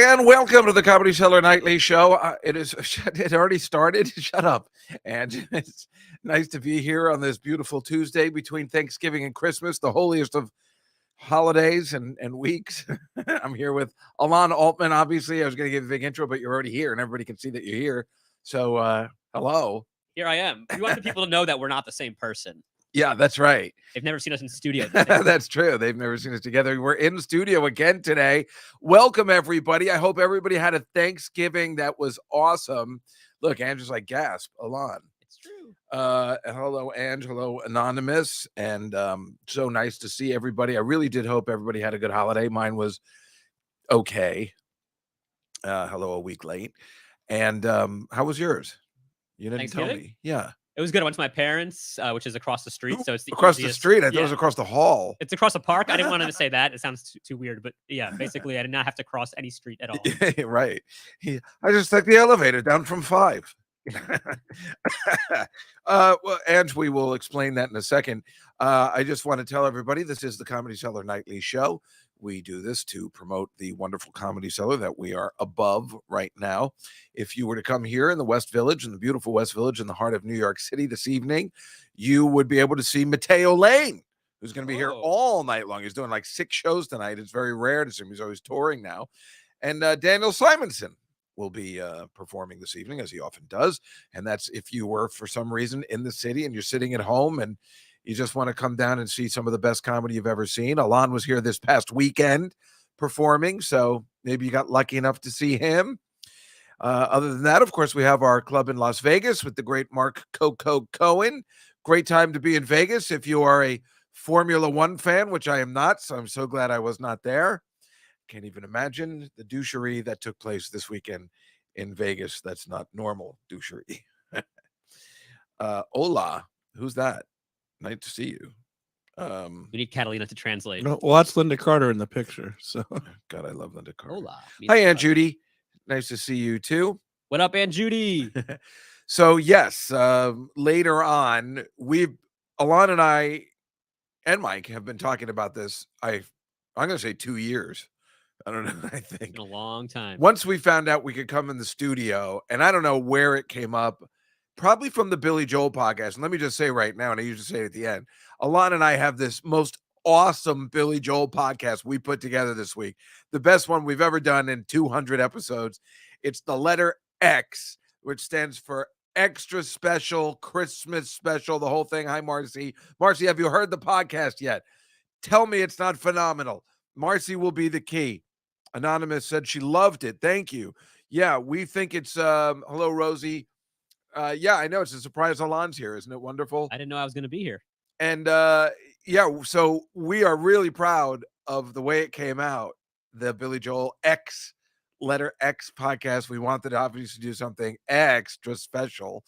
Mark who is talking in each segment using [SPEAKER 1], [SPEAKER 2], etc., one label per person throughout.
[SPEAKER 1] And welcome to the Comedy Cellar Nightly Show. It already started. Shut up. And it's nice to be here on this beautiful Tuesday between Thanksgiving and Christmas, the holiest of holidays and weeks. I'm here with Alon Altman. Obviously, I was going to give a big intro, but you're already here and everybody can see that you're here. So, hello.
[SPEAKER 2] Here I am. We want the people to know that we're not the same person.
[SPEAKER 1] Yeah, that's right.
[SPEAKER 2] They've never seen us in studio.
[SPEAKER 1] That's true. They've never seen us together. We're in studio again today. Welcome, everybody. I hope everybody had a Thanksgiving that was awesome. Look, Andrew's like, gasp, Alon.
[SPEAKER 2] It's true.
[SPEAKER 1] Hello, Angelo Anonymous. And so nice to see everybody. I really did hope everybody had a good holiday. Mine was okay. Hello, a week late. And how was yours? You didn't tell me. Yeah.
[SPEAKER 2] It was good. I went to my parents, which is across the street. So it's
[SPEAKER 1] across the street. I thought it was across the hall.
[SPEAKER 2] It's across a park. I didn't want to say that. It sounds too weird. But yeah, basically, I did not have to cross any street at all.
[SPEAKER 1] Right. I just took the elevator down from 5. Well, and we will explain that in a second. I just want to tell everybody this is the Comedy Cellar Nightly Show. We do this to promote the wonderful Comedy Cellar that we are above right now. If you were to come here in the West Village, in the beautiful West Village in the heart of New York City this evening, you would be able to see Mateo Lane, who's going to be here all night long. He's doing like 6 shows tonight. It's very rare to see him. He's always touring now. And Daniel Simonson will be performing this evening, as he often does. And that's if you were, for some reason, in the city and you're sitting at home and you just want to come down and see some of the best comedy you've ever seen. Alon was here this past weekend performing, so maybe you got lucky enough to see him. Other than that, of course, we have our club in Las Vegas with the great Mark Coco Cohen. Great time to be in Vegas if you are a Formula One fan, which I am not, so I'm so glad I was not there. Can't even imagine the douchery that took place this weekend in Vegas. That's not normal douchery. Hola, who's that? Nice to see you.
[SPEAKER 2] We need Catalina to translate.
[SPEAKER 3] No, well, that's Linda Carter in the picture. So,
[SPEAKER 1] God, I love Linda Carter.
[SPEAKER 2] Hola.
[SPEAKER 1] Hi, Aunt Judy. Nice to see you too.
[SPEAKER 2] What up, Aunt Judy?
[SPEAKER 1] So yes, later on, Alon and I and Mike have been talking about this. I'm going to say 2 years. I don't know. I think
[SPEAKER 2] it's been a long time.
[SPEAKER 1] Once we found out we could come in the studio, and I don't know where it came up. Probably from the Billy Joel podcast. And let me just say right now, and I usually say it at the end, Alon and I have this most awesome Billy Joel podcast we put together this week. The best one we've ever done in 200 episodes. It's the letter X, which stands for Extra Special, Christmas Special, the whole thing. Hi, Marcy. Marcy, have you heard the podcast yet? Tell me it's not phenomenal. Marcy will be the key. Anonymous said she loved it. Thank you. Yeah, we think it's, hello, Rosie. Yeah, I know. It's a surprise Alon's here. Isn't it wonderful?
[SPEAKER 2] I didn't know I was going to be here.
[SPEAKER 1] And yeah, so we are really proud of the way it came out. The Billy Joel X, letter X podcast. We wanted to obviously do something extra special.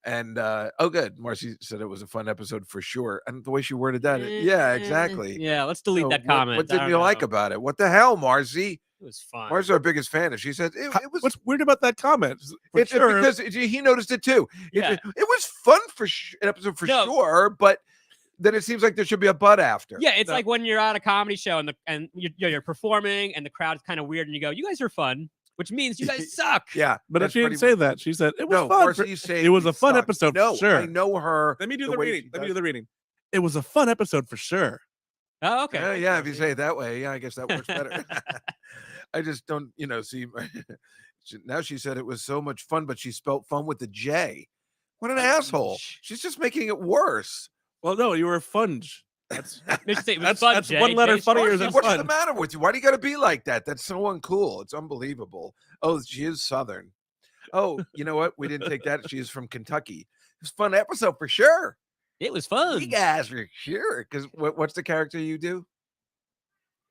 [SPEAKER 1] And oh, good. Marcy said it was a fun episode for sure. And the way she worded that, yeah, exactly.
[SPEAKER 2] Yeah, let's delete that comment.
[SPEAKER 1] What didn't you like about it? What the hell, Marcy?
[SPEAKER 2] It was fun.
[SPEAKER 1] Marcy's our biggest fan. And she said it was.
[SPEAKER 3] What's weird about that comment?
[SPEAKER 1] It's because he noticed it too.
[SPEAKER 2] Yeah.
[SPEAKER 1] It was fun for an episode for sure, but then it seems like there should be a but after.
[SPEAKER 2] Yeah, it's like when you're at a comedy show and you're performing and the crowd's kind of weird and you go, "You guys are fun," which means you guys suck.
[SPEAKER 1] Yeah,
[SPEAKER 3] but she didn't say that. She said it was fun. It was a fun episode for sure.
[SPEAKER 1] I know her.
[SPEAKER 3] Let me do the reading. Let me do the reading. It was a fun episode for sure.
[SPEAKER 2] Oh, okay.
[SPEAKER 1] Yeah, if you say it that way, yeah, I guess that works better. I just don't, see. Now she said it was so much fun, but she spelt fun with a J. What an asshole. She's just making it worse.
[SPEAKER 3] Well, no, you were a funge.
[SPEAKER 2] That's
[SPEAKER 3] one letter funnier than
[SPEAKER 1] What's
[SPEAKER 3] fun.
[SPEAKER 1] the matter with you? Why do you got to be like that? That's so uncool. It's unbelievable. Oh, she is Southern. Oh, you know what? We didn't take that. She is from Kentucky. It was a fun episode for sure.
[SPEAKER 2] It was fun.
[SPEAKER 1] You guys for sure. Because what's the character you do?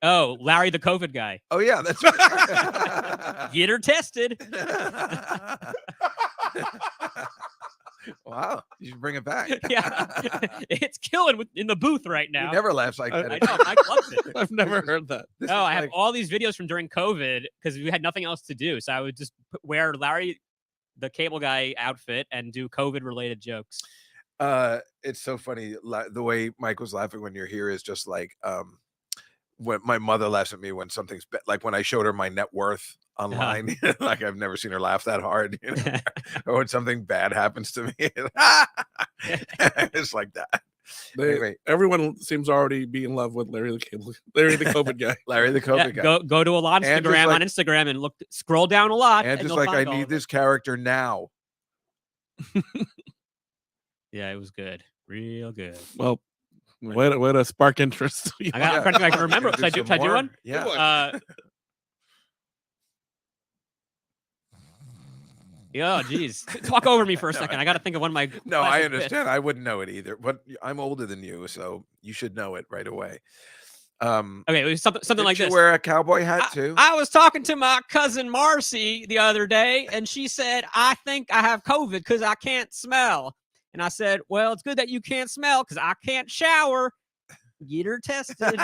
[SPEAKER 2] Oh, Larry the COVID guy.
[SPEAKER 1] Oh, yeah. That's right.
[SPEAKER 2] Get her tested.
[SPEAKER 1] Wow. You should bring it back.
[SPEAKER 2] Yeah. It's killing in the booth right now.
[SPEAKER 1] He never laughs like that.
[SPEAKER 2] I know. Mike loves it.
[SPEAKER 3] I've never heard that.
[SPEAKER 2] No, I have all these videos from during COVID because we had nothing else to do. So I would just wear Larry the cable guy outfit and do COVID-related jokes.
[SPEAKER 1] It's so funny. The way Mike was laughing when you're here is just like when my mother laughs at me when something's like when I showed her my net worth online. Like I've never seen her laugh that hard, or when something bad happens to me. It's like that. Anyway,
[SPEAKER 3] everyone seems already be in love with Larry the COVID guy.
[SPEAKER 1] Larry the COVID guy.
[SPEAKER 2] Go to Alon's Instagram on Instagram and scroll down a lot.
[SPEAKER 1] And just like, I need this character now.
[SPEAKER 2] Yeah, it was good. Real good.
[SPEAKER 3] Well, way to spark interest.
[SPEAKER 2] I can remember. Should I do one?
[SPEAKER 1] Yeah.
[SPEAKER 2] Yeah, geez. Talk over me for a second. I got to think of one of my.
[SPEAKER 1] No, I understand. I wouldn't know it either, but I'm older than you, so you should know it right away.
[SPEAKER 2] Okay, it was something like this.
[SPEAKER 1] Did you wear a cowboy hat too?
[SPEAKER 2] I was talking to my cousin Marcy the other day, and she said, "I think I have COVID because I can't smell." And I said, "Well, it's good that you can't smell because I can't shower. Get her tested."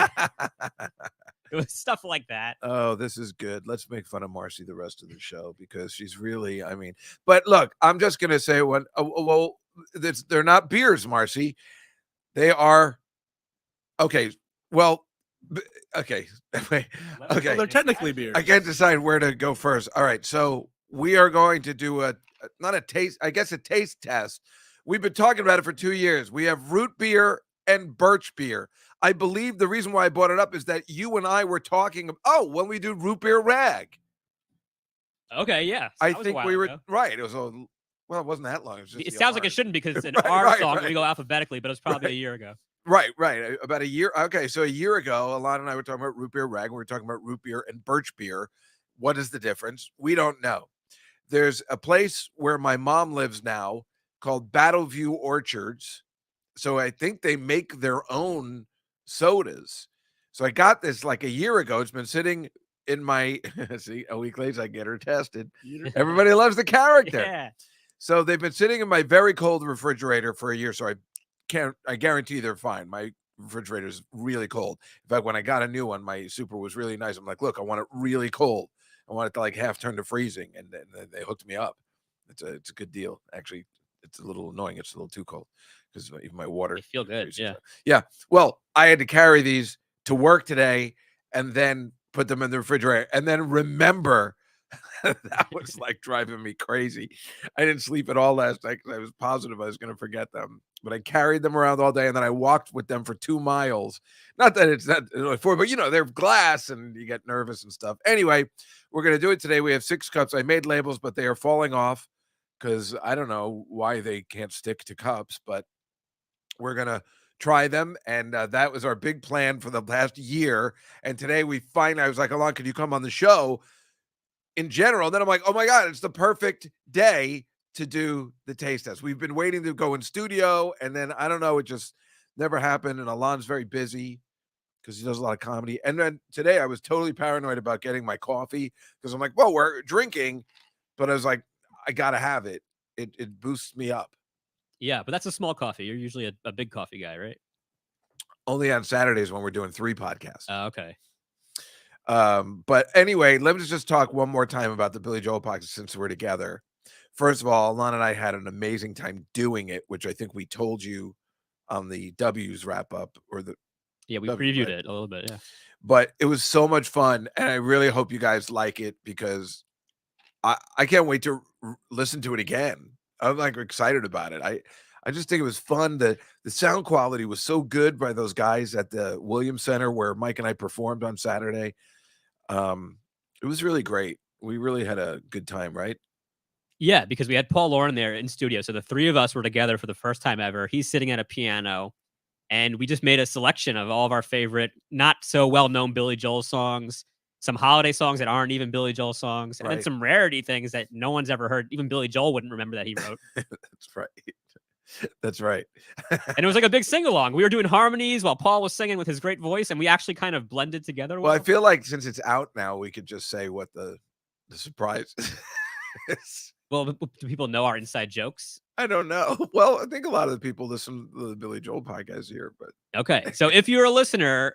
[SPEAKER 2] It was stuff like that.
[SPEAKER 1] Oh, this is good. Let's make fun of Marcy the rest of the show because she's really, but look, I'm just going to say they're not beers, Marcy. They are, okay. Well, okay. Okay.
[SPEAKER 3] Well, they're technically beers.
[SPEAKER 1] I can't decide where to go first. All right. So we are going to do not a taste, I guess a taste test. We've been talking about it for 2 years. We have root beer and birch beer. I believe the reason why I brought it up is that you and I were talking when we do root beer rag.
[SPEAKER 2] Okay, yeah.
[SPEAKER 1] I think we were right. It was it wasn't that long.
[SPEAKER 2] It sounds like it shouldn't because it's our song. We go alphabetically, but it was probably a year ago.
[SPEAKER 1] Right. About a year. Okay, so a year ago, Alana and I were talking about root beer rag. We were talking about root beer and birch beer. What is the difference? We don't know. There's a place where my mom lives now called Battleview Orchards. So I think they make their own sodas. So I got this like a year ago. It's been sitting in my see, a week later I get her tested. Everybody loves the character.
[SPEAKER 2] Yeah.
[SPEAKER 1] So they've been sitting in my very cold refrigerator for a year. So I guarantee they're fine. My refrigerator is really cold. In fact, when I got a new one, my super was really nice. I'm like, look, I want it really cold. I want it to like half turn to freezing. And then they hooked me up. It's a good deal. Actually, it's a little annoying. It's a little too cold because even my water.
[SPEAKER 2] They feel good. Yeah.
[SPEAKER 1] Yeah. Well, I had to carry these to work today and then put them in the refrigerator and then remember that was like driving me crazy. I didn't sleep at all last night because I was positive I was going to forget them, but I carried them around all day and then I walked with them for 2 miles. Not that it's not for, but they're glass and you get nervous and stuff. Anyway, we're going to do it today. We have 6 cups. I made labels, but they are falling off because I don't know why they can't stick to cups, but we're going to try them. And that was our big plan for the last year. And today I was like, Alon, could you come on the show in general? And then I'm like, oh my God, it's the perfect day to do the taste test. We've been waiting to go in studio. And then I don't know, it just never happened. And Alon's very busy because he does a lot of comedy. And then today I was totally paranoid about getting my coffee because I'm like, well, we're drinking. But I was like, I got to have it. It boosts me up.
[SPEAKER 2] Yeah, but that's a small coffee. You're usually a big coffee guy, right?
[SPEAKER 1] Only on Saturdays when we're doing 3 podcasts.
[SPEAKER 2] Okay.
[SPEAKER 1] But anyway, let me just talk one more time about the Billy Joel podcast since we're together. First of all, Alana and I had an amazing time doing it, which I think we told you on the W's wrap up
[SPEAKER 2] we previewed it a little bit. Yeah.
[SPEAKER 1] But it was so much fun. And I really hope you guys like it because I can't wait to listen to it again. I'm like excited about it. I just think it was fun. The sound quality was so good by those guys at the Williams Center where Mike and I performed on Saturday. It was really great. We really had a good time, right?
[SPEAKER 2] Yeah, because we had Paul Lauren there in studio. So the 3 of us were together for the first time ever. He's sitting at a piano and we just made a selection of all of our favorite, not so well-known Billy Joel songs, some holiday songs that aren't even Billy Joel songs, and then some rarity things that no one's ever heard. Even Billy Joel wouldn't remember that he wrote.
[SPEAKER 1] That's right. That's right.
[SPEAKER 2] And it was like a big sing-along. We were doing harmonies while Paul was singing with his great voice, and we actually kind of blended together.
[SPEAKER 1] Well, I feel like since it's out now, we could just say what the surprise is.
[SPEAKER 2] Well, do people know our inside jokes?
[SPEAKER 1] I don't know. Well, I think a lot of the people listen to the Billy Joel podcast here, but
[SPEAKER 2] okay. So if you're a listener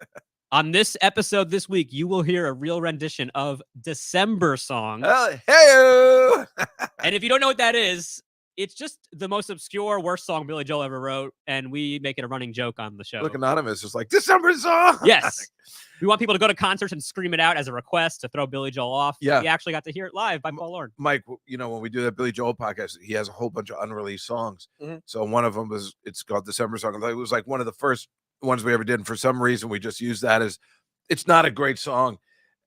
[SPEAKER 2] on this episode this week, you will hear a real rendition of December Song.
[SPEAKER 1] Hey!
[SPEAKER 2] And if you don't know what that is, it's just the most obscure, worst song Billy Joel ever wrote, and we make it a running joke on the show.
[SPEAKER 1] Look, Anonymous is like, December song!
[SPEAKER 2] Yes. We want people to go to concerts and scream it out as a request to throw Billy Joel off.
[SPEAKER 1] Yeah.
[SPEAKER 2] We actually got to hear it live by Paul Lauren.
[SPEAKER 1] Mike, when we do that Billy Joel podcast, he has a whole bunch of unreleased songs.
[SPEAKER 3] Mm-hmm.
[SPEAKER 1] So one of them it's called December Song. It was like one of the first ones we ever did. And for some reason, we just used that as, it's not a great song.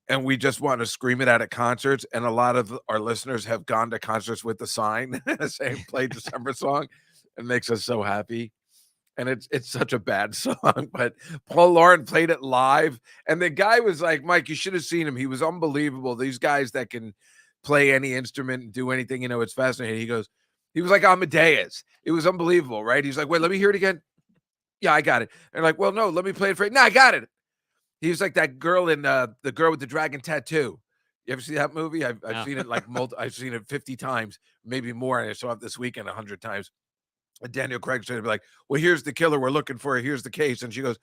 [SPEAKER 1] And we just want to scream it out at concerts. And a lot of our listeners have gone to concerts with the sign saying play December Song. It makes us so happy. And it's such a bad song, but Paul Lauren played it live. And the guy was like, Mike, you should have seen him. He was unbelievable. These guys that can play any instrument and do anything, it's fascinating. He was like Amadeus. It was unbelievable, right? He's like, wait, let me hear it again. Yeah, I got it. And like, well, no, let me play it for you. No, I got it. He was like that girl in The Girl with the Dragon Tattoo. You ever see that movie? I've seen it like I've seen it 50 times, maybe more. And I saw it this weekend 100 times. And Daniel Craig's trying to be like, well, here's the killer we're looking for. Here's the case. And she goes,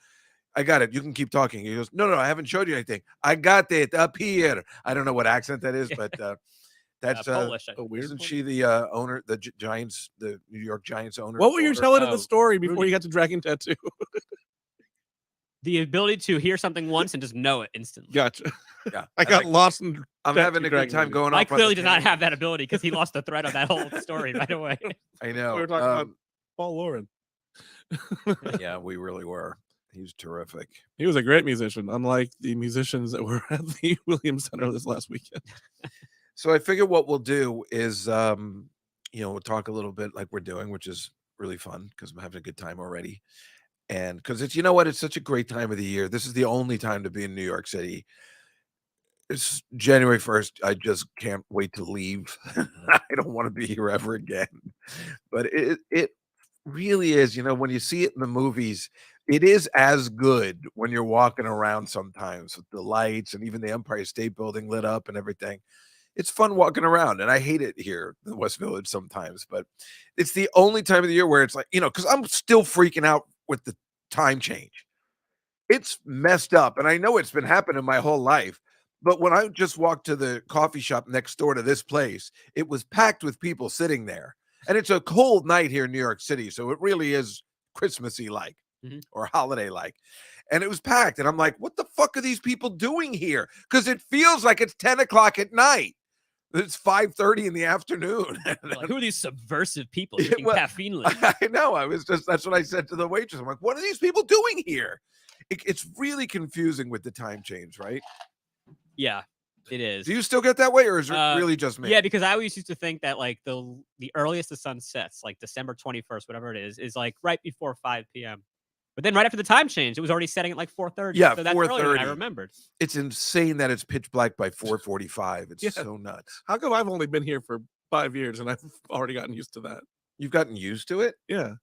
[SPEAKER 1] I got it. You can keep talking. He goes, no, I haven't showed you anything. I got it up here. I don't know what accent that is, but that's
[SPEAKER 2] Polish.
[SPEAKER 3] Weird.
[SPEAKER 1] Isn't she the owner, the Giants, the New York Giants owner?
[SPEAKER 3] What were you telling of the story before
[SPEAKER 2] Rudy.
[SPEAKER 3] you got to Dragon Tattoo?
[SPEAKER 2] The ability to hear something once and just know it instantly.
[SPEAKER 3] Gotcha.
[SPEAKER 1] Yeah,
[SPEAKER 3] I got lost in.
[SPEAKER 1] I'm having a good time going.
[SPEAKER 2] Mike clearly does not have that ability because he lost the thread of that whole story right away.
[SPEAKER 1] I know.
[SPEAKER 3] We were talking about Paul Lauren.
[SPEAKER 1] Yeah, we really were. He was terrific.
[SPEAKER 3] He was a great musician, unlike the musicians that were at the Williams Center this last weekend.
[SPEAKER 1] So I figure what we'll do is, we'll talk a little bit like we're doing, which is really fun because I'm having a good time already. And because it's, it's such a great time of the year. This is the only time to be in New York City. It's January 1st. I just can't wait to leave. I don't want to be here ever again. But it really is, when you see it in the movies, it is as good when you're walking around sometimes with the lights and even the Empire State Building lit up and everything. It's fun walking around, and I hate it here in the West Village sometimes, but it's the only time of the year where it's like, because I'm still freaking out with the time change. It's messed up, and I know it's been happening my whole life, but when I just walked to the coffee shop next door to this place, it was packed with people sitting there, and it's a cold night here in New York City, so it really is Christmassy-like or holiday-like. And it was packed, and I'm like, what the fuck are these people doing here? Because it feels like it's 10 o'clock at night. It's 5:30 in the afternoon.
[SPEAKER 2] Like, who are these subversive people drinking caffeine?
[SPEAKER 1] I know. That's what I said to the waitress. I'm like, what are these people doing here? It's really confusing with the time change, right?
[SPEAKER 2] Yeah, it is.
[SPEAKER 1] Do you still get that way, or is it really just me?
[SPEAKER 2] Yeah, because I always used to think that like the earliest the sun sets, like December 21st, whatever it is like right before 5 p.m. But then right after the time change, it was already setting at like 4:30.
[SPEAKER 1] Yeah,
[SPEAKER 2] so that's
[SPEAKER 1] 4:30.
[SPEAKER 2] I remembered.
[SPEAKER 1] It's insane that it's pitch black by 4:45. It's so nuts.
[SPEAKER 3] How come I've only been here for 5 years and I've already gotten used to that?
[SPEAKER 1] You've gotten used to it?
[SPEAKER 3] Yeah. And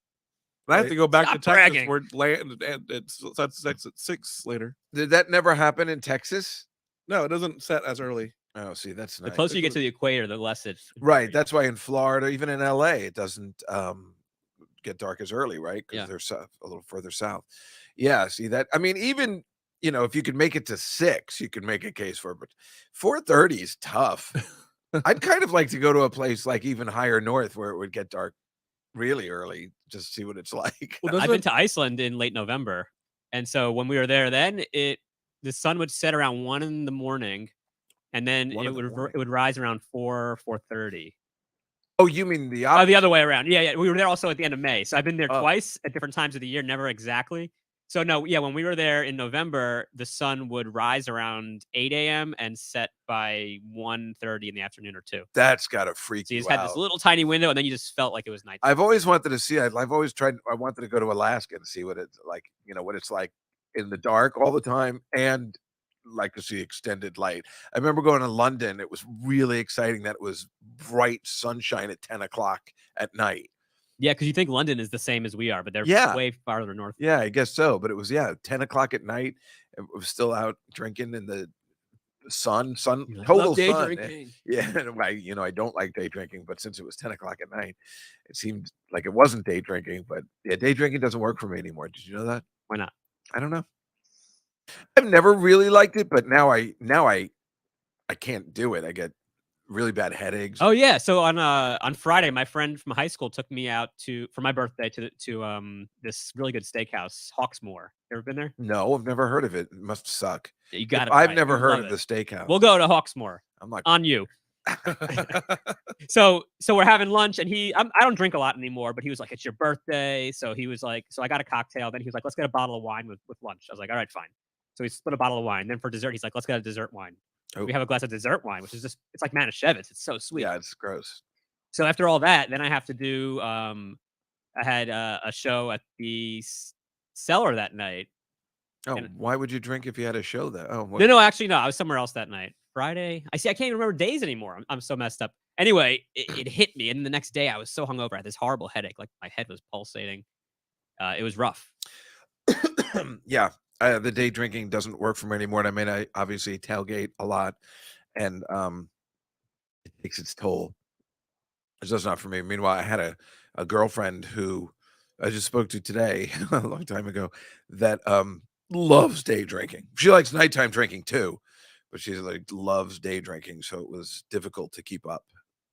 [SPEAKER 3] I have to go back to Texas
[SPEAKER 2] bragging.
[SPEAKER 3] where it's at 6 later.
[SPEAKER 1] Did that never happen in Texas?
[SPEAKER 3] No, it doesn't set as early.
[SPEAKER 1] Oh, see, that's
[SPEAKER 2] The
[SPEAKER 1] nice.
[SPEAKER 2] closer you get to the equator, the less it's
[SPEAKER 1] Right. That's why in Florida, even in LA, it doesn't get dark as early, right? Because they're a little further south. Yeah. See that? I mean, even if you could make it to 6, you could make a case for it, but 4:30 is tough. I'd kind of like to go to a place like even higher north where it would get dark really early, just see what it's like.
[SPEAKER 2] Well, I've been to Iceland in late November, and so when we were there, then the sun would set around 1 in the morning, and then it would rise around 4:30.
[SPEAKER 1] Oh, you mean the opposite?
[SPEAKER 2] The other way around. Yeah. We were there also at the end of May. So I've been there twice at different times of the year, never exactly. So no, when we were there in November, the sun would rise around 8 a.m. and set by 1:30 in the afternoon or 2.
[SPEAKER 1] That's got to freak you out.
[SPEAKER 2] So you just had this little tiny window, and then you just felt like it was night.
[SPEAKER 1] I've always wanted to see it. I wanted to go to Alaska and see what it's like, what it's like in the dark all the time, and like to see extended light. I remember going to London. It was really exciting that it was bright sunshine at 10 o'clock at night.
[SPEAKER 2] Yeah, because you think London is the same as we are, but they're way farther north.
[SPEAKER 1] Yeah, I guess so. But it was 10 o'clock at night. It was still out drinking in the sun, total
[SPEAKER 2] day
[SPEAKER 1] sun.
[SPEAKER 2] Drinking.
[SPEAKER 1] Yeah, I don't like day drinking, but since it was 10 o'clock at night, it seemed like it wasn't day drinking. But yeah, day drinking doesn't work for me anymore. Did you know that?
[SPEAKER 2] Why not?
[SPEAKER 1] I don't know. I've never really liked it, but now I can't do it. I get really bad headaches.
[SPEAKER 2] Oh yeah. So on Friday, my friend from high school took me out for my birthday to this really good steakhouse, Hawksmoor. You ever been there?
[SPEAKER 1] No, I've never heard of it. It must suck.
[SPEAKER 2] You
[SPEAKER 1] If
[SPEAKER 2] got to
[SPEAKER 1] I've
[SPEAKER 2] try it.
[SPEAKER 1] never
[SPEAKER 2] You'd
[SPEAKER 1] heard
[SPEAKER 2] love
[SPEAKER 1] of the
[SPEAKER 2] it.
[SPEAKER 1] steakhouse.
[SPEAKER 2] We'll go to Hawksmoor
[SPEAKER 1] I'm like,
[SPEAKER 2] on you. So we're having lunch, and I don't drink a lot anymore, but he was like, "It's your birthday," so he was like, so I got a cocktail. Then he was like, "Let's get a bottle of wine with lunch." I was like, "All right, fine." So we split a bottle of wine. Then for dessert, he's like, "Let's get a dessert wine."
[SPEAKER 1] Oh.
[SPEAKER 2] We have a glass of dessert wine, which is it's like Manischewitz. It's so sweet.
[SPEAKER 1] Yeah, it's gross.
[SPEAKER 2] So after all that, then I have to do. I had a show at the Cellar that night.
[SPEAKER 1] Oh,
[SPEAKER 2] And
[SPEAKER 1] why would you drink if you had a show that? Oh,
[SPEAKER 2] no, actually, no. I was somewhere else that night. Friday. I can't even remember days anymore. I'm so messed up. Anyway, it hit me, and the next day I was so hungover. I had this horrible headache, like my head was pulsating. It was rough.
[SPEAKER 1] Yeah, the day drinking doesn't work for me anymore. And I mean, I obviously tailgate a lot, and it takes its toll. It's just not for me. Meanwhile, I had a girlfriend who I just spoke to today, a long time ago, that loves day drinking. She likes nighttime drinking too, but she's like loves day drinking, so it was difficult to keep up.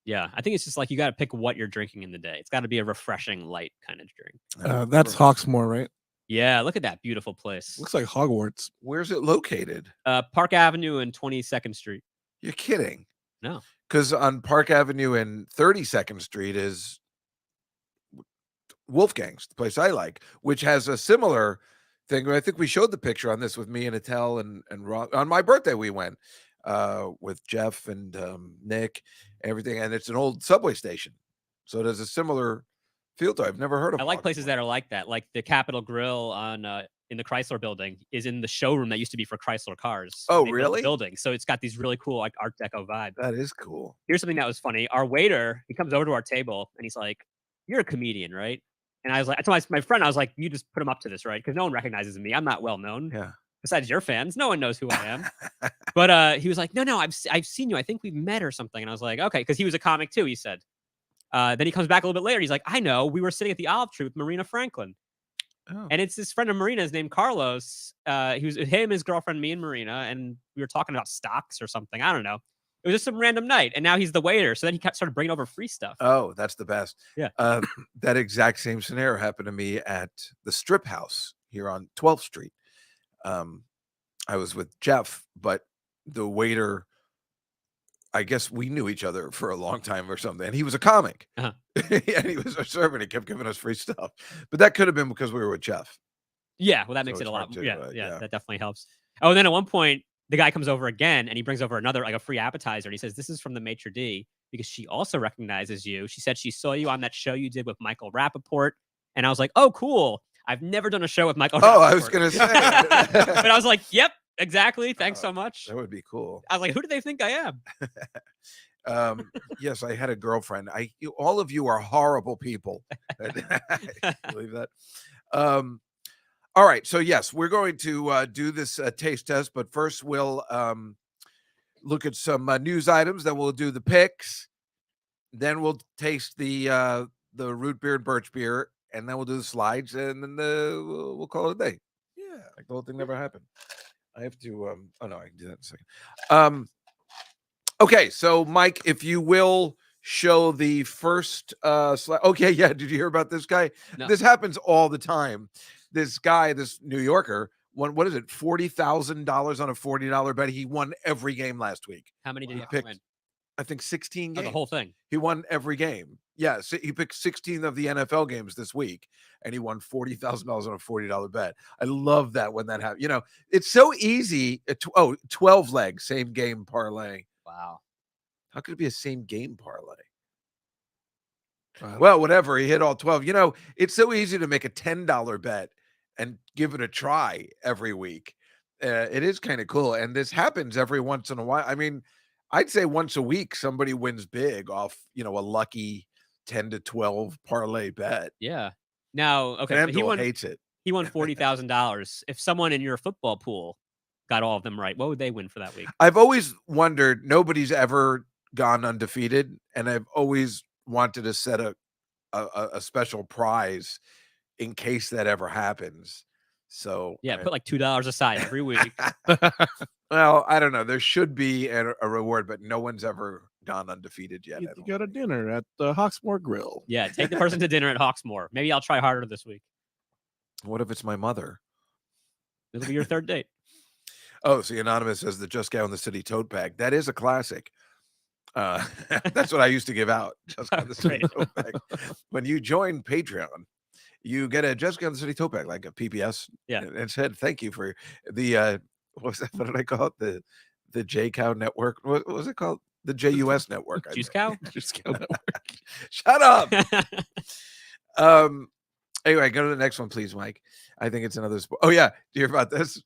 [SPEAKER 2] Yeah, I think it's just like you got to pick what you're drinking in the day. It's got to be a refreshing, light kind of drink.
[SPEAKER 3] That's Hawksmoor, right?
[SPEAKER 2] Yeah, look at that beautiful place.
[SPEAKER 3] Looks like Hogwarts.
[SPEAKER 1] Where's it located?
[SPEAKER 2] Park Avenue and 22nd Street.
[SPEAKER 1] You're kidding.
[SPEAKER 2] No.
[SPEAKER 1] Because on Park Avenue and 32nd Street is Wolfgang's, the place I like, which has a similar thing. I think we showed the picture on this with me and Attell and Ron. On my birthday, we went with Jeff and Nick, everything. And it's an old subway station. So it has a similar feel to it. I've never heard of
[SPEAKER 2] I like places that are like that. Like the Capitol Grill on in the Chrysler building is in the showroom that used to be for Chrysler cars.
[SPEAKER 1] Oh,
[SPEAKER 2] They built the
[SPEAKER 1] really?
[SPEAKER 2] building. So it's got these really cool like Art Deco vibe.
[SPEAKER 1] That is cool.
[SPEAKER 2] Here's something that was funny. Our waiter, he comes over to our table and he's like, "You're a comedian, right?" And I was like, I told my friend, I was like, "You just put him up to this, right? Because no one recognizes me. I'm not well known.
[SPEAKER 1] Yeah.
[SPEAKER 2] Besides your fans, no one knows who I am." But he was like, "No, I've seen you. I think we've met or something." And I was like, "Okay," because he was a comic too. He said. Then he comes back a little bit later. He's like, "I know. We were sitting at the Olive Tree with Marina Franklin."
[SPEAKER 1] Oh.
[SPEAKER 2] And it's this friend of Marina's named Carlos. He was him, his girlfriend, me, and Marina, and we were talking about stocks or something. I don't know. It was just some random night, and now he's the waiter. So then he started bringing over free stuff.
[SPEAKER 1] Oh, that's the best.
[SPEAKER 2] Yeah.
[SPEAKER 1] That exact same scenario happened to me at the Strip House here on 12th Street. I was with Jeff, but the waiter, I guess we knew each other for a long time or something, and he was a comic.
[SPEAKER 2] Uh-huh.
[SPEAKER 1] And he was our servant. He kept giving us free stuff, but that could have been because we were with Jeff.
[SPEAKER 2] Yeah, well, that
[SPEAKER 1] So
[SPEAKER 2] makes it
[SPEAKER 1] it's
[SPEAKER 2] a lot.
[SPEAKER 1] hard to,
[SPEAKER 2] Yeah,
[SPEAKER 1] yeah.
[SPEAKER 2] that definitely helps. Oh, and then at one point, the guy comes over again, and he brings over another like a free appetizer, and he says, "This is from the maitre d' because she also recognizes you. She said she saw you on that show you did with Michael Rappaport." And I was like, "Oh, cool. I've never done a show with Michael Rappaport."
[SPEAKER 1] Oh, I was gonna say.
[SPEAKER 2] But I was like, "Yep, exactly. Thanks so much."
[SPEAKER 1] That would be cool.
[SPEAKER 2] I was like, "Who do they think I am?"
[SPEAKER 1] Yes, I had a girlfriend. All of you are horrible people. Believe that. All right, so yes, we're going to do this taste test, but first we'll look at some news items. Then we'll do the picks. Then we'll taste the root beer and birch beer, and then we'll do the slides, and then we'll call it a day. Yeah, like the whole thing never happened. I have to. Oh no, I can do that in a second. Okay, so Mike, if you will show the first slide. Okay, yeah. Did you hear about this guy?
[SPEAKER 2] No.
[SPEAKER 1] This happens all the time. This guy, this New Yorker, won, what is it, $40,000 on a $40 bet. He won every game last week.
[SPEAKER 2] How many did he
[SPEAKER 1] He
[SPEAKER 2] have to win?
[SPEAKER 1] I think 16
[SPEAKER 2] Oh,
[SPEAKER 1] games.
[SPEAKER 2] the whole thing.
[SPEAKER 1] He won every game. Yeah, so he picked 16 of the NFL games this week, and he won $40,000 on a $40 bet. I love that when that happens. You know, it's so easy. 12 leg, same game parlay.
[SPEAKER 2] Wow.
[SPEAKER 1] How could it be a same game parlay? Well, whatever. He hit all 12. You know, it's so easy to make a $10 bet and give it a try every week. It is kind of cool. And this happens every once in a while. I mean, I'd say once a week, somebody wins big off, a lucky 10 to 12 parlay bet.
[SPEAKER 2] Yeah. Now, okay, but
[SPEAKER 1] FanDuel hates it.
[SPEAKER 2] He won $40,000. If someone in your football pool got all of them right, what would they win for that week?
[SPEAKER 1] I've always wondered, nobody's ever gone undefeated, and I've always wanted to set a special prize in case that ever happens. So
[SPEAKER 2] Yeah, put like $2 aside every week.
[SPEAKER 1] well, I don't know. There should be a reward, but no one's ever gone undefeated yet.
[SPEAKER 3] You
[SPEAKER 1] I don't
[SPEAKER 3] go to
[SPEAKER 1] think.
[SPEAKER 3] dinner at the Hawksmoor Grill.
[SPEAKER 2] Yeah, take the person to dinner at Hawksmoor. Maybe I'll try harder this week.
[SPEAKER 1] What if it's my mother?
[SPEAKER 2] It'll be your third date.
[SPEAKER 1] Oh, see, Anonymous says the Just Gal in the City tote bag. That is a classic. That's what I used to give out. Just Gal in the City tote bag. When you join Patreon, you get a Just Gal in the City tote bag, like a PBS.
[SPEAKER 2] Yeah.
[SPEAKER 1] And it said, thank you for the, what was that? What did I call it? The J Cow Network. What was it called? The JUS Network.
[SPEAKER 2] Juice Cow?
[SPEAKER 3] Juice Cow Network.
[SPEAKER 1] Shut up. Anyway, go to the next one, please, Mike. I think it's another sport. Oh, yeah. Do you hear about this?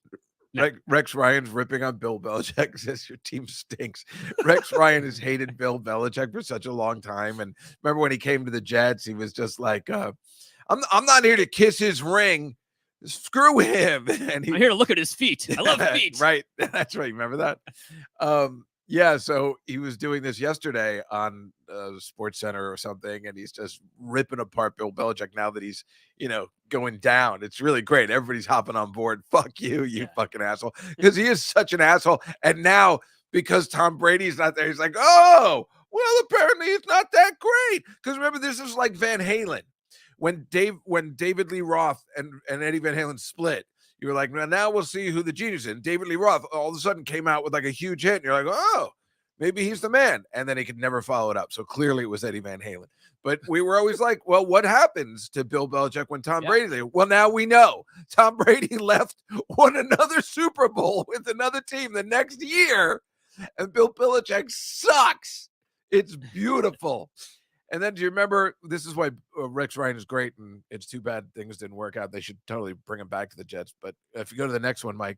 [SPEAKER 2] No.
[SPEAKER 1] Rex Ryan's ripping on Bill Belichick, says your team stinks. Rex Ryan has hated Bill Belichick for such a long time. And remember when he came to the Jets, he was just like, I'm not here to kiss his ring. Screw him. And
[SPEAKER 2] I'm here to look at his feet. I love feet.
[SPEAKER 1] Right. That's right. Remember that? Yeah, so he was doing this yesterday on Sports Center or something, and he's just ripping apart Bill Belichick now that he's, going down. It's really great. Everybody's hopping on board. Fuck you, you fucking asshole. Because he is such an asshole. And now, because Tom Brady's not there, he's like, oh, well, apparently it's not that great. Because remember, this is like Van Halen. When David Lee Roth and Eddie Van Halen split, you were like, now we'll see who the genius is. And David Lee Roth all of a sudden came out with like a huge hit. And you're like, oh, maybe he's the man. And then he could never follow it up. So clearly it was Eddie Van Halen. But we were always like, well, what happens to Bill Belichick when Tom Brady leaves? Well, now we know. Tom Brady won another Super Bowl with another team the next year. And Bill Belichick sucks. It's beautiful. And then do you remember, this is why Rex Ryan is great, and it's too bad things didn't work out. They should totally bring him back to the Jets. But if you go to the next one, Mike,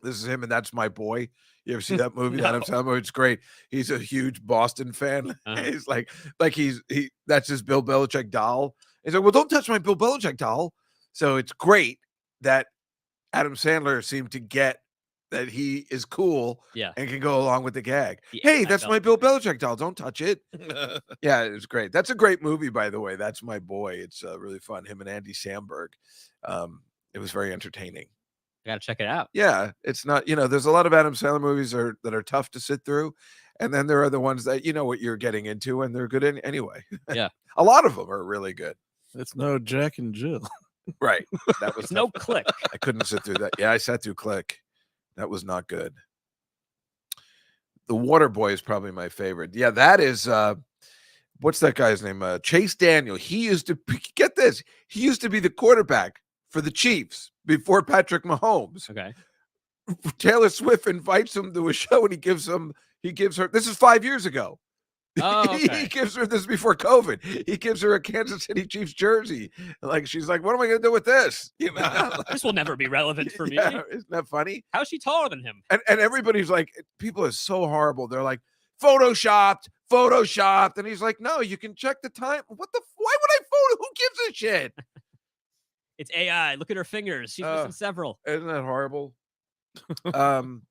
[SPEAKER 1] this is him, and that's my boy. You ever see that movie?
[SPEAKER 2] No.
[SPEAKER 1] Adam Sandler? It's great. He's a huge Boston fan. He's like that's his Bill Belichick doll. He's like, well, don't touch my Bill Belichick doll. So it's great that Adam Sandler seemed to get that he is cool and can go along with the gag. Hey, that's my Bill Belichick doll. Don't touch it. Yeah, it was great. That's a great movie, by the way. That's my boy. It's really fun. Him and Andy Samberg. It was very entertaining.
[SPEAKER 2] I gotta check it out.
[SPEAKER 1] Yeah, it's not, there's a lot of Adam Sandler movies that are tough to sit through. And then there are the ones that you know what you're getting into and they're good anyway.
[SPEAKER 2] Yeah.
[SPEAKER 1] A lot of them are really good.
[SPEAKER 3] It's no Jack and Jill.
[SPEAKER 1] Right. That was
[SPEAKER 2] no Click.
[SPEAKER 1] I couldn't sit through that. Yeah, I sat through Click. That was not good. The Water Boy is probably my favorite. Yeah, that is what's that guy's name? Chase Daniel. He used to get this. He used to be the quarterback for the Chiefs before Patrick Mahomes.
[SPEAKER 2] Okay.
[SPEAKER 1] Taylor Swift invites him to a show and he gives her, this is 5 years ago.
[SPEAKER 2] Oh, okay.
[SPEAKER 1] He gives her, this before COVID. He gives her a Kansas City Chiefs jersey. Like, she's like, what am I going to do with this?
[SPEAKER 2] This will never be relevant for me.
[SPEAKER 1] Isn't that funny?
[SPEAKER 2] How's she taller than him?
[SPEAKER 1] And everybody's like, people are so horrible. They're like, photoshopped. And he's like, no, you can check the time. Why would I photo? Who gives a shit?
[SPEAKER 2] It's AI. Look at her fingers. She's missing several.
[SPEAKER 1] Isn't that horrible? And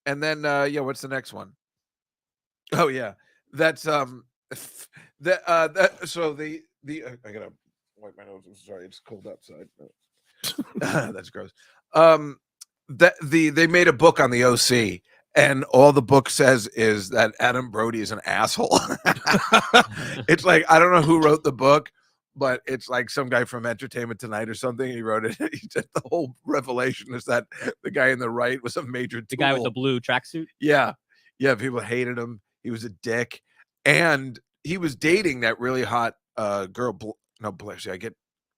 [SPEAKER 1] then, what's the next one? Oh, yeah. That's so I gotta wipe my nose. I'm sorry, it's cold outside. That's gross. They made a book on the OC, and all the book says is that Adam Brody is an asshole. It's like, I don't know who wrote the book, but it's like some guy from Entertainment Tonight or something. He wrote it. He said the whole revelation is that the guy in the right was a major tool.
[SPEAKER 2] The guy with the blue tracksuit.
[SPEAKER 1] Yeah. People hated him. He was a dick, and he was dating that really hot girl. No, bless you. I get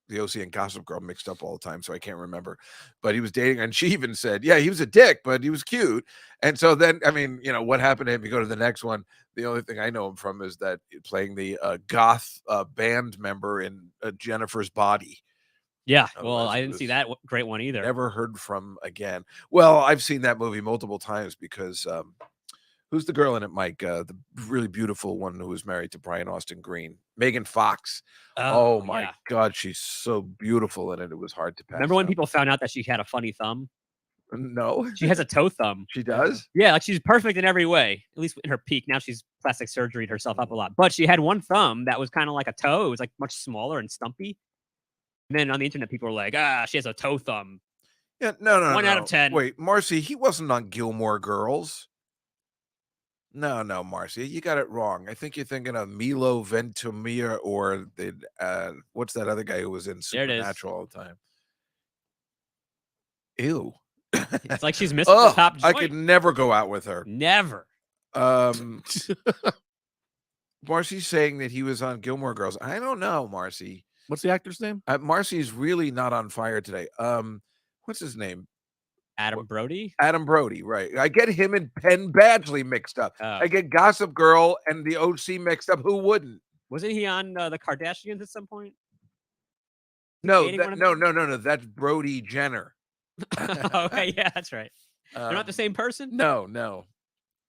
[SPEAKER 1] the OC and Gossip Girl mixed up all the time, so I can't remember. But he was dating, and she even said, "Yeah, he was a dick, but he was cute." And so then, I mean, what happened to him? You go to the next one. The only thing I know him from is that playing the goth band member in Jennifer's Body.
[SPEAKER 2] Yeah, well, I didn't see that great one either.
[SPEAKER 1] Never heard from again. Well, I've seen that movie multiple times because. Who's the girl in it, Mike? The really beautiful one who was married to Brian Austin Green, Megan Fox. Oh my God, she's so beautiful in it. It was hard to pass.
[SPEAKER 2] Remember when people found out that she had a funny thumb?
[SPEAKER 1] No,
[SPEAKER 2] she has a toe thumb.
[SPEAKER 1] She does?
[SPEAKER 2] Yeah, like she's perfect in every way, at least in her peak. Now she's plastic surgeryed herself up a lot, but she had one thumb that was kind of like a toe. It was like much smaller and stumpy. And then on the internet, people were like, she has a toe thumb.
[SPEAKER 1] Yeah, no,
[SPEAKER 2] 1 out of 10.
[SPEAKER 1] Wait, Marcy, he wasn't on Gilmore Girls. No, Marcy, you got it wrong. I think you're thinking of Milo Ventimiglia or the what's that other guy who was in
[SPEAKER 2] There it is.
[SPEAKER 1] Supernatural all the time? Ew.
[SPEAKER 2] It's like she's missing the top
[SPEAKER 1] I
[SPEAKER 2] joint.
[SPEAKER 1] could never go out with her.
[SPEAKER 2] Never.
[SPEAKER 1] Marcy's saying that he was on Gilmore Girls. I don't know, Marcy.
[SPEAKER 3] What's the actor's name?
[SPEAKER 1] Marcy's really not on fire today. What's his name?
[SPEAKER 2] Adam Brody?
[SPEAKER 1] Adam Brody, right. I get him and Penn Badgley mixed up.
[SPEAKER 2] Oh.
[SPEAKER 1] I get Gossip Girl and the OC mixed up. Who wouldn't?
[SPEAKER 2] Wasn't he on the Kardashians at some point?
[SPEAKER 1] No,
[SPEAKER 2] dating one of
[SPEAKER 1] no. That's Brody Jenner.
[SPEAKER 2] Okay, yeah, that's right. They're not the same person?
[SPEAKER 1] No.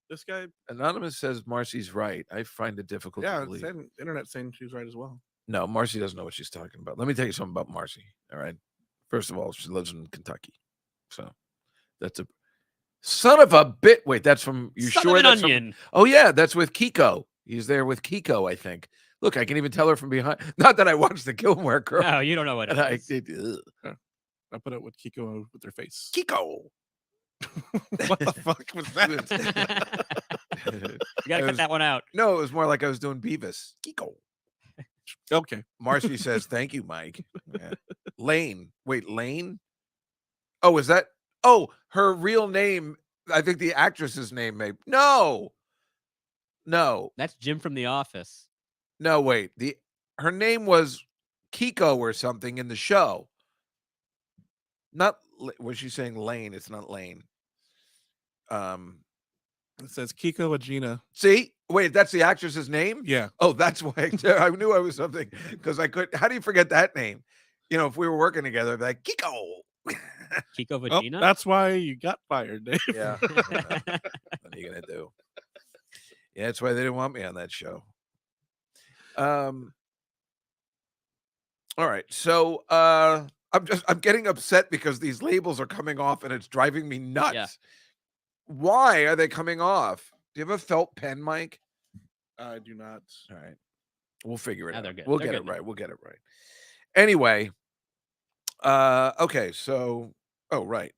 [SPEAKER 3] This guy.
[SPEAKER 1] Anonymous says Marcy's right. I find it difficult to
[SPEAKER 3] Yeah,
[SPEAKER 1] believe.
[SPEAKER 3] it's internet saying she's right as well.
[SPEAKER 1] No, Marcy doesn't know what she's talking about. Let me tell you something about Marcy. All right. First of all, she lives in Kentucky. So that's a son of a bit. Wait, that's from you
[SPEAKER 2] Son
[SPEAKER 1] sure
[SPEAKER 2] of an
[SPEAKER 1] that's
[SPEAKER 2] onion.
[SPEAKER 1] Oh yeah, that's with Kiko. He's there with Kiko, I think. Look, I can even tell her from behind. Not that I watched the Gilmore Girls.
[SPEAKER 2] No, you don't know what it
[SPEAKER 1] And
[SPEAKER 2] is.
[SPEAKER 3] I put it with Kiko with their face.
[SPEAKER 1] Kiko.
[SPEAKER 3] What the fuck was that?
[SPEAKER 2] You gotta cut that one out.
[SPEAKER 1] No, it was more like I was doing Beavis. Kiko.
[SPEAKER 3] Okay.
[SPEAKER 1] Marcy says, "Thank you, Mike." Yeah. Lane. Wait, Lane? Oh, is that? Oh, her real name. I think the actress's name may. No.
[SPEAKER 2] That's Jim from The Office.
[SPEAKER 1] No, wait. Her name was Kiko or something in the show. Not was she saying Lane? It's not Lane.
[SPEAKER 3] It says Kiko Agina.
[SPEAKER 1] See? Wait, that's the actress's name?
[SPEAKER 3] Yeah.
[SPEAKER 1] Oh, that's why I knew I was something because I could. How do you forget that name? You know, if we were working together, I'd be like Kiko.
[SPEAKER 2] Kiko
[SPEAKER 3] Oh,
[SPEAKER 2] Vagina?
[SPEAKER 3] that's why you got fired, Dave.
[SPEAKER 1] Yeah. What are you gonna do? Yeah, that's why they didn't want me on that show. All right. So I'm getting upset because these labels are coming off and it's driving me nuts.
[SPEAKER 2] Yeah.
[SPEAKER 1] Why are they coming off? Do you have a felt pen, Mike?
[SPEAKER 3] I do not.
[SPEAKER 1] All right. We'll figure it
[SPEAKER 2] No,
[SPEAKER 1] out.
[SPEAKER 2] they're good.
[SPEAKER 1] We'll
[SPEAKER 2] They're
[SPEAKER 1] get
[SPEAKER 2] good
[SPEAKER 1] it
[SPEAKER 2] now.
[SPEAKER 1] right. We'll get it right. Anyway. Okay, so right.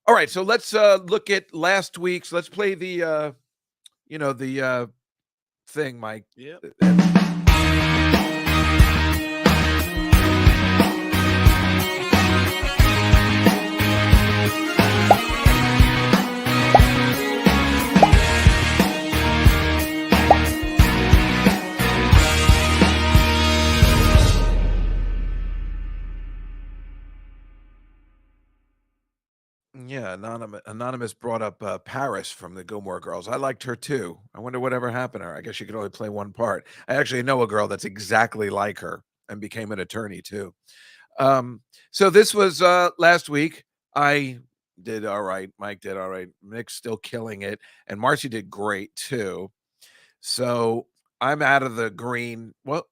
[SPEAKER 1] All right, so let's look at last week's. Let's play the the thing, Mike.
[SPEAKER 3] Yep.
[SPEAKER 1] Yeah, anonymous brought up Paris from the Gilmore Girls. I liked her too. I wonder whatever happened to her. I guess she could only play one part. I actually know a girl that's exactly like her and became an attorney too. So this was last week. I did all right. Mike did all right. Nick's still killing it, and Marcy did great too. So I'm out of the green. Well,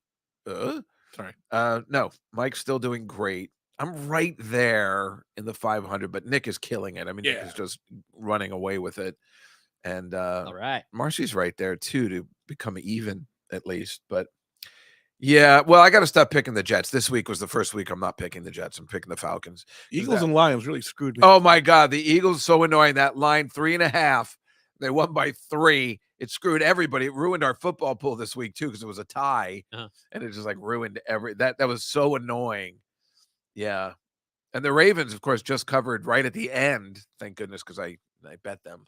[SPEAKER 3] Sorry.
[SPEAKER 1] no, Mike's still doing great. I'm right there in the 500, but Nick is killing it. I mean, Nick
[SPEAKER 3] Yeah.
[SPEAKER 1] is just running away with it. And
[SPEAKER 2] All right.
[SPEAKER 1] Marcy's right there too to become even at least. But yeah, well, I got to stop picking the Jets. This week was the first week I'm not picking the Jets. I'm picking the Falcons.
[SPEAKER 3] Eagles and Lions really screwed me.
[SPEAKER 1] Oh my God, the Eagles so annoying. That line 3.5. They won by 3. It screwed everybody. It ruined our football pool this week too because it was a tie, and it just like ruined that. That was so annoying. Yeah. And the Ravens, of course, just covered right at the end. Thank goodness, because I bet them.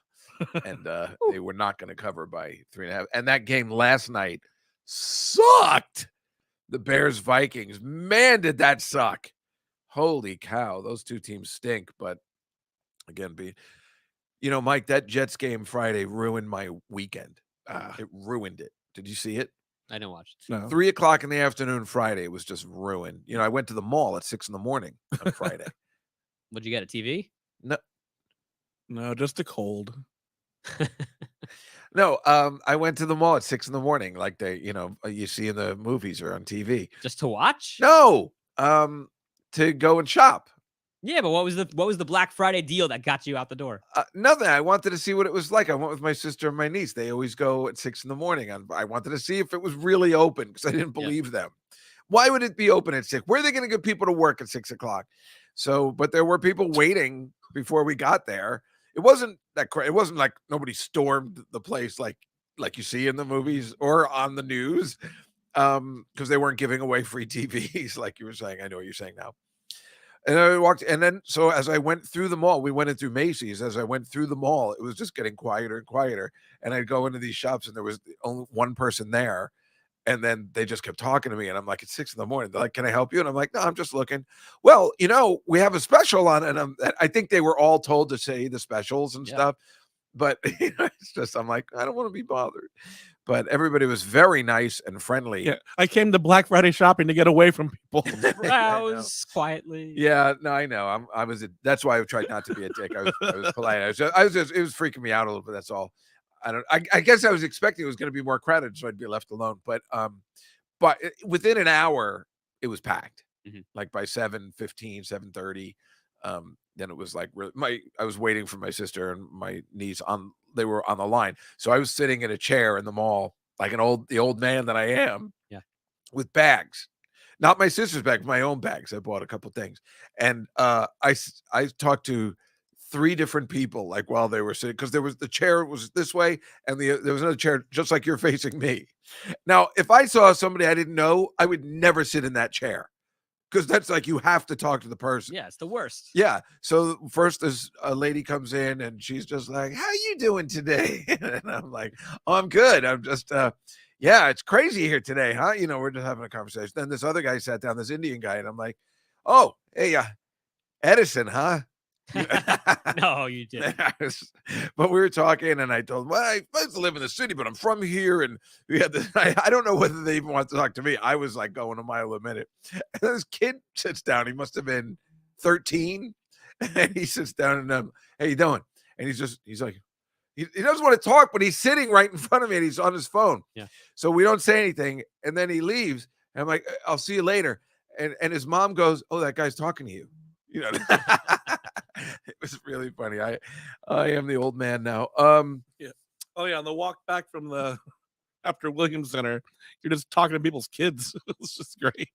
[SPEAKER 1] And they were not going to cover by 3.5. And that game last night sucked. The Bears-Vikings. Man, did that suck. Holy cow. Those two teams stink. But again, Mike, that Jets game Friday ruined my weekend. It ruined it. Did you see it?
[SPEAKER 2] I didn't watch it.
[SPEAKER 3] No.
[SPEAKER 1] 3:00 in the afternoon Friday was just ruined. I went to the mall at 6 a.m. on Friday.
[SPEAKER 2] What'd you get, a TV?
[SPEAKER 3] No, just a cold.
[SPEAKER 1] No, I went to the mall at 6 a.m. like they, you see in the movies or on TV.
[SPEAKER 2] Just to watch?
[SPEAKER 1] No, to go and shop.
[SPEAKER 2] Yeah, but what was the Black Friday deal that got you out the door?
[SPEAKER 1] Nothing. I wanted to see what it was like. I went with my sister and my niece. They always go at 6 a.m. I wanted to see if it was really open because I didn't believe them. Why would it be open at 6? Where are they going to get people to work at 6 o'clock? So, but there were people waiting before we got there. It wasn't that it wasn't like nobody stormed the place like you see in the movies or on the news, because they weren't giving away free TVs like you were saying. I know what you're saying now. And I walked, and then so as I went through the mall, we went in through Macy's. As I went through the mall, it was just getting quieter and quieter. And I'd go into these shops, and there was only one person there. And then they just kept talking to me, and I'm like, it's 6 a.m. They're like, "Can I help you?" And I'm like, "No, I'm just looking." Well, we have a special on, and I think they were all told to say the specials and stuff. But it's just, I'm like, I don't want to be bothered. But everybody was very nice and friendly.
[SPEAKER 3] Yeah, I came to Black Friday shopping to get away from people.
[SPEAKER 2] Browse quietly.
[SPEAKER 1] Yeah, no, I know. That's why I tried not to be a dick. I was polite. I was just, it was freaking me out a little bit. That's all. I guess I was expecting it was going to be more crowded, so I'd be left alone. But within an hour, it was packed.
[SPEAKER 2] Mm-hmm.
[SPEAKER 1] Like by 7:15, 7:30. Then it was like I was waiting for my sister and my niece they were on the line. So I was sitting in a chair in the mall, like the old man that I am.
[SPEAKER 2] Yeah.
[SPEAKER 1] With bags. Not my sister's bags, my own bags. I bought a couple things. And I talked to 3 different people, like while they were sitting, because the chair was this way, and there was another chair just like you're facing me. Now, if I saw somebody I didn't know, I would never sit in that chair, because that's like, you have to talk to the person.
[SPEAKER 2] Yeah, it's the worst.
[SPEAKER 1] Yeah. So first, this a lady comes in, and she's just like, "How you doing today?" And I'm like, "Oh, I'm good. I'm just yeah, it's crazy here today, huh?" We're just having a conversation. Then this other guy sat down, this Indian guy, and I'm like, "Oh, hey, Edison, huh?"
[SPEAKER 2] No, you didn't.
[SPEAKER 1] But we were talking, and I told him, "Well, I used to live in the city, but I'm from here." And we had this, I don't know whether they even want to talk to me. I was like going a mile a minute. And this kid sits down. He must have been 13. And he sits down, and "Hey, you doing?" And he's like, he doesn't want to talk, but he's sitting right in front of me, and he's on his phone.
[SPEAKER 2] Yeah.
[SPEAKER 1] So we don't say anything. And then he leaves. And I'm like, "I'll see you later." And his mom goes, "Oh, that guy's talking to you." It was really funny. I am the old man now.
[SPEAKER 3] Yeah. Oh yeah, on the walk back from after Williams Center, you're just talking to people's kids. It's just great.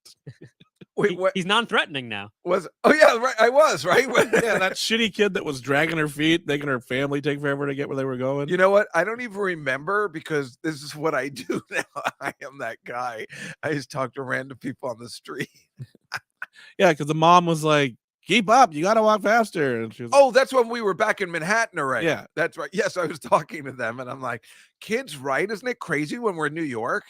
[SPEAKER 1] Wait, what?
[SPEAKER 2] He's non-threatening now.
[SPEAKER 1] Oh yeah, right. I was right.
[SPEAKER 3] Yeah, that shitty kid that was dragging her feet, making her family take forever to get where they were going.
[SPEAKER 1] You know what? I don't even remember, because this is what I do now. I am that guy. I just talk to random people on the street.
[SPEAKER 3] Yeah, because the mom was like, "Keep up, you gotta walk faster." And she was,
[SPEAKER 1] "Oh, that's when we were back in Manhattan already."
[SPEAKER 3] Yeah.
[SPEAKER 1] That's right. Yes, I was talking to them, and I'm like, "Kids, right? Isn't it crazy when we're in New York?"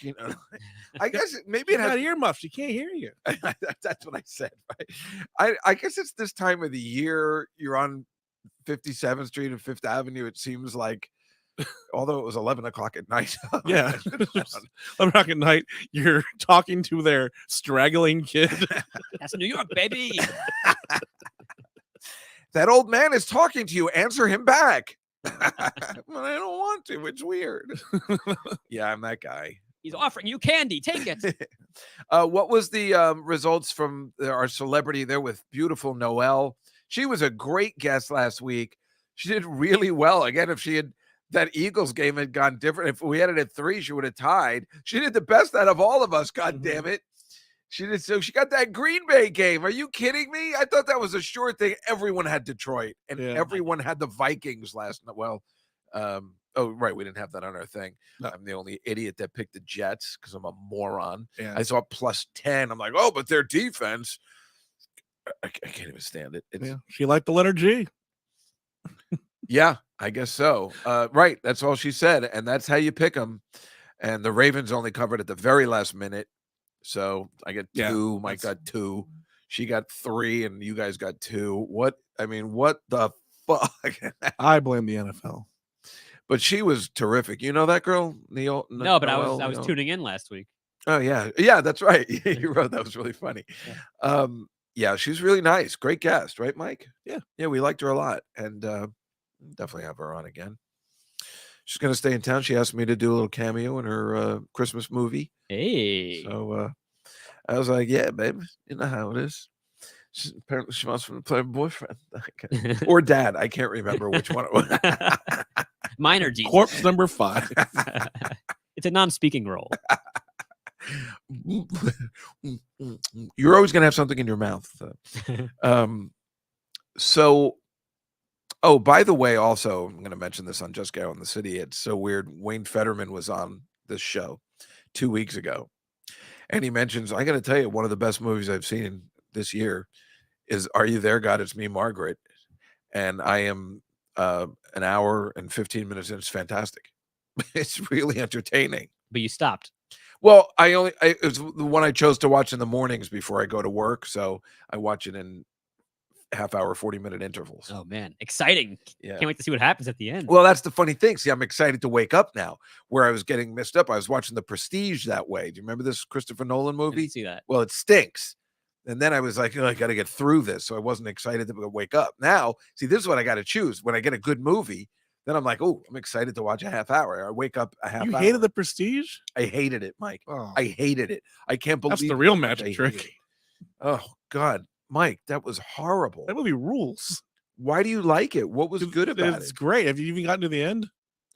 [SPEAKER 1] I guess maybe it
[SPEAKER 3] "Got
[SPEAKER 1] has
[SPEAKER 3] earmuffs, she can't hear you."
[SPEAKER 1] That's what I said. Right? I guess it's this time of the year. You're on 57th Street and 5th Avenue. It seems like, although it was 11 o'clock at night.
[SPEAKER 3] Yeah. 11 o'clock at night, you're talking to their straggling kid.
[SPEAKER 2] That's New York, baby.
[SPEAKER 1] That old man is talking to you. Answer him back. Well, I don't want to. It's weird. Yeah, I'm that guy.
[SPEAKER 2] He's offering you candy. Take it.
[SPEAKER 1] What was the results from our celebrity there with beautiful Noelle? She was a great guest last week. She did really well. Again, if that Eagles game had gone different, if we had it at 3, she would have tied. She did the best out of all of us. God damn it. She did. So she got that Green Bay game. Are you kidding me? I thought that was a sure thing. Everyone had Detroit, and everyone had the Vikings last night. Well, oh, right. We didn't have that on our thing. No. I'm the only idiot that picked the Jets because I'm a moron. Yeah. I saw +10. I'm like, oh, but their defense, I can't even stand it.
[SPEAKER 3] She liked the letter G.
[SPEAKER 1] Yeah, I guess so. Right. That's all she said. And that's how you pick them. And the Ravens only covered at the very last minute. So I get 2. Mike got 2. She got 3, and you guys got 2. What the fuck?
[SPEAKER 3] I blame the NFL.
[SPEAKER 1] But she was terrific. You know that girl, Neil?
[SPEAKER 2] No, but I was tuning in last week.
[SPEAKER 1] Oh yeah, that's right. You wrote that was really funny. Yeah, she's really nice. Great guest, right, Mike? Yeah, we liked her a lot, and definitely have her on again. She's gonna stay in town. She asked me to do a little cameo in her Christmas movie.
[SPEAKER 2] Hey,
[SPEAKER 1] so I was like, yeah, babe, you know how it is. Apparently, she wants me to play a boyfriend or dad. I can't remember which one it was.
[SPEAKER 2] Minor Jesus.
[SPEAKER 3] Corpse number 5.
[SPEAKER 2] It's a non-speaking role.
[SPEAKER 1] You're always going to have something in your mouth. So, oh, by the way, also, I'm going to mention this on Just Go in the City. It's so weird. Wayne Fetterman was on this show 2 weeks ago. And he mentions, I got to tell you, one of the best movies I've seen this year is Are You There, God? It's Me, Margaret. And I am an hour and 15 minutes in. It's fantastic. It's really entertaining.
[SPEAKER 2] But you stopped.
[SPEAKER 1] Well, it was the one I chose to watch in the mornings before I go to work. So I watch it in half-hour, 40-minute intervals.
[SPEAKER 2] Oh, man. Exciting.
[SPEAKER 1] Yeah.
[SPEAKER 2] Can't wait to see what happens at the end.
[SPEAKER 1] Well, that's the funny thing. See, I'm excited to wake up now. Where I was getting messed up, I was watching The Prestige that way. Do you remember this Christopher Nolan
[SPEAKER 2] I
[SPEAKER 1] movie?
[SPEAKER 2] didn't see that.
[SPEAKER 1] Well, it stinks. And then I was like, I got to get through this. So I wasn't excited to wake up. Now, see, this is what I got to choose. When I get a good movie, then I'm like, oh, I'm excited to watch a half hour. I wake up a half hour.
[SPEAKER 3] You hated The Prestige?
[SPEAKER 1] I hated it, Mike.
[SPEAKER 3] Oh,
[SPEAKER 1] I hated it. I can't believe
[SPEAKER 3] that's the real
[SPEAKER 1] I
[SPEAKER 3] magic
[SPEAKER 1] hated
[SPEAKER 3] trick.
[SPEAKER 1] it. Oh, God. Mike, that was horrible.
[SPEAKER 3] That movie rules.
[SPEAKER 1] Why do you like it? What was good about
[SPEAKER 3] It's
[SPEAKER 1] it?
[SPEAKER 3] great. Have you even gotten to the end?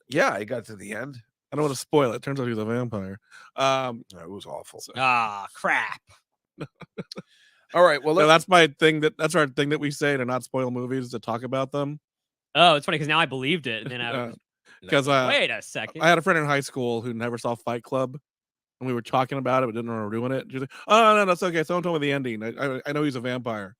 [SPEAKER 1] Yeah, I got to the end.
[SPEAKER 3] I don't want to spoil it. Turns out he was a vampire.
[SPEAKER 1] It was awful.
[SPEAKER 2] Crap.
[SPEAKER 1] All right. Well,
[SPEAKER 3] So that's my thing. That's our thing that we say to not spoil movies, to talk about them.
[SPEAKER 2] Oh, it's funny because now I believed it. And then I was
[SPEAKER 3] Because
[SPEAKER 2] wait a second.
[SPEAKER 3] I had a friend in high school who never saw Fight Club, and we were talking about it, but didn't want to ruin it. She was like, "Oh no, that's okay. Someone told me the ending. I know he's a vampire."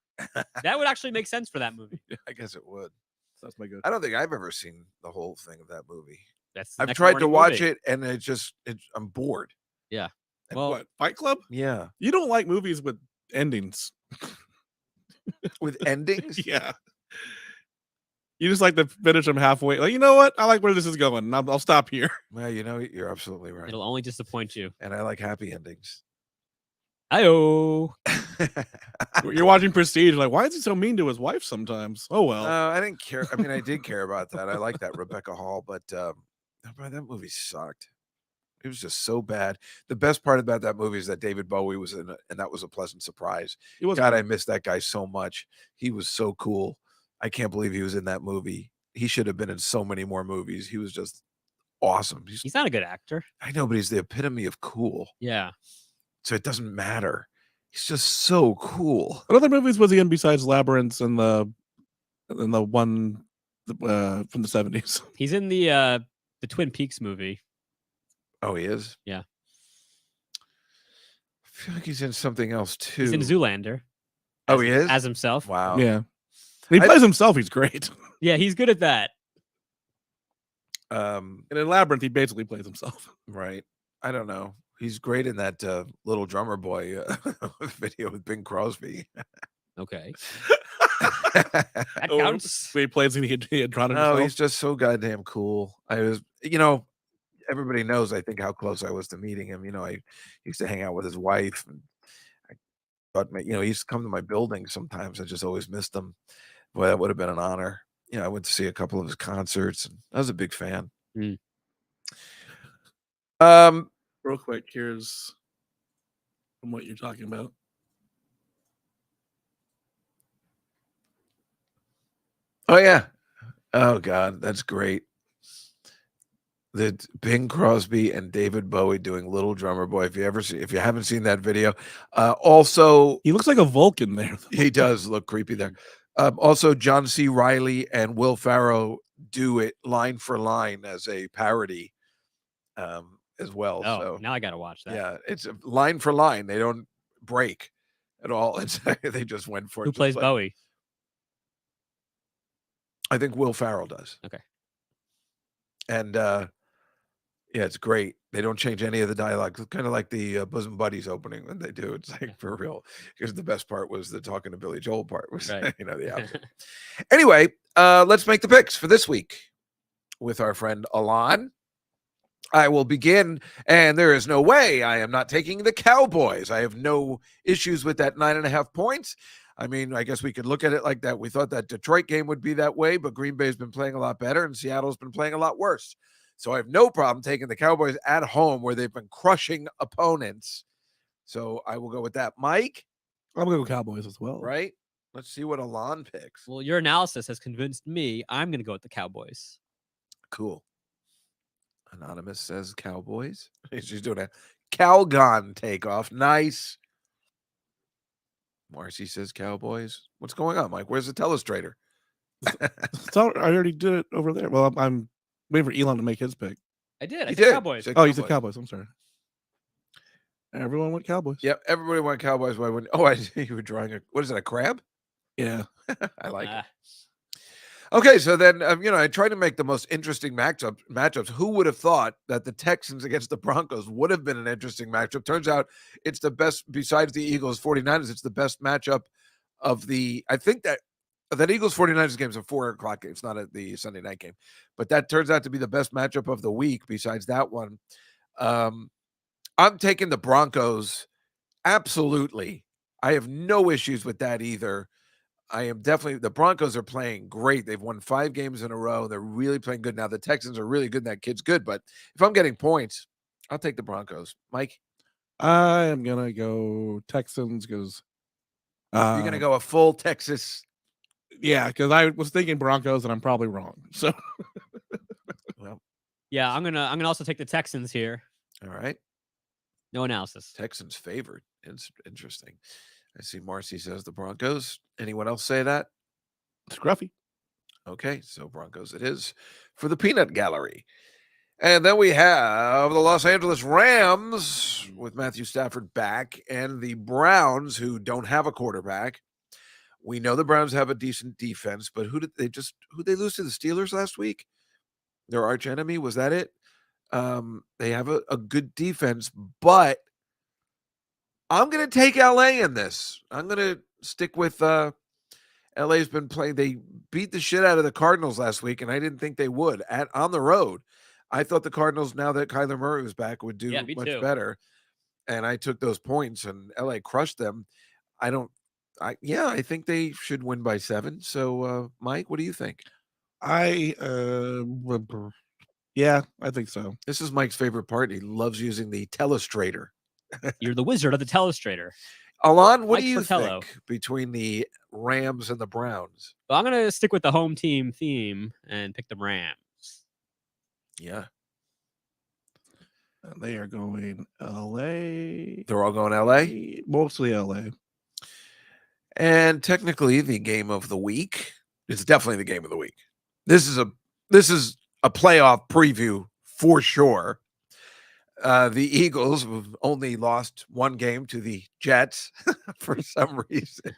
[SPEAKER 2] That would actually make sense for that movie.
[SPEAKER 1] I guess it would.
[SPEAKER 3] So that's my good.
[SPEAKER 1] I don't think I've ever seen the whole thing of that movie.
[SPEAKER 2] That's the
[SPEAKER 1] I've
[SPEAKER 2] next
[SPEAKER 1] tried to
[SPEAKER 2] morning
[SPEAKER 1] watch
[SPEAKER 2] movie.
[SPEAKER 1] it, and I'm bored.
[SPEAKER 2] Yeah.
[SPEAKER 1] And
[SPEAKER 2] Well,
[SPEAKER 3] What, Fight Club?
[SPEAKER 1] Yeah.
[SPEAKER 3] You don't like movies with endings.
[SPEAKER 1] With endings?
[SPEAKER 3] Yeah. You just like to finish them halfway. Like, you know what? I like where this is going. And I'll stop here.
[SPEAKER 1] Well, you're absolutely right.
[SPEAKER 2] it'll only disappoint you.
[SPEAKER 1] And I like happy endings.
[SPEAKER 2] Ayo.
[SPEAKER 3] You're watching Prestige. Like, why is he so mean to his wife sometimes? Oh, well.
[SPEAKER 1] I didn't care. I mean, I did care about that. I like that Rebecca Hall, but that movie sucked. It was just so bad. The best part about that movie is that David Bowie was in it, and that was a pleasant surprise.
[SPEAKER 3] It was
[SPEAKER 1] God,
[SPEAKER 3] good.
[SPEAKER 1] I miss that guy so much. He was so cool. I can't believe he was in that movie. He should have been in so many more movies. He was just awesome.
[SPEAKER 2] He's not a good actor.
[SPEAKER 1] I know, but he's the epitome of cool.
[SPEAKER 2] Yeah.
[SPEAKER 1] So it doesn't matter. He's just so cool.
[SPEAKER 3] What other movies was he in besides Labyrinth and the one from the 70s?
[SPEAKER 2] He's in the Twin Peaks movie.
[SPEAKER 1] Oh, he is?
[SPEAKER 2] Yeah.
[SPEAKER 1] I feel like he's in something else too.
[SPEAKER 2] He's in Zoolander.
[SPEAKER 1] Oh, he is?
[SPEAKER 2] As himself.
[SPEAKER 1] Wow.
[SPEAKER 3] Yeah. He plays himself. He's great.
[SPEAKER 2] Yeah, he's good at that.
[SPEAKER 3] And in Labyrinth, he basically plays himself.
[SPEAKER 1] Right. I don't know. He's great in that Little Drummer Boy video with Bing Crosby.
[SPEAKER 2] Okay.
[SPEAKER 1] That
[SPEAKER 2] That counts.
[SPEAKER 3] He plays he had drawn it
[SPEAKER 1] No,
[SPEAKER 3] himself.
[SPEAKER 1] he's just so goddamn cool. I was, everybody knows, I think, how close I was to meeting him. I used to hang out with his wife, and I thought, he used to come to my building sometimes. I just always missed him. Boy, that would have been an honor. I went to see a couple of his concerts, and I was a big fan.
[SPEAKER 2] Mm.
[SPEAKER 3] Real quick, here's from what you're talking about.
[SPEAKER 1] Oh yeah. Oh God, that's great. The Bing Crosby and David Bowie doing Little Drummer Boy. If you haven't seen that video, also
[SPEAKER 3] He looks like a Vulcan there.
[SPEAKER 1] he does look creepy there. Also, John C. Reilly and Will Ferrell do it line for line as a parody, as well.
[SPEAKER 2] Oh,
[SPEAKER 1] So
[SPEAKER 2] now I gotta watch that.
[SPEAKER 1] yeah, it's a line for line. They don't break at all. It's they just went for it.
[SPEAKER 2] Who
[SPEAKER 1] just
[SPEAKER 2] plays
[SPEAKER 1] like-
[SPEAKER 2] Bowie?
[SPEAKER 1] I think Will Ferrell does.
[SPEAKER 2] Okay.
[SPEAKER 1] And yeah, it's great. They don't change any of the dialogue. It's kind of like the Bosom Buddies opening when they do. It's like for real. Because the best part was the talking to Billy Joel part. Was
[SPEAKER 2] Right.
[SPEAKER 1] the outfit. Anyway, let's make the picks for this week with our friend Alon. I will begin, and there is no way I am not taking the Cowboys. I have no issues with that 9.5 points. I mean, I guess we could look at it like that. We thought that Detroit game would be that way, but Green Bay's been playing a lot better, and Seattle's been playing a lot worse. So I have no problem taking the Cowboys at home where they've been crushing opponents. So I will go with that. Mike?
[SPEAKER 3] I'm going to go Cowboys as well.
[SPEAKER 1] Right? Let's see what Alon picks.
[SPEAKER 2] Well, your analysis has convinced me. I'm gonna go with the Cowboys.
[SPEAKER 1] Cool. Anonymous says Cowboys. She's doing a Calgon takeoff. Nice. Marcy says Cowboys. What's going on, Mike? Where's the telestrator?
[SPEAKER 3] I already did it over there. Well, I'm waiting for Elon to make his pick.
[SPEAKER 2] I did. I
[SPEAKER 1] You
[SPEAKER 2] said
[SPEAKER 1] did.
[SPEAKER 2] Cowboys.
[SPEAKER 1] You said
[SPEAKER 3] Oh, you said Cowboys. I'm sorry. Everyone went Cowboys.
[SPEAKER 1] Yep, everybody went Cowboys. Why wouldn't? Oh, I see you were drawing a. What is it? A crab?
[SPEAKER 3] Yeah.
[SPEAKER 1] I like it.
[SPEAKER 2] Ah,
[SPEAKER 1] Okay, so then I tried to make the most interesting matchups. Who would have thought that the Texans against the Broncos would have been an interesting matchup? Turns out it's the best, besides the Eagles 49ers, it's the best matchup of the. I think that Eagles 49ers game is a 4:00 game. It's not the Sunday night game, but that turns out to be the best matchup of the week. Besides that one, I'm taking the Broncos. Absolutely, I have no issues with that either. I am definitely the Broncos are playing great. They've won 5 games in a row. They're really playing good now. The Texans are really good. And that kid's good, but if I'm getting points, I'll take the Broncos. Mike,
[SPEAKER 3] I am gonna go Texans because
[SPEAKER 1] you're gonna go a full Texas.
[SPEAKER 3] yeah, because I was thinking Broncos and I'm probably wrong. So
[SPEAKER 1] Well,
[SPEAKER 2] yeah, I'm gonna also take the Texans here.
[SPEAKER 1] all right.
[SPEAKER 2] No analysis.
[SPEAKER 1] Texans favored. It's interesting. I see Marcy says the Broncos. Anyone else say that?
[SPEAKER 3] Scruffy.
[SPEAKER 1] Okay, so Broncos it is for the Peanut Gallery. And then we have the Los Angeles Rams with Matthew Stafford back and the Browns who don't have a quarterback. We know the Browns have a decent defense, but who they lose to the Steelers last week? Their arch enemy, was that it? They have a good defense, but I'm going to take LA in this. I'm going to stick with LA's been playing. They beat the shit out of the Cardinals last week, and I didn't think they would on the road. I thought the Cardinals, now that Kyler Murray was back, would do much better. And I took those points, and LA crushed them. I think they should win by 7. So, Mike, what do you think?
[SPEAKER 3] Yeah, I think so.
[SPEAKER 1] This is Mike's favorite part. He loves using the telestrator.
[SPEAKER 2] You're the wizard of the telestrator.
[SPEAKER 1] Alon, what
[SPEAKER 2] Mike
[SPEAKER 1] do you
[SPEAKER 2] Fratello.
[SPEAKER 1] think between the Rams and the Browns?
[SPEAKER 2] Well, I'm gonna stick with the home team theme and pick the Rams.
[SPEAKER 1] Yeah.
[SPEAKER 3] They are going LA.
[SPEAKER 1] They're all going LA?
[SPEAKER 3] Mostly LA.
[SPEAKER 1] And technically the game of the week. It's definitely the game of the week. This is a playoff preview for sure. The Eagles have only lost 1 game to the Jets for some reason.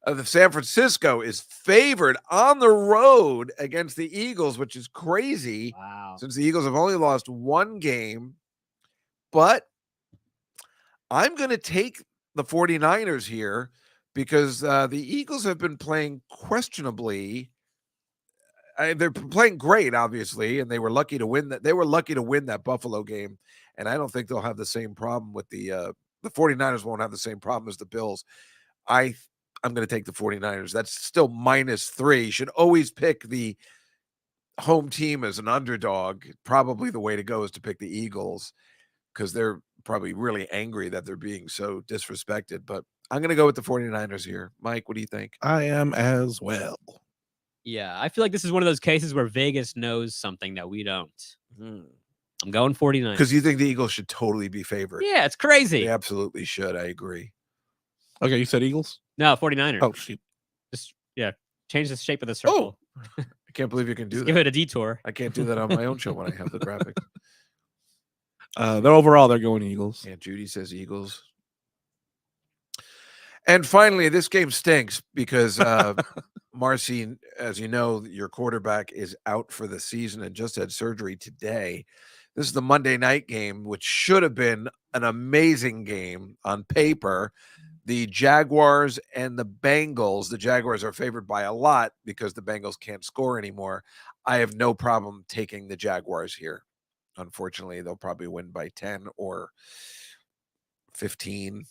[SPEAKER 1] The San Francisco is favored on the road against the Eagles, which is crazy.
[SPEAKER 2] Wow.
[SPEAKER 1] Since the Eagles have only lost 1 game. But I'm going to take the 49ers here because the Eagles have been playing questionably. They're playing great, obviously, and they were lucky to win that. They were lucky to win that Buffalo game, and I don't think they'll have the same problem with the 49ers won't have the same problem as the Bills. I'm going to take the 49ers. That's still -3. Should always pick the home team as an underdog. Probably the way to go is to pick the Eagles because they're probably really angry that they're being so disrespected. But I'm going to go with the 49ers here. Mike, what do you think?
[SPEAKER 3] I am as well.
[SPEAKER 2] Yeah, I feel like this is one of those cases where Vegas knows something that we don't. I'm going 49.
[SPEAKER 1] Because you think the Eagles should totally be favored.
[SPEAKER 2] Yeah, it's crazy.
[SPEAKER 1] They absolutely should. I agree.
[SPEAKER 3] Okay, you said Eagles?
[SPEAKER 2] No, 49ers.
[SPEAKER 3] Oh, shoot.
[SPEAKER 2] Just, change the shape of the circle.
[SPEAKER 1] I can't believe you can do that.
[SPEAKER 2] Give it a detour.
[SPEAKER 1] I can't do that on my own show when I have the graphics.
[SPEAKER 3] They're going Eagles.
[SPEAKER 1] Aunt Judy says Eagles. And finally, this game stinks because Marcy, as you know, your quarterback is out for the season and just had surgery today. This is the Monday night game, which should have been an amazing game on paper. The Jaguars and the Bengals. The Jaguars are favored by a lot because the Bengals can't score anymore. I have no problem taking the Jaguars here. Unfortunately, they'll probably win by 10 or 15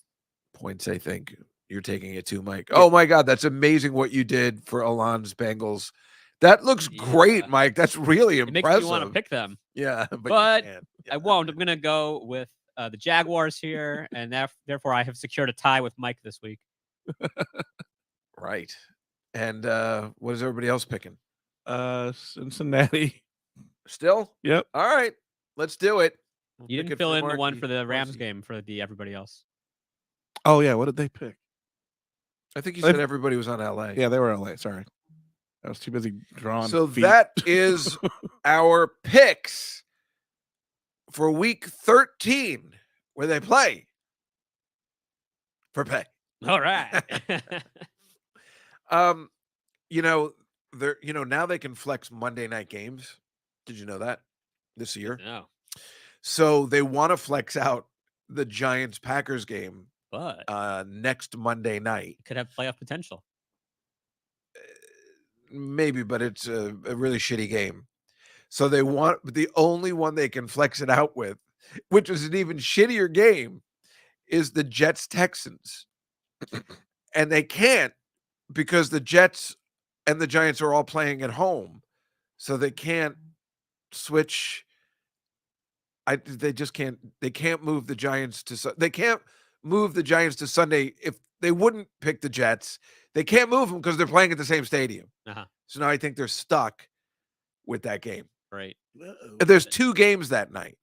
[SPEAKER 1] points, I think. You're taking it too, Mike. Oh, my God. That's amazing what you did for Alon's Bengals. That looks great, Mike. That's really impressive.
[SPEAKER 2] It makes me want to pick them.
[SPEAKER 1] Yeah.
[SPEAKER 2] But I won't. I'm going to go with the Jaguars here, and therefore I have secured a tie with Mike this week.
[SPEAKER 1] Right. And what is everybody else picking?
[SPEAKER 3] Cincinnati.
[SPEAKER 1] Still?
[SPEAKER 3] Yep.
[SPEAKER 1] All right. Let's do it. We'll
[SPEAKER 2] You
[SPEAKER 1] pick
[SPEAKER 2] didn't
[SPEAKER 1] it
[SPEAKER 2] fill in the one
[SPEAKER 1] Marky.
[SPEAKER 2] for the Rams
[SPEAKER 1] Marcy.
[SPEAKER 2] game for the everybody else.
[SPEAKER 3] Oh yeah, what did they pick?
[SPEAKER 1] I think you
[SPEAKER 3] They've-
[SPEAKER 1] said everybody was on LA.
[SPEAKER 3] Yeah, they were LA. Sorry, I was too busy drawing.
[SPEAKER 1] So
[SPEAKER 3] feet.
[SPEAKER 1] that is our picks for week 13, where they play for pay.
[SPEAKER 2] All right.
[SPEAKER 1] You know, now they can flex Monday night games. Did you know that this year?
[SPEAKER 2] No,
[SPEAKER 1] So they want to flex out the Giants Packers game
[SPEAKER 2] but
[SPEAKER 1] next Monday night.
[SPEAKER 2] could have playoff potential.
[SPEAKER 1] Maybe, but it's a really shitty game. So they want the only one they can flex it out with, which is an even shittier game, is the Jets Texans. And they can't because the Jets and the Giants are all playing at home. So they can't switch. They just can't. They can't move the Giants to. They can't move the Giants to Sunday if they wouldn't pick the Jets. They can't move them because they're playing at the same stadium.
[SPEAKER 2] Uh-huh.
[SPEAKER 1] So now I think they're stuck with that game.
[SPEAKER 2] Right.
[SPEAKER 1] There's 2 games that night.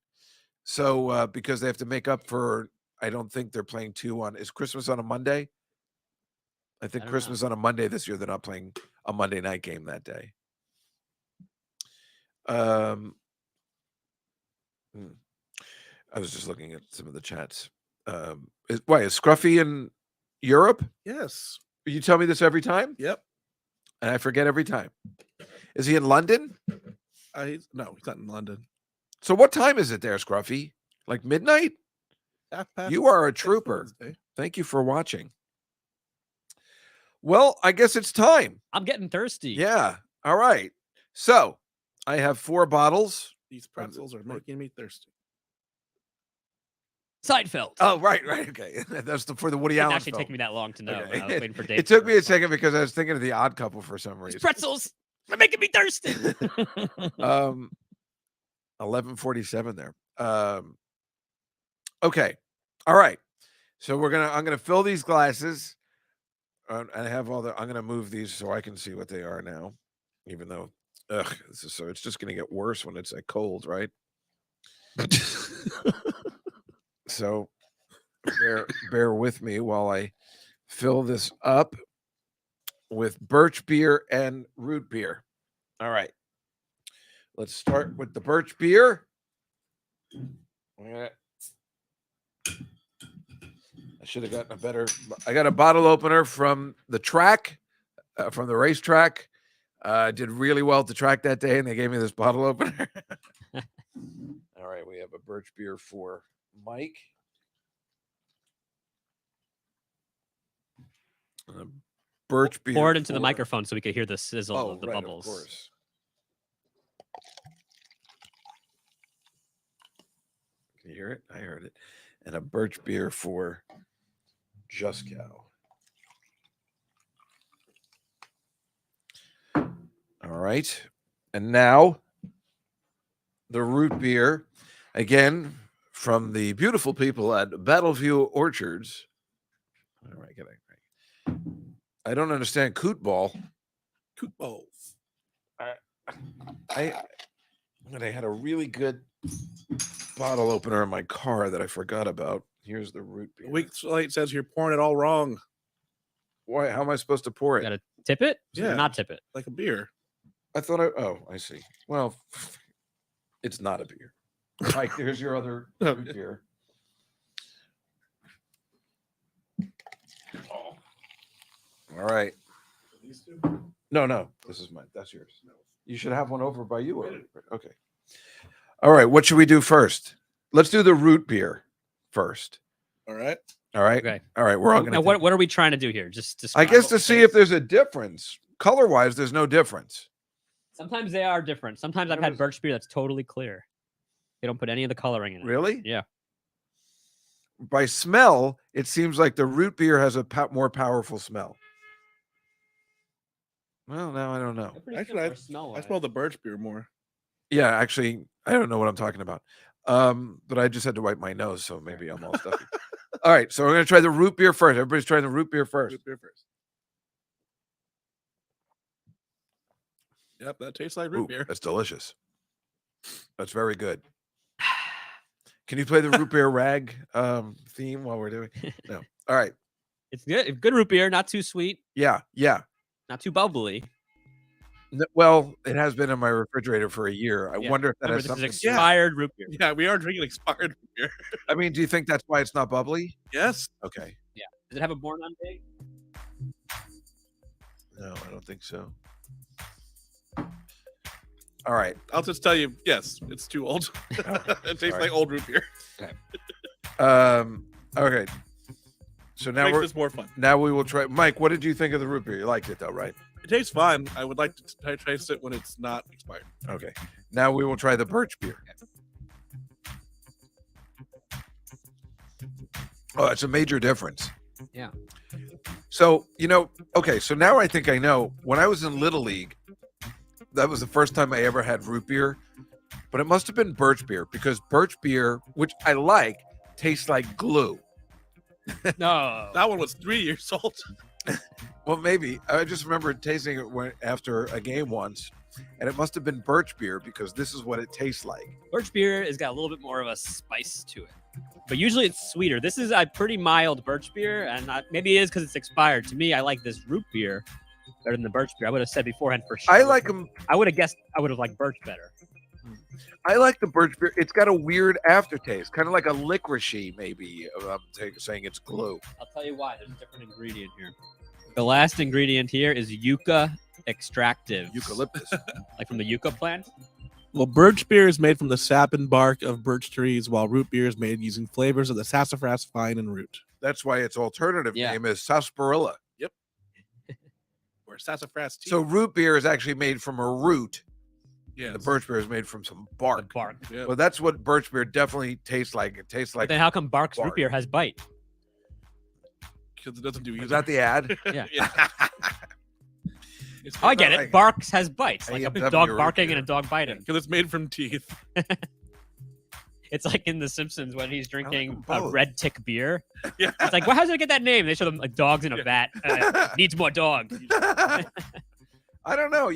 [SPEAKER 1] So because they have to make up for, I don't think they're playing 2 on. Is Christmas on a Monday? I think
[SPEAKER 2] I don't
[SPEAKER 1] Christmas on a Monday this year. They're not playing a Monday night game that day. I was just looking at some of the chats. Is Scruffy in Europe?
[SPEAKER 3] Yes.
[SPEAKER 1] You tell me this every time,
[SPEAKER 3] Yep.
[SPEAKER 1] and I forget every time. Is he in London?
[SPEAKER 3] No, he's not in London.
[SPEAKER 1] So what time is it there, Scruffy? Like midnight? You are a trooper. Thank you for watching. Well, I guess it's time.
[SPEAKER 2] I'm getting thirsty.
[SPEAKER 1] Yeah. All right. So I have 4 bottles.
[SPEAKER 3] These pretzels are making me thirsty.
[SPEAKER 2] Seinfeld.
[SPEAKER 1] Oh, right. Okay. That's for the Woody
[SPEAKER 2] It didn't
[SPEAKER 1] Allen
[SPEAKER 2] actually
[SPEAKER 1] film.
[SPEAKER 2] take me that long to know.
[SPEAKER 1] Okay.
[SPEAKER 2] I was waiting for Dave.
[SPEAKER 1] It took me a second because I was thinking of The Odd Couple for some
[SPEAKER 2] These
[SPEAKER 1] reason.
[SPEAKER 2] pretzels are making me thirsty.
[SPEAKER 1] 11:47 there. Okay. All right. So I'm gonna fill these glasses. I have I'm gonna move these so I can see what they are now, even though it's just gonna get worse when it's cold, right? So bear with me while I fill this up with Birch beer and root beer. All right. Let's start with the Birch beer. I should have gotten a better. I got a bottle opener from the track, from the racetrack. Did really well at the track that day, and they gave me this bottle opener. All right, we have a Birch beer for Mike. Birch beer.
[SPEAKER 2] Pour it into the microphone so we could hear the sizzle of the
[SPEAKER 1] right,
[SPEAKER 2] bubbles.
[SPEAKER 1] Of course. Can you hear it? I heard it. And a Birch beer for Just Cow. All right. And now the root beer, again, from the beautiful people at Battleview Orchards. All right, I don't understand coot ball.
[SPEAKER 3] Coot balls.
[SPEAKER 1] I had a really good bottle opener in my car that I forgot about. Here's the root beer.
[SPEAKER 3] Weak Slate says you're pouring it all wrong.
[SPEAKER 1] Why? How am I supposed to pour it?
[SPEAKER 2] Got to tip it?
[SPEAKER 3] Yeah.
[SPEAKER 2] Or not tip it?
[SPEAKER 3] Like a beer.
[SPEAKER 1] I thought I see. Well, it's not a beer. Mike, here's your other root beer. All right. No, this is mine. That's yours. You should have one over by you. Okay. All right. What should we do first? Let's do the root beer first.
[SPEAKER 3] All right.
[SPEAKER 1] All right.
[SPEAKER 2] Okay.
[SPEAKER 1] All right. We're all going
[SPEAKER 2] Now,
[SPEAKER 1] to.
[SPEAKER 2] what are we trying to do here? Just
[SPEAKER 1] I guess to see if there's a difference. Color wise, there's no difference.
[SPEAKER 2] Sometimes they are different. Sometimes I've had Birch beer that's totally clear. They don't put any of the coloring in it.
[SPEAKER 1] Really?
[SPEAKER 2] Yeah.
[SPEAKER 1] By smell, it seems like the root beer has a more powerful smell. Well, now I don't know.
[SPEAKER 3] Actually, I smell the Birch beer more.
[SPEAKER 1] Yeah, actually, I don't know what I'm talking about. But I just had to wipe my nose, so maybe I'm all stuffy. All right, so we're going to try the root beer first. Everybody's trying the root beer first.
[SPEAKER 3] Root beer first. Yep, that tastes like root beer.
[SPEAKER 1] That's delicious. That's very good. Can you play the root beer rag theme while we're doing? No. All right.
[SPEAKER 2] It's good. Good root beer, not too sweet,
[SPEAKER 1] Yeah.
[SPEAKER 2] not too bubbly.
[SPEAKER 1] Well, it has been in my refrigerator for a year. I wonder if that
[SPEAKER 2] Remember,
[SPEAKER 1] has
[SPEAKER 2] this
[SPEAKER 1] something.
[SPEAKER 2] is expired root beer.
[SPEAKER 3] Yeah, we are drinking expired beer.
[SPEAKER 1] I mean, do you think that's why it's not bubbly?
[SPEAKER 3] Yes.
[SPEAKER 1] Okay.
[SPEAKER 2] Yeah. Does it have a born on date?
[SPEAKER 1] No, I don't think so. All right.
[SPEAKER 3] I'll just tell you, yes, it's too old. It tastes like old root beer.
[SPEAKER 1] Okay. So now
[SPEAKER 3] Makes this more fun.
[SPEAKER 1] Now we will try. Mike, what did you think of the root beer? You liked it though, right?
[SPEAKER 3] It tastes fine. I would like to taste it when it's not expired.
[SPEAKER 1] Okay. Now we will try the Birch beer. Oh, it's a major difference.
[SPEAKER 2] Yeah.
[SPEAKER 1] So, okay, so now I think I know. When I was in Little League, that was the first time I ever had root beer, but it must have been Birch beer because Birch beer, which I like, tastes like glue.
[SPEAKER 2] No.
[SPEAKER 3] That one was 3 years old.
[SPEAKER 1] Well, maybe. I just remember tasting it after a game once, and it must have been Birch beer because this is what it tastes like.
[SPEAKER 2] Birch beer has got a little bit more of a spice to it, but usually it's sweeter. This is a pretty mild Birch beer, and maybe it is because it's expired. To me, I like this root beer better than the Birch beer. I would have said beforehand for sure.
[SPEAKER 1] I like them.
[SPEAKER 2] I would have guessed I would have liked Birch better.
[SPEAKER 1] I like the Birch beer. It's got a weird aftertaste, kind of like a licorice, maybe. I'm saying it's glue.
[SPEAKER 2] I'll tell you why. There's a different ingredient here. The last ingredient here is yucca extractive.
[SPEAKER 1] Eucalyptus.
[SPEAKER 2] Like from the yucca plant.
[SPEAKER 3] Well, birch beer is made from the sap and bark of birch trees, while root beer is made using flavors of the sassafras vine and root.
[SPEAKER 1] That's why its alternative name is sarsaparilla.
[SPEAKER 3] Yep. Or sassafras tea.
[SPEAKER 1] So root beer is actually made from a root.
[SPEAKER 3] Yeah.
[SPEAKER 1] The birch beer is made from some bark.
[SPEAKER 2] The bark.
[SPEAKER 3] Yep.
[SPEAKER 1] Well, that's what birch beer definitely tastes like. It tastes like.
[SPEAKER 2] But then how come Bark's root
[SPEAKER 1] bark.
[SPEAKER 2] beer has bite?
[SPEAKER 3] Because it doesn't do either.
[SPEAKER 1] Is that the ad?
[SPEAKER 2] Yeah.
[SPEAKER 3] It's
[SPEAKER 2] Oh, I get
[SPEAKER 1] like-
[SPEAKER 2] it. Barks has bites. Like a
[SPEAKER 1] AMW
[SPEAKER 2] dog
[SPEAKER 1] root
[SPEAKER 2] barking
[SPEAKER 1] beer.
[SPEAKER 2] and a dog biting.
[SPEAKER 3] Because it's made from teeth.
[SPEAKER 2] It's like in The Simpsons when he's drinking
[SPEAKER 1] them
[SPEAKER 2] a
[SPEAKER 1] both.
[SPEAKER 2] red tick beer.
[SPEAKER 3] Yeah.
[SPEAKER 2] It's like, well, how did it get that name? They show them like dogs in a vat. Needs more dogs.
[SPEAKER 1] I don't know.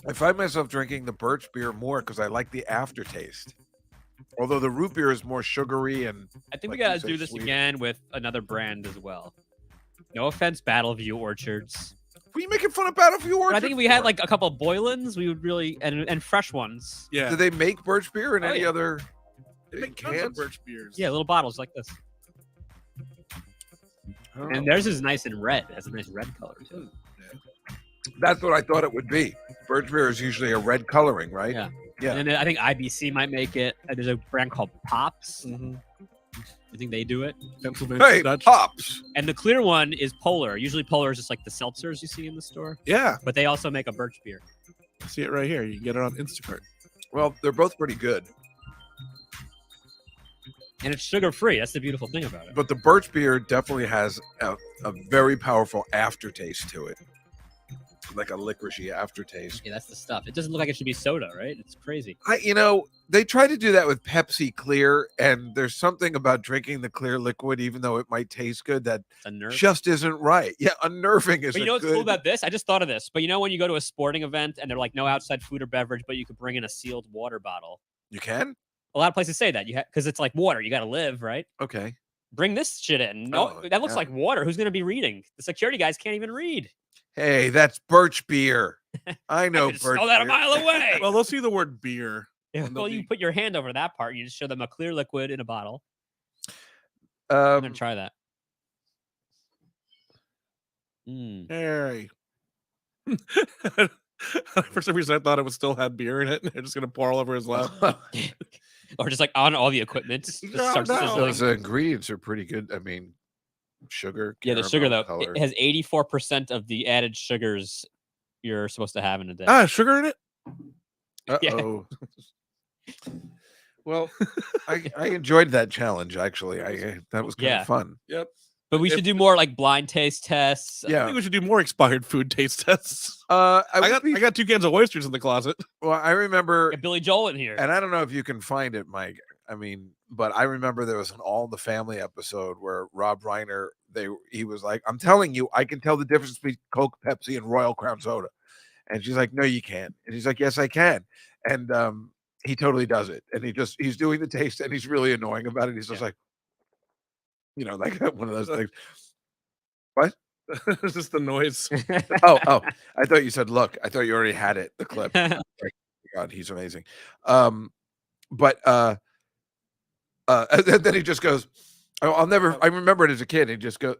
[SPEAKER 1] I find myself drinking the birch beer more because I like the aftertaste. Although the root beer is more sugary and
[SPEAKER 2] I think
[SPEAKER 1] Like
[SPEAKER 2] we
[SPEAKER 1] you
[SPEAKER 2] gotta
[SPEAKER 1] said,
[SPEAKER 2] do this
[SPEAKER 1] sweeter.
[SPEAKER 2] again with another brand as well. No offense, Battleview Orchards.
[SPEAKER 1] what are you making fun of Battlefield
[SPEAKER 2] But
[SPEAKER 1] Orchard?
[SPEAKER 2] I think if we had
[SPEAKER 1] for?
[SPEAKER 2] like a couple of Boylens, we would really and fresh ones.
[SPEAKER 3] Yeah.
[SPEAKER 1] Do they make birch beer in
[SPEAKER 2] Oh,
[SPEAKER 1] any
[SPEAKER 2] yeah.
[SPEAKER 1] other
[SPEAKER 3] They
[SPEAKER 1] in
[SPEAKER 3] make tons of
[SPEAKER 1] cans?
[SPEAKER 3] birch beers.
[SPEAKER 2] Yeah, little bottles like this.
[SPEAKER 1] I don't
[SPEAKER 2] And
[SPEAKER 1] know.
[SPEAKER 2] theirs is nice and red. It has a nice red color too.
[SPEAKER 1] That's what I thought it would be. Birch beer is usually a red coloring, right?
[SPEAKER 2] Yeah.
[SPEAKER 1] Yeah.
[SPEAKER 2] And then I think IBC might make it. There's a brand called Pops.
[SPEAKER 3] Mm-hmm.
[SPEAKER 2] I think they do it.
[SPEAKER 3] Pennsylvania
[SPEAKER 1] Hey,
[SPEAKER 3] Dutch.
[SPEAKER 1] Pops.
[SPEAKER 2] And the clear one is Polar. Usually Polar is just like the seltzers you see in the store.
[SPEAKER 3] Yeah.
[SPEAKER 2] But they also make a birch beer.
[SPEAKER 3] See it right here. You can get it on Instacart.
[SPEAKER 1] Well, they're both pretty good,
[SPEAKER 2] And it's sugar free. That's the beautiful thing about it.
[SPEAKER 1] but the birch beer definitely has a very powerful aftertaste to it, like a licoricey aftertaste.
[SPEAKER 2] Yeah, that's the stuff. It doesn't look like it should be soda, right? It's crazy.
[SPEAKER 1] They try to do that with Pepsi Clear, and there's something about drinking the clear liquid, even though it might taste good, that
[SPEAKER 2] It's a nerve.
[SPEAKER 1] just isn't right. Yeah, unnerving is
[SPEAKER 2] But you
[SPEAKER 1] a
[SPEAKER 2] know what's
[SPEAKER 1] good.
[SPEAKER 2] cool about this? I just thought of this. But you know when you go to a sporting event and they're like no outside food or beverage, but you could bring in a sealed water bottle.
[SPEAKER 1] You can?
[SPEAKER 2] A lot of places say that because it's like water. You got to live, right?
[SPEAKER 1] Okay.
[SPEAKER 2] Bring this shit in. No,
[SPEAKER 1] Oh,
[SPEAKER 2] that looks
[SPEAKER 1] yeah.
[SPEAKER 2] like water. Who's going to be reading? The security guys can't even read.
[SPEAKER 1] Hey, that's birch beer. I know
[SPEAKER 2] I could
[SPEAKER 1] birch
[SPEAKER 2] smell that a
[SPEAKER 1] beer.
[SPEAKER 2] mile away.
[SPEAKER 3] Well, they'll see the word beer.
[SPEAKER 2] Yeah,
[SPEAKER 3] and they'll
[SPEAKER 2] well, you
[SPEAKER 3] be-
[SPEAKER 2] put your hand over that part. You just show them a clear liquid in a bottle. I'm
[SPEAKER 1] Um,
[SPEAKER 2] gonna try that. Mm.
[SPEAKER 3] Harry. For some reason, I thought it would still have beer in it. And they're just going to pour all over his lap.
[SPEAKER 2] Or just like on all the equipment. Just
[SPEAKER 3] No,
[SPEAKER 2] starts
[SPEAKER 3] no.
[SPEAKER 2] sizzling.
[SPEAKER 1] Those ingredients are pretty good. I mean, sugar.
[SPEAKER 2] Yeah, the sugar though,
[SPEAKER 1] caramel color.
[SPEAKER 2] it has 84% of the added sugars you're supposed to have in a day.
[SPEAKER 3] Sugar in it?
[SPEAKER 2] Yeah.
[SPEAKER 1] Uh-oh. Well, I enjoyed that challenge actually. That was kind
[SPEAKER 2] Yeah.
[SPEAKER 1] of fun.
[SPEAKER 3] Yep.
[SPEAKER 2] But we
[SPEAKER 3] if-
[SPEAKER 2] should do more like blind taste tests.
[SPEAKER 3] I
[SPEAKER 1] Yeah.
[SPEAKER 3] think we should do more expired food taste tests.
[SPEAKER 1] I
[SPEAKER 3] I got 2 cans of oysters in the closet.
[SPEAKER 1] well, I remember,
[SPEAKER 2] Get Billy Joel in here.
[SPEAKER 1] and I don't know if you can find it, Mike. I mean, but I remember there was an All in the Family episode where Rob Reiner, he was like, "I'm telling you, I can tell the difference between Coke, Pepsi, and Royal Crown Soda." And she's like, "No, you can't." And he's like, "Yes, I can." And he totally does it, and he's doing the taste, and he's really annoying about it. He's just like, like one of those things. What?
[SPEAKER 3] It's just the noise.
[SPEAKER 1] Oh, I thought you said, look. I thought you already had it, the clip. Like, God, he's amazing. But and then he just goes, I remember it as a kid. He just goes,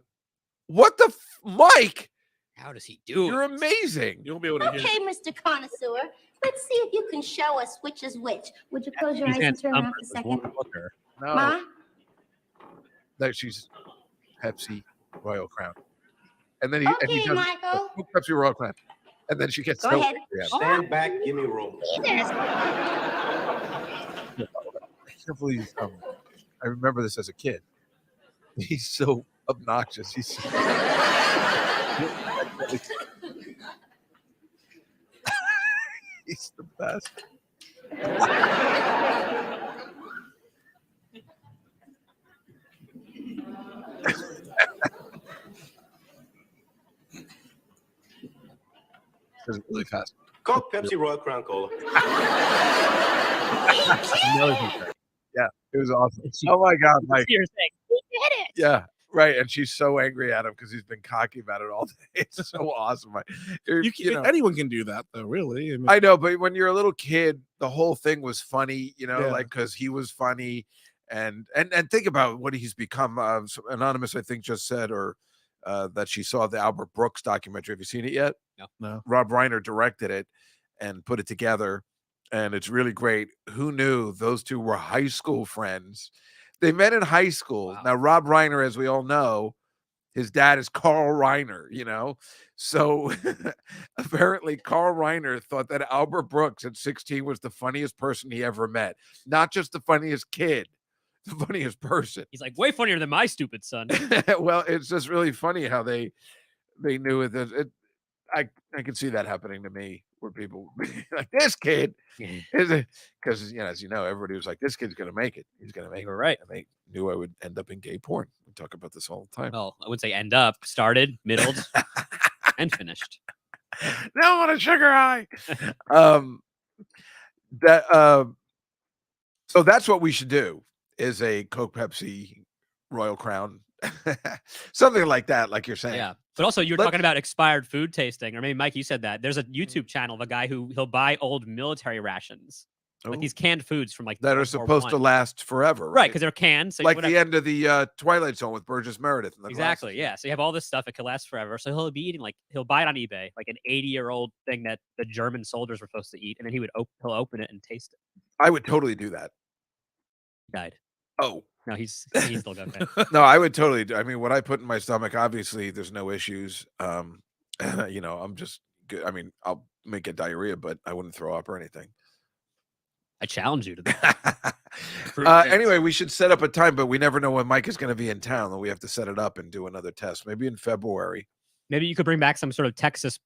[SPEAKER 1] what the Mike?
[SPEAKER 2] How does he do
[SPEAKER 1] You're
[SPEAKER 2] it?
[SPEAKER 1] amazing.
[SPEAKER 3] You won't be able to hear.
[SPEAKER 4] Okay, Mr. Connoisseur, let's see if you can show us which is which. Would you close your eyes and turn around for a second?
[SPEAKER 1] No,
[SPEAKER 4] Ma?
[SPEAKER 1] no, she's Pepsi Royal Crown. And then
[SPEAKER 4] Okay,
[SPEAKER 1] he does
[SPEAKER 4] Michael.
[SPEAKER 1] Pepsi Royal Crown. And then she gets
[SPEAKER 4] Go
[SPEAKER 1] so
[SPEAKER 4] ahead.
[SPEAKER 1] angry at him.
[SPEAKER 5] Stand back, give me room.
[SPEAKER 1] I can't believe I remember this as a kid. He's so obnoxious. He's so he's the best. This is really fast.
[SPEAKER 5] Coke, Pepsi, Royal Crown Cola.
[SPEAKER 1] Yeah, it was awesome. Oh my God, Mike.
[SPEAKER 2] You're saying, "We did it."
[SPEAKER 1] Yeah, right. And she's so angry at him because he's been cocky about it all day. It's so awesome.
[SPEAKER 3] Anyone can do that, though. Really,
[SPEAKER 1] I know, but when you're a little kid, the whole thing was funny.
[SPEAKER 3] Yeah.
[SPEAKER 1] Like because he was funny, and think about what he's become. Anonymous, I think, just said or that she saw the Albert Brooks documentary. Have you seen it yet?
[SPEAKER 3] No.
[SPEAKER 1] Rob Reiner directed it and put it together, and it's really great. Who knew those two were high school friends? They met in high school.
[SPEAKER 2] Wow.
[SPEAKER 1] Now, Rob Reiner, as we all know, his dad is Carl Reiner, So apparently Carl Reiner thought that Albert Brooks at 16 was the funniest person he ever met. Not just the funniest kid, the funniest person.
[SPEAKER 2] He's like, way funnier than my stupid son.
[SPEAKER 1] Well, it's just really funny how they knew it. I can see that happening to me where people like this kid is it because as you know, everybody was like, this kid's gonna make it. He's gonna make it.
[SPEAKER 2] You're right.
[SPEAKER 1] And they knew I would end up in gay porn. We talk about this all the time.
[SPEAKER 2] Well, I wouldn't say end up, started, middled, and finished.
[SPEAKER 1] Now on a sugar high. So that's what we should do is a Coke Pepsi Royal Crown. Something like that, like you're saying.
[SPEAKER 2] Yeah. But also you're talking about expired food tasting, or maybe Mike, you said that. There's a YouTube channel of a guy he'll buy old military rations. Like these canned foods from like
[SPEAKER 1] that are supposed to last forever.
[SPEAKER 2] Right, because they're canned. So
[SPEAKER 1] like the end of the Twilight Zone with Burgess Meredith. And the
[SPEAKER 2] exactly.
[SPEAKER 1] glasses.
[SPEAKER 2] Yeah. So you have all this stuff that could last forever. So he'll be eating he'll buy it on eBay, like an 80-year-old thing that the German soldiers were supposed to eat, and then he'll open it and taste it.
[SPEAKER 1] I would totally do that.
[SPEAKER 2] He died.
[SPEAKER 1] Oh.
[SPEAKER 2] No, he's still got that.
[SPEAKER 1] No, I would totally do. I mean, what I put in my stomach, obviously, there's no issues. I'm just good. I mean, I'll make it diarrhea, but I wouldn't throw up or anything.
[SPEAKER 2] I challenge you to that.
[SPEAKER 1] Anyway, we should set up a time, but we never know when Mike is going to be in town, and we have to set it up and do another test. Maybe in February.
[SPEAKER 2] Maybe you could bring back some sort of Texas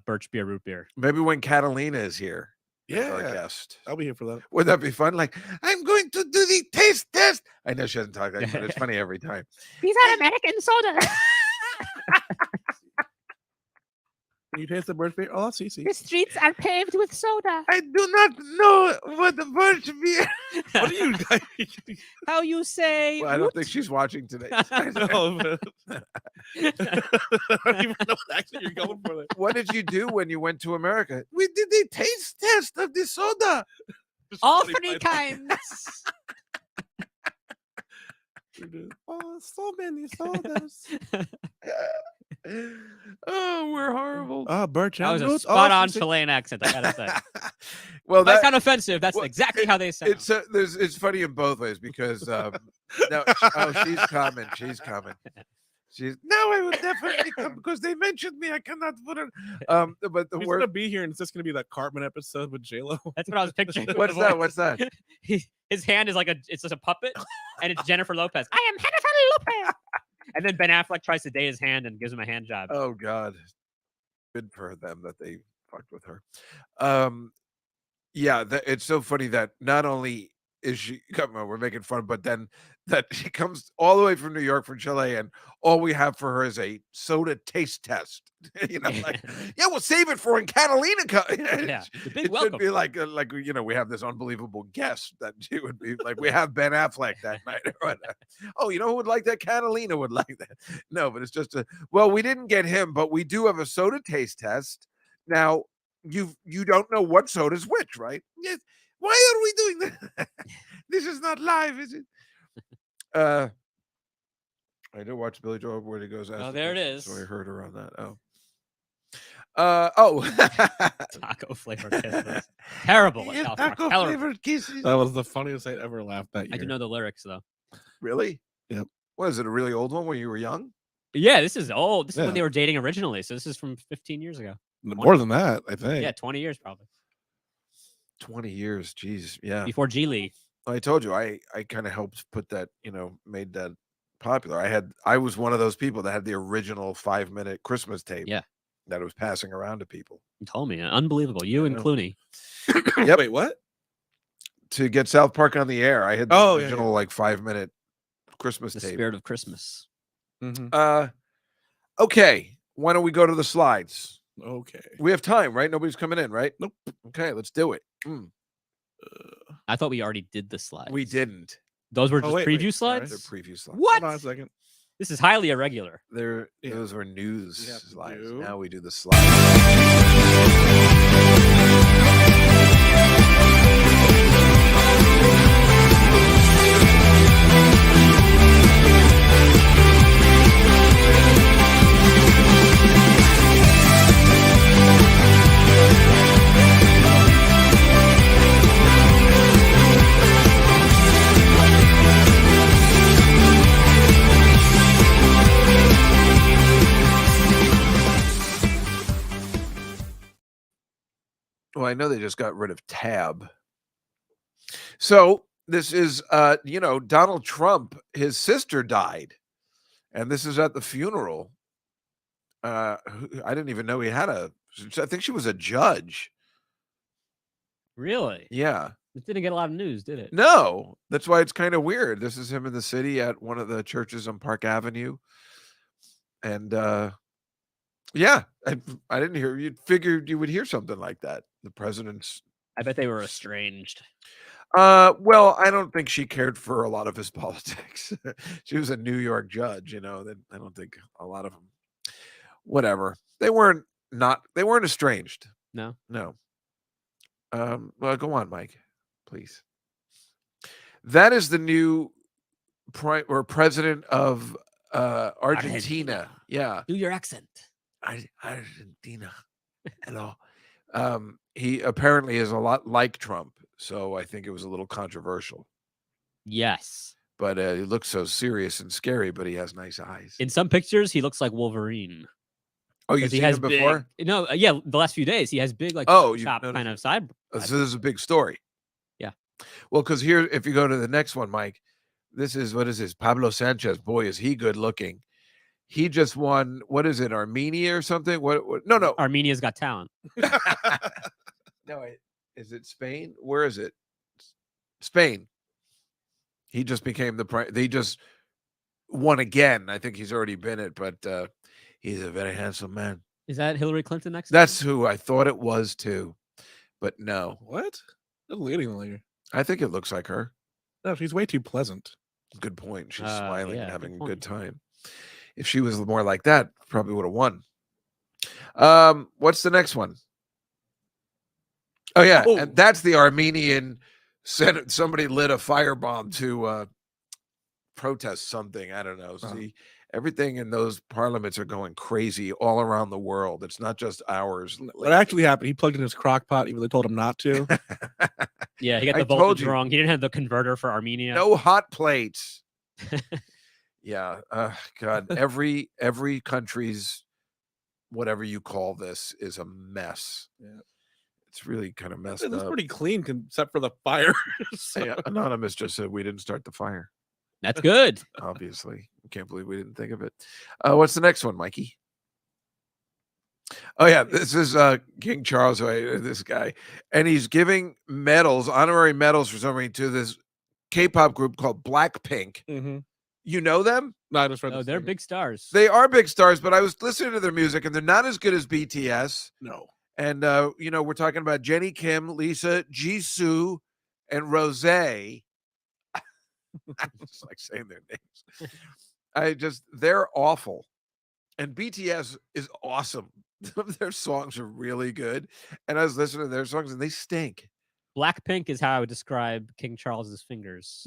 [SPEAKER 2] Birch beer, root beer.
[SPEAKER 1] Maybe when Catalina is here.
[SPEAKER 3] Yeah,
[SPEAKER 1] our guest.
[SPEAKER 3] I'll be here for that.
[SPEAKER 1] Wouldn't that be fun? Like, I'm going to do the taste test. I know she doesn't talk like that, but it's funny every time.
[SPEAKER 2] These are American sodas.
[SPEAKER 3] Can you taste the birch beer? Oh, that's easy.
[SPEAKER 2] The streets are paved with soda.
[SPEAKER 1] I do not know what the birch beer.
[SPEAKER 3] What do you guys?
[SPEAKER 2] How you say?
[SPEAKER 1] Well, I don't think she's watching today.
[SPEAKER 3] No, but I don't even know what accent you're going for there.
[SPEAKER 1] What did you do when you went to America? We did the taste test of the soda.
[SPEAKER 2] All three kinds.
[SPEAKER 3] Oh, so many sodas.
[SPEAKER 1] Oh, we're horrible.
[SPEAKER 3] Birch.
[SPEAKER 2] That was a spot-on Chilean accent, I gotta say.
[SPEAKER 1] Well,
[SPEAKER 2] Might
[SPEAKER 1] that
[SPEAKER 2] sound offensive. That's exactly how they sound.
[SPEAKER 1] It's funny in both ways because no, she's coming. No, I would definitely come because they mentioned me. I cannot put it. But the
[SPEAKER 3] He's
[SPEAKER 1] word
[SPEAKER 3] gonna be here, and it's just gonna be that Cartman episode with J-Lo.
[SPEAKER 2] That's what I was picturing.
[SPEAKER 1] What's that? What's that?
[SPEAKER 2] His hand is it's just a puppet, and it's Jennifer Lopez. I am Jennifer Lopez. And then Ben Affleck tries to date his hand and gives him a hand job.
[SPEAKER 1] Oh God, good for them that they fucked with her. Yeah, it's so funny that not only is she? Come on, we're making fun, but then that she comes all the way from New York, from Chile, and all we have for her is a soda taste test. Like, yeah, we'll save it for when Catalina comes.
[SPEAKER 2] Yeah, the big
[SPEAKER 1] It
[SPEAKER 2] welcome.
[SPEAKER 1] should be like we have this unbelievable guest that she would be like. We have Ben Affleck that night. Or whatever. Oh, you know who would like that? Catalina would like that. No, but it's just we didn't get him, but we do have a soda taste test now. You don't know what soda's which, right? Yes. Why are we doing that? This is not live, is it? I did watch Billy Joel where he goes.
[SPEAKER 2] Oh, there it is.
[SPEAKER 1] So I heard her on that. Oh.
[SPEAKER 2] Taco flavored kisses. Terrible.
[SPEAKER 1] Yeah, taco flavored kisses.
[SPEAKER 3] That was the funniest I'd ever laughed that year.
[SPEAKER 2] I do know the lyrics though.
[SPEAKER 1] Really?
[SPEAKER 3] Yep.
[SPEAKER 1] What is it? A really old one when you were young?
[SPEAKER 2] Yeah, this is old. This is
[SPEAKER 3] Yeah.
[SPEAKER 2] when they were dating originally. So this is from 15 years ago.
[SPEAKER 3] More than that, I think.
[SPEAKER 2] Yeah, 20 years probably.
[SPEAKER 1] 20 years. Jeez. Yeah.
[SPEAKER 2] Before G League.
[SPEAKER 1] I told you I kind of helped put that, made that popular. I was one of those people that had the original 5-minute Christmas tape.
[SPEAKER 2] Yeah.
[SPEAKER 1] That was passing around to people.
[SPEAKER 2] You told me. Unbelievable. You and
[SPEAKER 1] know.
[SPEAKER 2] Clooney.
[SPEAKER 1] Yep.
[SPEAKER 3] Wait, what?
[SPEAKER 1] To get South Park on the air, I had the
[SPEAKER 3] Oh, yeah,
[SPEAKER 1] original 5-minute Christmas
[SPEAKER 2] The
[SPEAKER 1] tape.
[SPEAKER 2] spirit of Christmas.
[SPEAKER 3] Mm-hmm.
[SPEAKER 1] Okay. Why don't we go to the slides?
[SPEAKER 3] Okay.
[SPEAKER 1] We have time, right? Nobody's coming in, right?
[SPEAKER 3] Nope.
[SPEAKER 1] Okay, let's do it.
[SPEAKER 2] I thought we already did the slides.
[SPEAKER 1] We didn't.
[SPEAKER 2] Those were
[SPEAKER 3] Oh,
[SPEAKER 2] just
[SPEAKER 3] wait,
[SPEAKER 2] preview
[SPEAKER 3] wait, sorry.
[SPEAKER 1] They're
[SPEAKER 2] slides?
[SPEAKER 1] preview slides.
[SPEAKER 2] What?
[SPEAKER 3] Hold on a second.
[SPEAKER 2] This is highly irregular.
[SPEAKER 3] Yeah.
[SPEAKER 1] Those were news
[SPEAKER 3] We have to
[SPEAKER 1] slides.
[SPEAKER 3] do-
[SPEAKER 1] Now we do the slides. Well, I know they just got rid of tab. So this is, Donald Trump, his sister died. And this is at the funeral. I didn't even know he had I think she was a judge.
[SPEAKER 2] Really?
[SPEAKER 1] Yeah.
[SPEAKER 2] It didn't get a lot of news, did it?
[SPEAKER 1] No, that's why it's kind of weird. This is him in the city at one of the churches on Park Avenue. And yeah, I didn't hear. You'd figured you would hear something like that. The president's.
[SPEAKER 2] I bet they were estranged.
[SPEAKER 1] Well, I don't think she cared for a lot of his politics. She was a New York judge, that I don't think a lot of them. Whatever. They weren't estranged.
[SPEAKER 2] No.
[SPEAKER 1] No. Well, go on, Mike, please. That is the new president of Argentina.
[SPEAKER 2] Argentina.
[SPEAKER 1] Yeah.
[SPEAKER 2] Do your accent.
[SPEAKER 1] Argentina. Hello. He apparently is a lot like Trump, so I think it was a little controversial.
[SPEAKER 2] Yes.
[SPEAKER 1] But he looks so serious and scary, but he has nice eyes.
[SPEAKER 2] In some pictures, he looks like Wolverine.
[SPEAKER 1] Oh, you've seen him before?
[SPEAKER 2] No, yeah, the last few days he has big, like,
[SPEAKER 1] you've
[SPEAKER 2] chop
[SPEAKER 1] noticed
[SPEAKER 2] kind
[SPEAKER 1] it.
[SPEAKER 2] of side.
[SPEAKER 1] So this is a big story.
[SPEAKER 2] Yeah.
[SPEAKER 1] Well, because here, if you go to the next one, Mike, this is, what is this? Pablo Sanchez. Boy, is he good looking. He just won, what is it, Armenia or something? What? No.
[SPEAKER 2] Armenia's Got Talent.
[SPEAKER 1] No, is it Spain? Where is it? Spain. He just became they just won again. I think he's already been it, but he's a very handsome man.
[SPEAKER 2] Is that Hillary Clinton next?
[SPEAKER 1] That's who I thought it was too, but no.
[SPEAKER 3] What? The lady later.
[SPEAKER 1] I think it looks like her.
[SPEAKER 3] No, she's way too pleasant.
[SPEAKER 1] Good point. She's smiling
[SPEAKER 2] yeah,
[SPEAKER 1] and
[SPEAKER 2] good
[SPEAKER 1] having a
[SPEAKER 2] point.
[SPEAKER 1] good time. If she was more like that, probably would have won. What's the next one? Oh yeah, and that's the Armenian Senate. Somebody lit a firebomb to protest something. I don't know. See, everything in those parliaments are going crazy all around the world. It's not just ours.
[SPEAKER 3] What actually happened? He plugged in his crock pot, even though they told him not to.
[SPEAKER 2] Yeah, he got
[SPEAKER 1] I
[SPEAKER 2] the
[SPEAKER 1] told
[SPEAKER 2] voltage
[SPEAKER 1] you.
[SPEAKER 2] wrong. He didn't have the converter for Armenia.
[SPEAKER 1] No hot plates. Yeah. God, every country's whatever you call this is a mess.
[SPEAKER 3] Yeah.
[SPEAKER 1] It's really kind of messed
[SPEAKER 3] It was
[SPEAKER 1] up.
[SPEAKER 3] pretty clean, except for the fire.
[SPEAKER 1] Hey, Anonymous just said we didn't start the fire.
[SPEAKER 2] That's good.
[SPEAKER 1] Obviously, I can't believe we didn't think of it. What's the next one, Mikey? Oh yeah, this is King Charles. This guy, and he's giving medals, honorary medals for somebody to this K-pop group called Blackpink.
[SPEAKER 3] Mm-hmm.
[SPEAKER 1] You know them?
[SPEAKER 3] No, I just read.
[SPEAKER 2] Oh, they're big stars.
[SPEAKER 1] They are big stars, but I was listening to their music, and they're not as good as BTS.
[SPEAKER 3] No.
[SPEAKER 1] And we're talking about Jennie Kim, Lisa, Jisoo, and Rose. I just like saying their names. They're awful. And BTS is awesome. Their songs are really good. And I was listening to their songs and they stink.
[SPEAKER 2] Blackpink is how I would describe King Charles's fingers.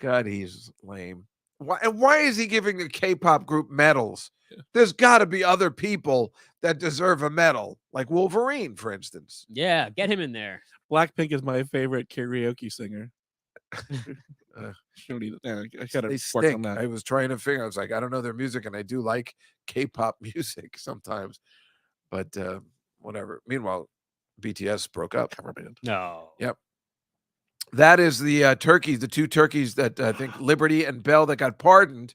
[SPEAKER 1] God, he's lame. Why is he giving a K-pop group medals? There's got to be other people that deserve a medal, like Wolverine, for instance.
[SPEAKER 2] Yeah, get him in there.
[SPEAKER 3] Blackpink is my favorite karaoke singer. I gotta
[SPEAKER 1] They
[SPEAKER 3] work on
[SPEAKER 1] stink.
[SPEAKER 3] that.
[SPEAKER 1] I was trying to figure. I was like, I don't know their music, and I do like K-pop music sometimes, but whatever. Meanwhile, BTS broke up.
[SPEAKER 3] Cover band.
[SPEAKER 2] No.
[SPEAKER 1] Yep. That is the turkeys, the two turkeys that I think Liberty and Bell that got pardoned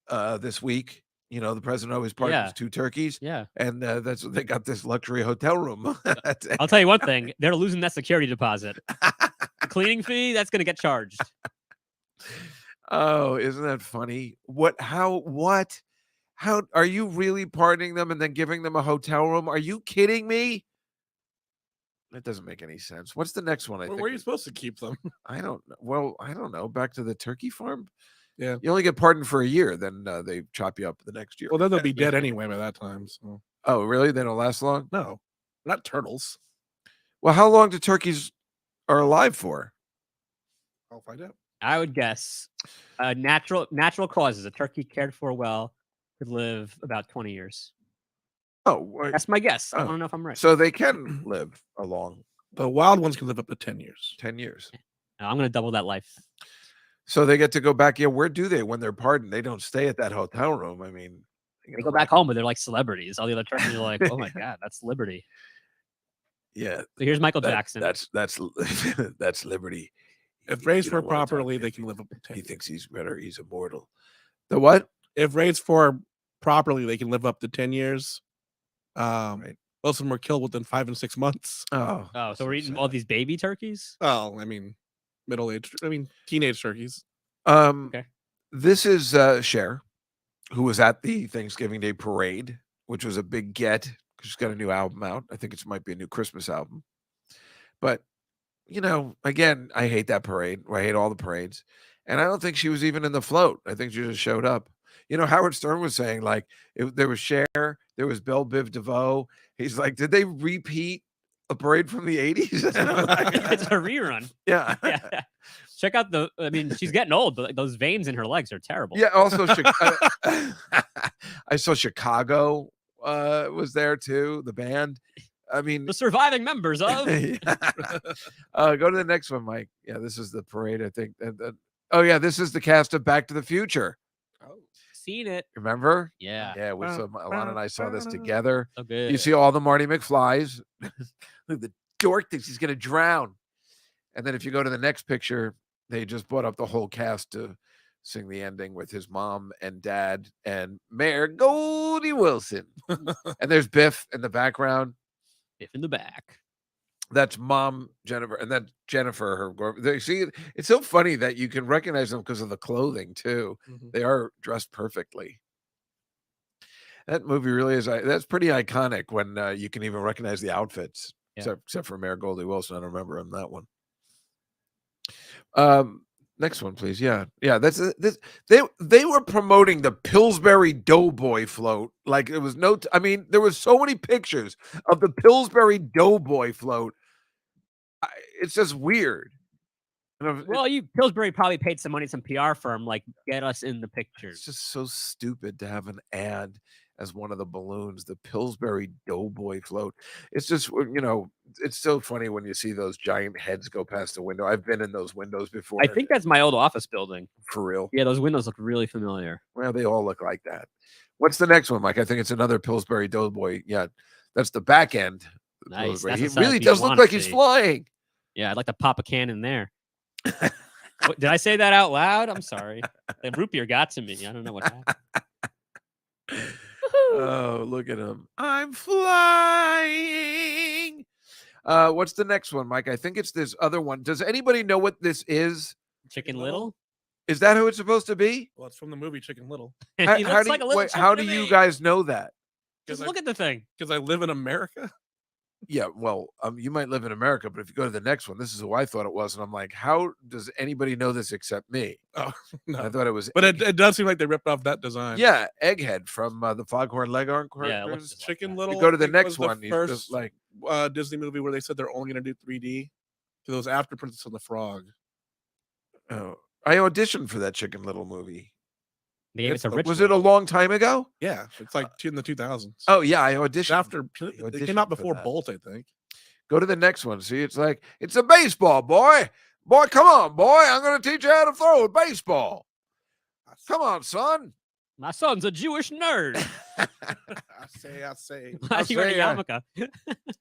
[SPEAKER 1] this week. You know, the president always pardons two turkeys.
[SPEAKER 2] Yeah.
[SPEAKER 1] And that's what they got, this luxury hotel room.
[SPEAKER 2] I'll tell you one thing. They're losing that security deposit. The cleaning fee, that's going to get charged.
[SPEAKER 1] Oh, isn't that funny? How are you really pardoning them and then giving them a hotel room? Are you kidding me? That doesn't make any sense. What's the next one?
[SPEAKER 3] Where are you supposed to keep them?
[SPEAKER 1] I don't know. Well, I don't know. Back to the turkey farm.
[SPEAKER 3] Yeah.
[SPEAKER 1] You only get pardoned for a year, then they chop you up the next year.
[SPEAKER 3] Well, then they'll be dead anyway by that time. So.
[SPEAKER 1] Oh, really? They don't last long?
[SPEAKER 3] No, not turtles.
[SPEAKER 1] Well, how long do turkeys are alive for?
[SPEAKER 3] I'll find out.
[SPEAKER 2] I would guess natural causes. A turkey cared for well could live about 20 years.
[SPEAKER 1] Oh,
[SPEAKER 2] that's my guess. I
[SPEAKER 1] oh.
[SPEAKER 2] don't know if I'm right.
[SPEAKER 1] So they can live a long.
[SPEAKER 3] The wild ones can live up to 10 years.
[SPEAKER 1] 10 years.
[SPEAKER 2] I'm going to double that life.
[SPEAKER 1] So they get to go back. Yeah, where do they when they're pardoned? They don't stay at that hotel room. I mean,
[SPEAKER 2] they go back home, but they're like celebrities. All the other turkeys are like, oh my God, that's Liberty.
[SPEAKER 1] Yeah.
[SPEAKER 2] So here's Michael Jackson.
[SPEAKER 1] That's Liberty.
[SPEAKER 3] If raised for properly, they can live up to 10.
[SPEAKER 1] He thinks he's better. He's immortal. The what?
[SPEAKER 3] If raised for properly, they can live up to 10 years. Right. Most of them were killed within 5 and 6 months.
[SPEAKER 2] Oh, so we're eating all these baby turkeys?
[SPEAKER 3] Oh, I mean, teenage turkeys.
[SPEAKER 2] Okay.
[SPEAKER 1] This is Cher, who was at the Thanksgiving Day parade, which was a big get. She's got a new album out. I think it might be a new Christmas album. But, again, I hate that parade. I hate all the parades. And I don't think she was even in the float. I think she just showed up. Howard Stern was saying, like, there was Cher, there was Belle Biv DeVoe. He's like, did they repeat a parade from the 80s?
[SPEAKER 2] It's a rerun.
[SPEAKER 1] Yeah.
[SPEAKER 2] Check out she's getting old, but those veins in her legs are terrible.
[SPEAKER 1] Yeah, also, I saw Chicago was there too, the band. I mean,
[SPEAKER 2] the surviving members of.
[SPEAKER 1] Go to the next one, Mike. Yeah, this is the parade, I think. This is the cast of Back to the Future.
[SPEAKER 2] Oh, seen it.
[SPEAKER 1] Remember?
[SPEAKER 2] Yeah.
[SPEAKER 1] Yeah, Alana and I saw this together.
[SPEAKER 2] So good.
[SPEAKER 1] You see all the Marty McFlys. Look, the dork thinks he's going to drown. And then if you go to the next picture, they just brought up the whole cast to sing the ending with his mom and dad and Mayor Goldie Wilson. And there's Biff in the background.
[SPEAKER 2] Biff in the back.
[SPEAKER 1] That's mom, Jennifer, and then Jennifer. It's so funny that you can recognize them because of the clothing too. Mm-hmm. They are dressed perfectly. That movie really is. That's pretty iconic when you can even recognize the outfits, except for Mayor Goldie Wilson. I don't remember him that one. Next one, please. Yeah. That's this. They were promoting the Pillsbury Doughboy float like it was no. There was so many pictures of the Pillsbury Doughboy float. It's just weird.
[SPEAKER 2] Well, Pillsbury probably paid some money to some PR firm, like, get us in the pictures.
[SPEAKER 1] It's just so stupid to have an ad as one of the balloons, the Pillsbury Doughboy float. It's just, it's so funny when you see those giant heads go past the window. I've been in those windows before.
[SPEAKER 2] I think that's my old office building.
[SPEAKER 1] For real?
[SPEAKER 2] Yeah, those windows look really familiar.
[SPEAKER 1] Well, they all look like that. What's the next one, Mike? I think it's another Pillsbury Doughboy. Yeah, that's the back end.
[SPEAKER 2] Nice.
[SPEAKER 1] He really does look like he's flying.
[SPEAKER 2] Yeah, I'd like to pop a can in there. Did I say that out loud? I'm sorry. The root beer got to me. I don't know what happened.
[SPEAKER 1] Oh, look at him. I'm flying. What's the next one, Mike? I think it's this other one. Does anybody know what this is?
[SPEAKER 2] Chicken Little.
[SPEAKER 1] Is that who it's supposed to be?
[SPEAKER 3] Well, it's from the movie Chicken Little.
[SPEAKER 1] How,
[SPEAKER 2] He
[SPEAKER 1] how
[SPEAKER 2] looks
[SPEAKER 1] do
[SPEAKER 2] like
[SPEAKER 1] you,
[SPEAKER 2] a little
[SPEAKER 1] wait, how do
[SPEAKER 2] chicken to
[SPEAKER 1] you
[SPEAKER 2] me.
[SPEAKER 1] guys know that?
[SPEAKER 2] Just look at the thing.
[SPEAKER 3] Because I live in America.
[SPEAKER 1] Yeah, well, you might live in America, but if you go to the next one, this is who I thought it was, and I'm like, how does anybody know this except me?
[SPEAKER 3] Oh, no.
[SPEAKER 1] I thought it was,
[SPEAKER 3] But it does seem like they ripped off that design.
[SPEAKER 1] yeah, Egghead from the Foghorn Leghorn
[SPEAKER 2] Yeah, it looks
[SPEAKER 1] characters.
[SPEAKER 2] just like
[SPEAKER 3] Chicken
[SPEAKER 2] that.
[SPEAKER 3] Little.
[SPEAKER 1] You go to the
[SPEAKER 3] I think,
[SPEAKER 1] next
[SPEAKER 3] was the
[SPEAKER 1] one, he's
[SPEAKER 3] first
[SPEAKER 1] just like,
[SPEAKER 3] Disney movie where they said they're only going to do 3D. Because it was after Princess and the Frog.
[SPEAKER 1] oh, I auditioned for that Chicken Little movie.
[SPEAKER 2] They gave it to Rich.
[SPEAKER 1] Was it a long time ago?
[SPEAKER 3] Yeah, it's like in the 2000s.
[SPEAKER 1] Oh yeah, I
[SPEAKER 3] It's
[SPEAKER 1] auditioned.
[SPEAKER 3] after it
[SPEAKER 1] auditioned
[SPEAKER 3] came out
[SPEAKER 1] for
[SPEAKER 3] before
[SPEAKER 1] that.
[SPEAKER 3] Bolt, I think.
[SPEAKER 1] Go to the next one. See, it's like, it's a baseball, boy. Boy, come on, boy. I'm going to teach you how to throw a baseball. Come on, son.
[SPEAKER 2] My son's a Jewish nerd.
[SPEAKER 3] I say.
[SPEAKER 2] Why you wearing a yarmulke?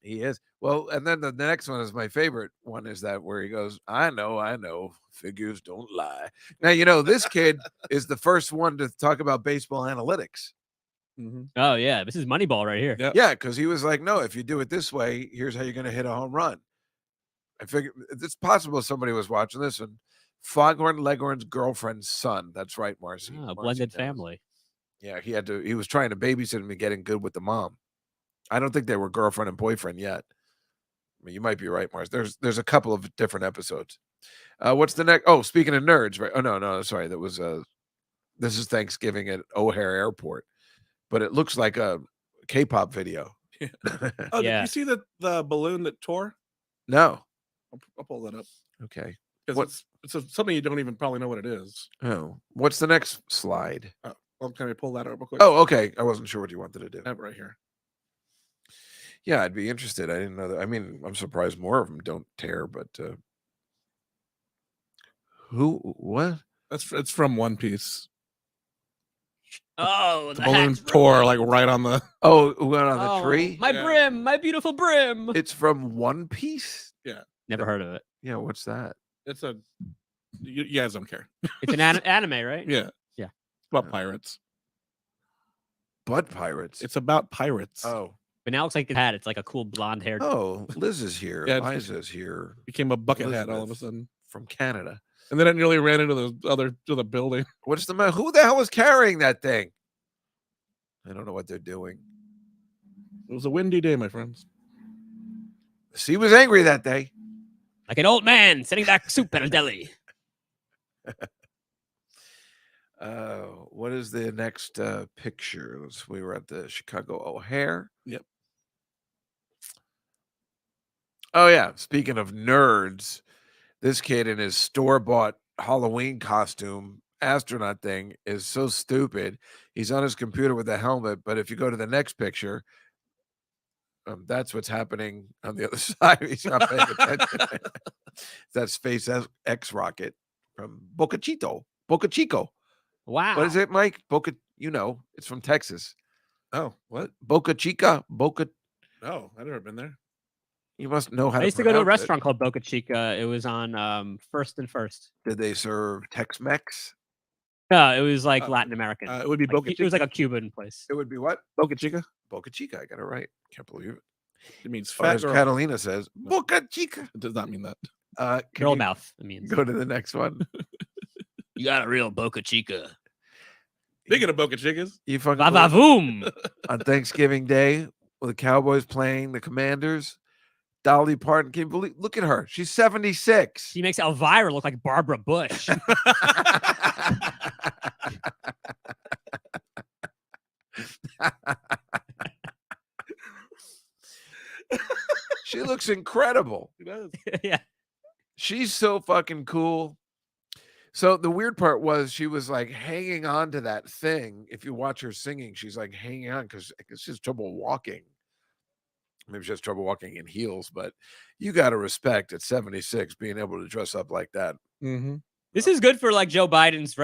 [SPEAKER 1] He is. Well, and then the next one is my favorite one, is that where he goes, I know. Figures don't lie. Now, you know, this kid is the first one to talk about baseball analytics.
[SPEAKER 3] Mm-hmm.
[SPEAKER 2] Oh yeah, this is Moneyball right here.
[SPEAKER 3] Yep.
[SPEAKER 1] Yeah, because he was like, no, if you do it this way, here's how you're going to hit a home run. I figured it's possible somebody was watching this, and Foghorn Leghorn's girlfriend's son. That's right, Marcy.
[SPEAKER 2] Oh,
[SPEAKER 1] Marcy
[SPEAKER 2] blended
[SPEAKER 1] knows.
[SPEAKER 2] family.
[SPEAKER 1] Yeah, he was trying to babysit him and getting good with the mom. I don't think they were girlfriend and boyfriend yet. I mean, you might be right, Mars. There's a couple of different episodes. What's the next? Oh, speaking of nerds, right? Oh no, sorry. That was this is Thanksgiving at O'Hare Airport, but it looks like a K-pop video.
[SPEAKER 3] Oh,
[SPEAKER 2] Yeah.
[SPEAKER 3] did you see the balloon that tore?
[SPEAKER 1] No.
[SPEAKER 3] I'll pull that up.
[SPEAKER 1] Okay.
[SPEAKER 3] Because
[SPEAKER 1] What-
[SPEAKER 3] it's something you don't even probably know what it is.
[SPEAKER 1] Oh, what's the next slide?
[SPEAKER 3] Well, can I pull that up real quick?
[SPEAKER 1] Oh, okay. I wasn't sure what you wanted to do.
[SPEAKER 3] I have it right here.
[SPEAKER 1] Yeah, I'd be interested. I didn't know that. I mean, I'm surprised more of them don't tear, but what?
[SPEAKER 3] It's from One Piece.
[SPEAKER 2] Oh,
[SPEAKER 3] The balloon tore like right on the.
[SPEAKER 1] Oh, it went on the tree?
[SPEAKER 2] My
[SPEAKER 3] Yeah.
[SPEAKER 2] brim, my beautiful brim.
[SPEAKER 1] It's from One Piece?
[SPEAKER 2] Never heard of it.
[SPEAKER 1] Yeah, what's that?
[SPEAKER 3] It's a. You guys don't care.
[SPEAKER 2] It's an anime, right?
[SPEAKER 3] Yeah.
[SPEAKER 2] Yeah.
[SPEAKER 3] It's about pirates.
[SPEAKER 1] Butt Pirates.
[SPEAKER 3] It's about pirates.
[SPEAKER 1] Oh.
[SPEAKER 2] But now it looks like it's like a cool blonde hair.
[SPEAKER 1] Oh, Liz is here.
[SPEAKER 3] Yeah, it's-
[SPEAKER 1] Liza's here
[SPEAKER 3] Became a bucket hat all of a
[SPEAKER 1] Elizabeth.
[SPEAKER 3] sudden.
[SPEAKER 1] From Canada.
[SPEAKER 3] And then it nearly ran into the building.
[SPEAKER 1] What's the matter? Who the hell was carrying that thing? I don't know what they're doing.
[SPEAKER 3] It was a windy day, my friends.
[SPEAKER 1] She was angry that day.
[SPEAKER 2] Like an old man sitting back soup in a deli.
[SPEAKER 1] What is the next picture? We were at the Chicago O'Hare.
[SPEAKER 3] Yep.
[SPEAKER 1] Oh yeah. Speaking of nerds, this kid in his store-bought Halloween costume astronaut thing is so stupid. He's on his computer with a helmet, but if you go to the next picture, that's what's happening on the other side. He's not paying attention. That's SpaceX rocket from Boca Chico.
[SPEAKER 2] Wow.
[SPEAKER 1] What is it, Mike? Boca, it's from Texas.
[SPEAKER 3] Oh, what?
[SPEAKER 1] Boca Chica. Boca.
[SPEAKER 3] Oh, I've never been there.
[SPEAKER 1] You must know how
[SPEAKER 2] I
[SPEAKER 1] to
[SPEAKER 2] used to go to a
[SPEAKER 1] pronounce it.
[SPEAKER 2] restaurant called Boca Chica. It was on First and First.
[SPEAKER 1] Did they serve Tex-Mex?
[SPEAKER 2] No, it was like Latin American.
[SPEAKER 3] It would be
[SPEAKER 2] Like,
[SPEAKER 3] Boca
[SPEAKER 2] it was like
[SPEAKER 3] Chica.
[SPEAKER 2] a Cuban place.
[SPEAKER 1] It would be what?
[SPEAKER 3] Boca Chica.
[SPEAKER 1] Boca Chica. I got it right. Can't believe it.
[SPEAKER 3] It means
[SPEAKER 1] Or
[SPEAKER 3] fat
[SPEAKER 1] as
[SPEAKER 3] girl.
[SPEAKER 1] Catalina says, Boca Chica.
[SPEAKER 3] It does not mean that.
[SPEAKER 1] Can
[SPEAKER 2] Girl
[SPEAKER 1] you
[SPEAKER 2] mouth. I mean,
[SPEAKER 1] go to the next one?
[SPEAKER 2] you got a real Boca Chica.
[SPEAKER 3] Speaking of Boca Chicas,
[SPEAKER 1] You fucking
[SPEAKER 2] Va
[SPEAKER 1] believe-
[SPEAKER 2] va voom.
[SPEAKER 1] on Thanksgiving Day with the Cowboys playing the Commanders. Dolly Parton, can you believe? Look at her. She's 76.
[SPEAKER 2] She makes Elvira look like Barbara Bush.
[SPEAKER 1] She looks incredible.
[SPEAKER 3] it does.
[SPEAKER 2] Yeah.
[SPEAKER 1] She's so fucking cool. So the weird part was she was like hanging on to that thing. If you watch her singing, she's like hanging on because I guess she has trouble walking. Maybe she has trouble walking in heels, but you got to respect at 76 being able to dress up like that.
[SPEAKER 3] Mm-hmm.
[SPEAKER 2] This is good for like Joe Biden's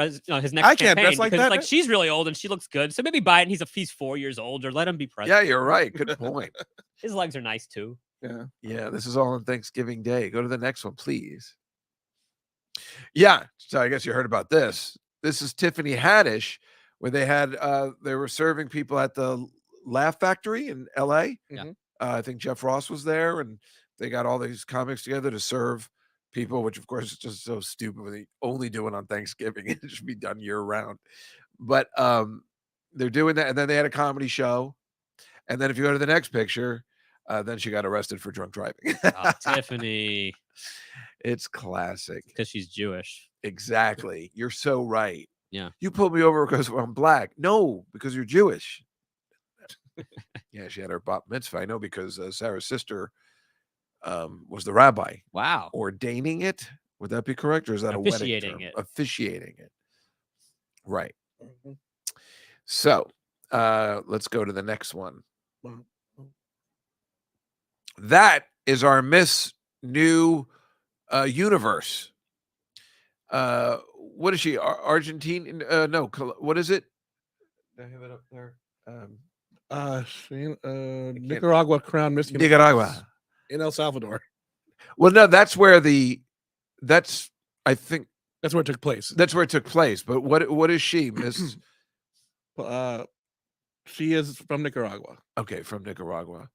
[SPEAKER 2] his next
[SPEAKER 3] I can't
[SPEAKER 2] campaign
[SPEAKER 3] dress like
[SPEAKER 2] because
[SPEAKER 3] that.
[SPEAKER 2] like she's really old and she looks good. So maybe Biden, he's 4 years older. Let him be president.
[SPEAKER 1] Yeah, you're right. Good point.
[SPEAKER 2] His legs are nice too.
[SPEAKER 3] Yeah.
[SPEAKER 1] Yeah, this is all on Thanksgiving Day. Go to the next one, please. Yeah, so I guess you heard about this. This is Tiffany Haddish, where they were serving people at the Laugh Factory in LA.
[SPEAKER 2] Yeah.
[SPEAKER 1] I think Jeff Ross was there, and they got all these comics together to serve people, which of course is just so stupid when they only do it on Thanksgiving. It should be done year round. But they're doing that, and then they had a comedy show. And then if you go to the next picture, then she got arrested for drunk driving.
[SPEAKER 2] Oh, Tiffany,
[SPEAKER 1] It's classic.
[SPEAKER 2] because she's Jewish.
[SPEAKER 1] Exactly. You're so right.
[SPEAKER 2] Yeah.
[SPEAKER 1] You pulled me over because I'm black. No, because you're Jewish. Yeah, she had her bat mitzvah. I know because Sarah's sister was the rabbi
[SPEAKER 2] Wow.
[SPEAKER 1] ordaining it. Would that be correct, or is that a wedding
[SPEAKER 2] Officiating
[SPEAKER 1] term?
[SPEAKER 2] it.
[SPEAKER 1] Officiating it. Right.
[SPEAKER 3] Mhm.
[SPEAKER 1] So let's go to the next one.
[SPEAKER 3] Wow.
[SPEAKER 1] That is our Miss New Universe. What is she? Argentine? No. What is it? I have it up there.
[SPEAKER 3] Nicaragua crown Miss Universe
[SPEAKER 1] Nicaragua.
[SPEAKER 3] in El Salvador.
[SPEAKER 1] Well, no, that's where I think
[SPEAKER 3] That's where it took place.
[SPEAKER 1] that's where it took place. But what is she, Miss?
[SPEAKER 3] She is from Nicaragua.
[SPEAKER 1] Okay, from Nicaragua,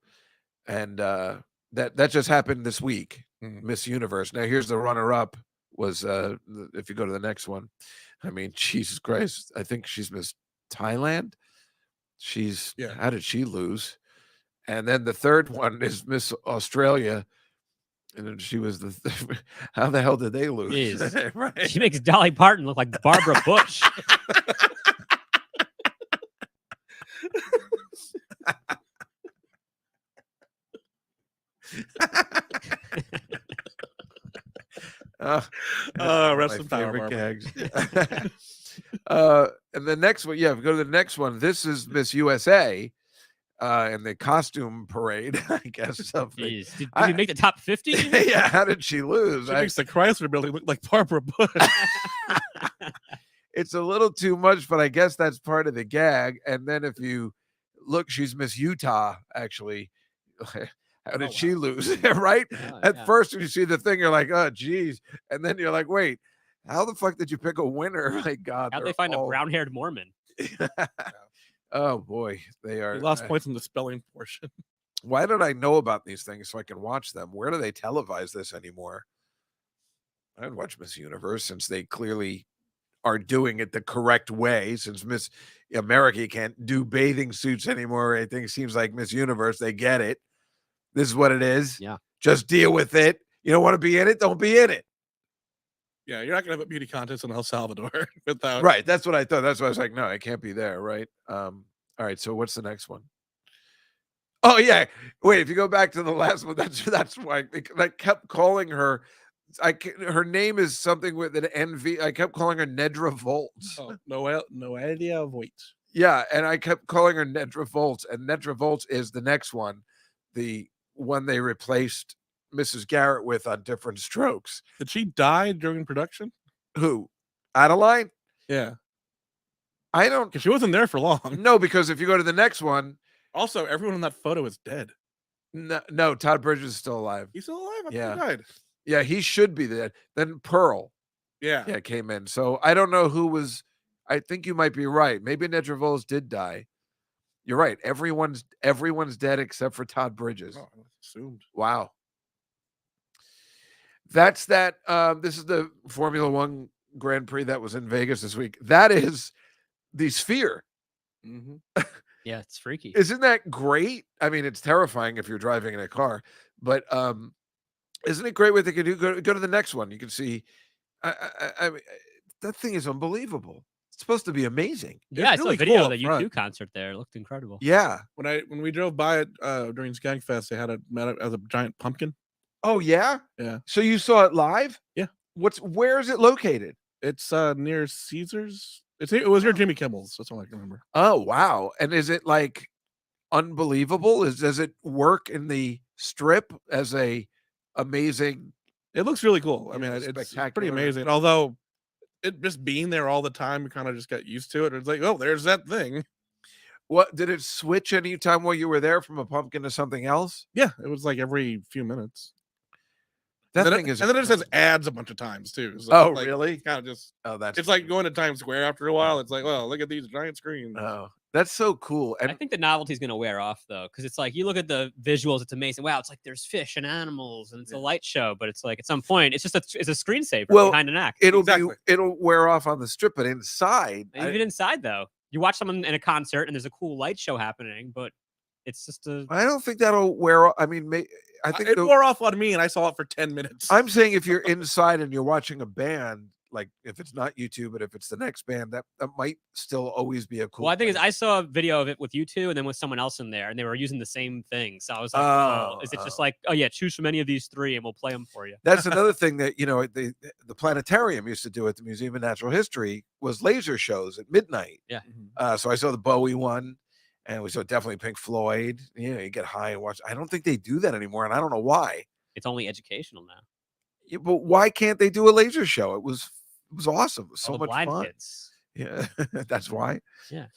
[SPEAKER 1] and that just happened this week. Miss Universe. Now here's the runner-up. Was if you go to the next one, I mean, Jesus Christ, I think she's Miss Thailand. How did she lose? And then the third one is Miss Australia, and then she was how the hell did they lose? Right.
[SPEAKER 2] She makes Dolly Parton look like Barbara Bush.
[SPEAKER 3] Rest in power,
[SPEAKER 1] favorite
[SPEAKER 3] Barbara.
[SPEAKER 1] gags. And the next one, if you go to the next one, this is Miss USA in the costume parade, I guess. Something.
[SPEAKER 2] Jeez. Did we make the top 50?
[SPEAKER 1] Yeah, how did she lose?
[SPEAKER 3] She makes the Chrysler building look like Barbara Bush.
[SPEAKER 1] It's a little too much, but I guess that's part of the gag. And then if you look, she's Miss Utah, actually. How did she lose? Right? At first, when you see the thing, you're like, oh, geez. And then you're like, wait, how the fuck did you pick a winner? My God.
[SPEAKER 2] How'd they find a brown-haired Mormon?
[SPEAKER 1] Oh, boy. They are.
[SPEAKER 3] He lost points in the spelling portion.
[SPEAKER 1] Why don't I know about these things so I can watch them? Where do they televise this anymore? I didn't watch Miss Universe since they clearly are doing it the correct way. Since Miss America can't do bathing suits anymore, I think it seems like Miss Universe, they get it. This is what it is.
[SPEAKER 2] Yeah.
[SPEAKER 1] Just deal with it. You don't want to be in it? Don't be in it.
[SPEAKER 3] Yeah, you're not gonna have a beauty contest in El Salvador without.
[SPEAKER 1] Right. That's what I thought. That's why I was like, no, I can't be there. Right. All right. So what's the next one? Oh yeah. Wait. If you go back to the last one, that's why I kept calling her. Her name is something with an NV. I kept calling her Nedra Volts.
[SPEAKER 3] Oh, Noelia Voigt.
[SPEAKER 1] Yeah, and I kept calling her Nedra Volts, and Nedra Volts is the next one, the one they replaced Mrs. Garrett with on Different Strokes.
[SPEAKER 3] Did she die during production?
[SPEAKER 1] Who? Adeline?
[SPEAKER 3] Yeah,
[SPEAKER 1] I don't.
[SPEAKER 3] because she wasn't there for long.
[SPEAKER 1] No, because if you go to the next one,
[SPEAKER 3] Also, everyone in that photo is dead.
[SPEAKER 1] no, Todd Bridges is still alive.
[SPEAKER 3] He's still alive. I thought
[SPEAKER 1] Yeah.
[SPEAKER 3] he died.
[SPEAKER 1] Yeah, he should be dead. Then Pearl,
[SPEAKER 3] Yeah.
[SPEAKER 1] came in. So I don't know who was. I think you might be right. Maybe Nedra Volts did die. You're right. Everyone's dead except for Todd Bridges.
[SPEAKER 3] Oh, I assumed.
[SPEAKER 1] Wow. That's that. This is the Formula One Grand Prix that was in Vegas this week. That is the Sphere.
[SPEAKER 3] Mm-hmm.
[SPEAKER 2] Yeah, it's freaky.
[SPEAKER 1] Isn't that great? I mean, it's terrifying if you're driving in a car, but isn't it great what they can do? Go to the next one. You can see. I mean, that thing is unbelievable. It's supposed to be amazing.
[SPEAKER 2] Yeah, I
[SPEAKER 3] It's
[SPEAKER 2] saw
[SPEAKER 3] really
[SPEAKER 2] a video
[SPEAKER 3] cool
[SPEAKER 2] of
[SPEAKER 3] up
[SPEAKER 2] the
[SPEAKER 3] front.
[SPEAKER 2] U2 concert there. It looked incredible.
[SPEAKER 1] Yeah.
[SPEAKER 3] When we drove by it during Skankfest, they had it as a giant pumpkin.
[SPEAKER 1] Oh yeah.
[SPEAKER 3] Yeah.
[SPEAKER 1] So you saw it live?
[SPEAKER 3] Yeah.
[SPEAKER 1] Where is it located?
[SPEAKER 3] It's near Caesars. It was near Jimmy Kimmel's. That's all I can remember.
[SPEAKER 1] Oh wow. And is it like unbelievable? Does it work in the strip as a amazing?
[SPEAKER 3] It looks really cool. I
[SPEAKER 1] Yeah,
[SPEAKER 3] mean, it's pretty
[SPEAKER 1] spectacular.
[SPEAKER 3] amazing. Although it just being there all the time, we kind of just got used to it. It's like, oh, there's that thing.
[SPEAKER 1] What did it switch any time while you were there from a pumpkin to something else?
[SPEAKER 3] Yeah, it was like every few minutes.
[SPEAKER 1] That
[SPEAKER 3] and
[SPEAKER 1] thing is.
[SPEAKER 3] then it just has ads a bunch of times too. So
[SPEAKER 1] Oh
[SPEAKER 3] like,
[SPEAKER 1] really?
[SPEAKER 3] Kind of just.
[SPEAKER 1] Oh, that's.
[SPEAKER 3] It's like going to Times Square after a while. It's like, well, look at these giant screens.
[SPEAKER 1] Oh, That's so cool.
[SPEAKER 2] I
[SPEAKER 1] And
[SPEAKER 2] think the novelty is going to wear off though, because it's like you look at the visuals, it's amazing. Wow, it's like there's fish and animals, and it's a light show. But it's like at some point, it's just it's a screensaver behind an act.
[SPEAKER 1] it'll wear off on the strip, but inside,
[SPEAKER 2] Even inside though, you watch someone in a concert and there's a cool light show happening, but it's just
[SPEAKER 1] I don't think that'll wear off. I mean, I think
[SPEAKER 3] it wore off on me, and I saw it for 10 minutes.
[SPEAKER 1] I'm saying if you're inside and you're watching a band, like if it's not U2, but if it's the next band, that might still always be a cool.
[SPEAKER 2] Well, I think
[SPEAKER 1] thing.
[SPEAKER 2] I saw a video of it with U2 and then with someone else in there, and they were using the same thing. So I was like, "Oh, is it just like, oh yeah, choose from any of these three, and we'll play them for you."
[SPEAKER 1] That's another thing that the planetarium used to do at the Museum of Natural History was laser shows at midnight.
[SPEAKER 2] Yeah.
[SPEAKER 1] So I saw the Bowie one, and we saw definitely Pink Floyd. You get high and watch. I don't think they do that anymore, and I don't know why.
[SPEAKER 2] It's only educational now.
[SPEAKER 1] Yeah, but why can't they do a laser show? It was awesome. It was so
[SPEAKER 2] All the
[SPEAKER 1] much
[SPEAKER 2] blind
[SPEAKER 1] fun.
[SPEAKER 2] kids.
[SPEAKER 1] Yeah, that's why.
[SPEAKER 2] Yeah.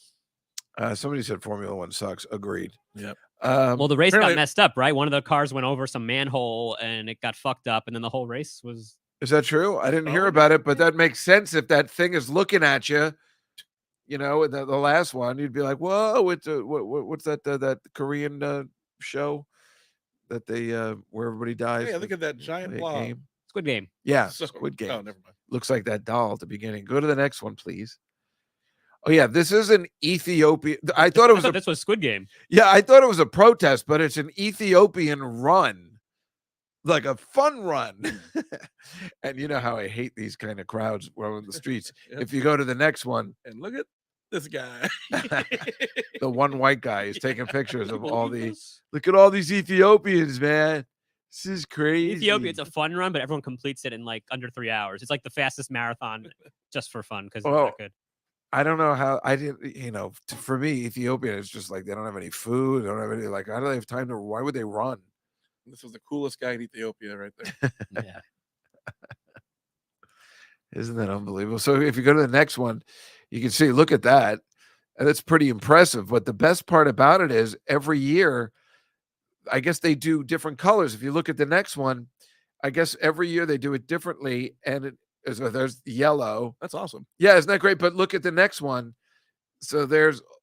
[SPEAKER 1] Somebody said Formula One sucks. Agreed.
[SPEAKER 3] Yep.
[SPEAKER 2] Well, the race got
[SPEAKER 3] apparently-
[SPEAKER 2] messed up, right? One of the cars went over some manhole and it got fucked up, and then the whole race was.
[SPEAKER 1] Is that true? I didn't hear
[SPEAKER 3] Oh,
[SPEAKER 1] about it, but that makes sense if that thing is looking at you. The last one, you'd be like, "Whoa!" It's what's that that Korean show that they where everybody dies?
[SPEAKER 3] Yeah, look at that giant
[SPEAKER 1] Play a
[SPEAKER 3] blob.
[SPEAKER 1] game.
[SPEAKER 2] Squid Game.
[SPEAKER 1] Yeah,
[SPEAKER 3] So-
[SPEAKER 1] Squid Game.
[SPEAKER 3] Oh, never mind.
[SPEAKER 1] Looks like that doll at the beginning. Go to the next one, please. Oh yeah, this is an Ethiopian. I thought it
[SPEAKER 2] I
[SPEAKER 1] was
[SPEAKER 2] thought this was Squid Game.
[SPEAKER 1] yeah, I thought it was a protest, but it's an Ethiopian run, like a fun run. And you know how I hate these kind of crowds on the streets.
[SPEAKER 3] Yep.
[SPEAKER 1] If you go to the next one,
[SPEAKER 3] And look at this guy.
[SPEAKER 1] the one white guy is taking pictures of all these. Look at all these Ethiopians, man. This is crazy.
[SPEAKER 2] Ethiopia, it's a fun run, but everyone completes it in like under 3 hours. It's like the fastest marathon just for fun because it's
[SPEAKER 1] Well,
[SPEAKER 2] that good.
[SPEAKER 1] I don't know how I didn't. For me, Ethiopia is just like they don't have any food. They don't have any how do they have time to? Why would they run?
[SPEAKER 3] This was the coolest guy in Ethiopia right there.
[SPEAKER 2] Yeah.
[SPEAKER 1] Isn't that unbelievable? So if you go to the next one, you can see, look at that. And it's pretty impressive. But the best part about it is every year, I guess they do different colors. If you look at the next one, I guess every year they do it differently. And there's yellow.
[SPEAKER 3] That's awesome.
[SPEAKER 1] Yeah, isn't that great? But look at the next one. So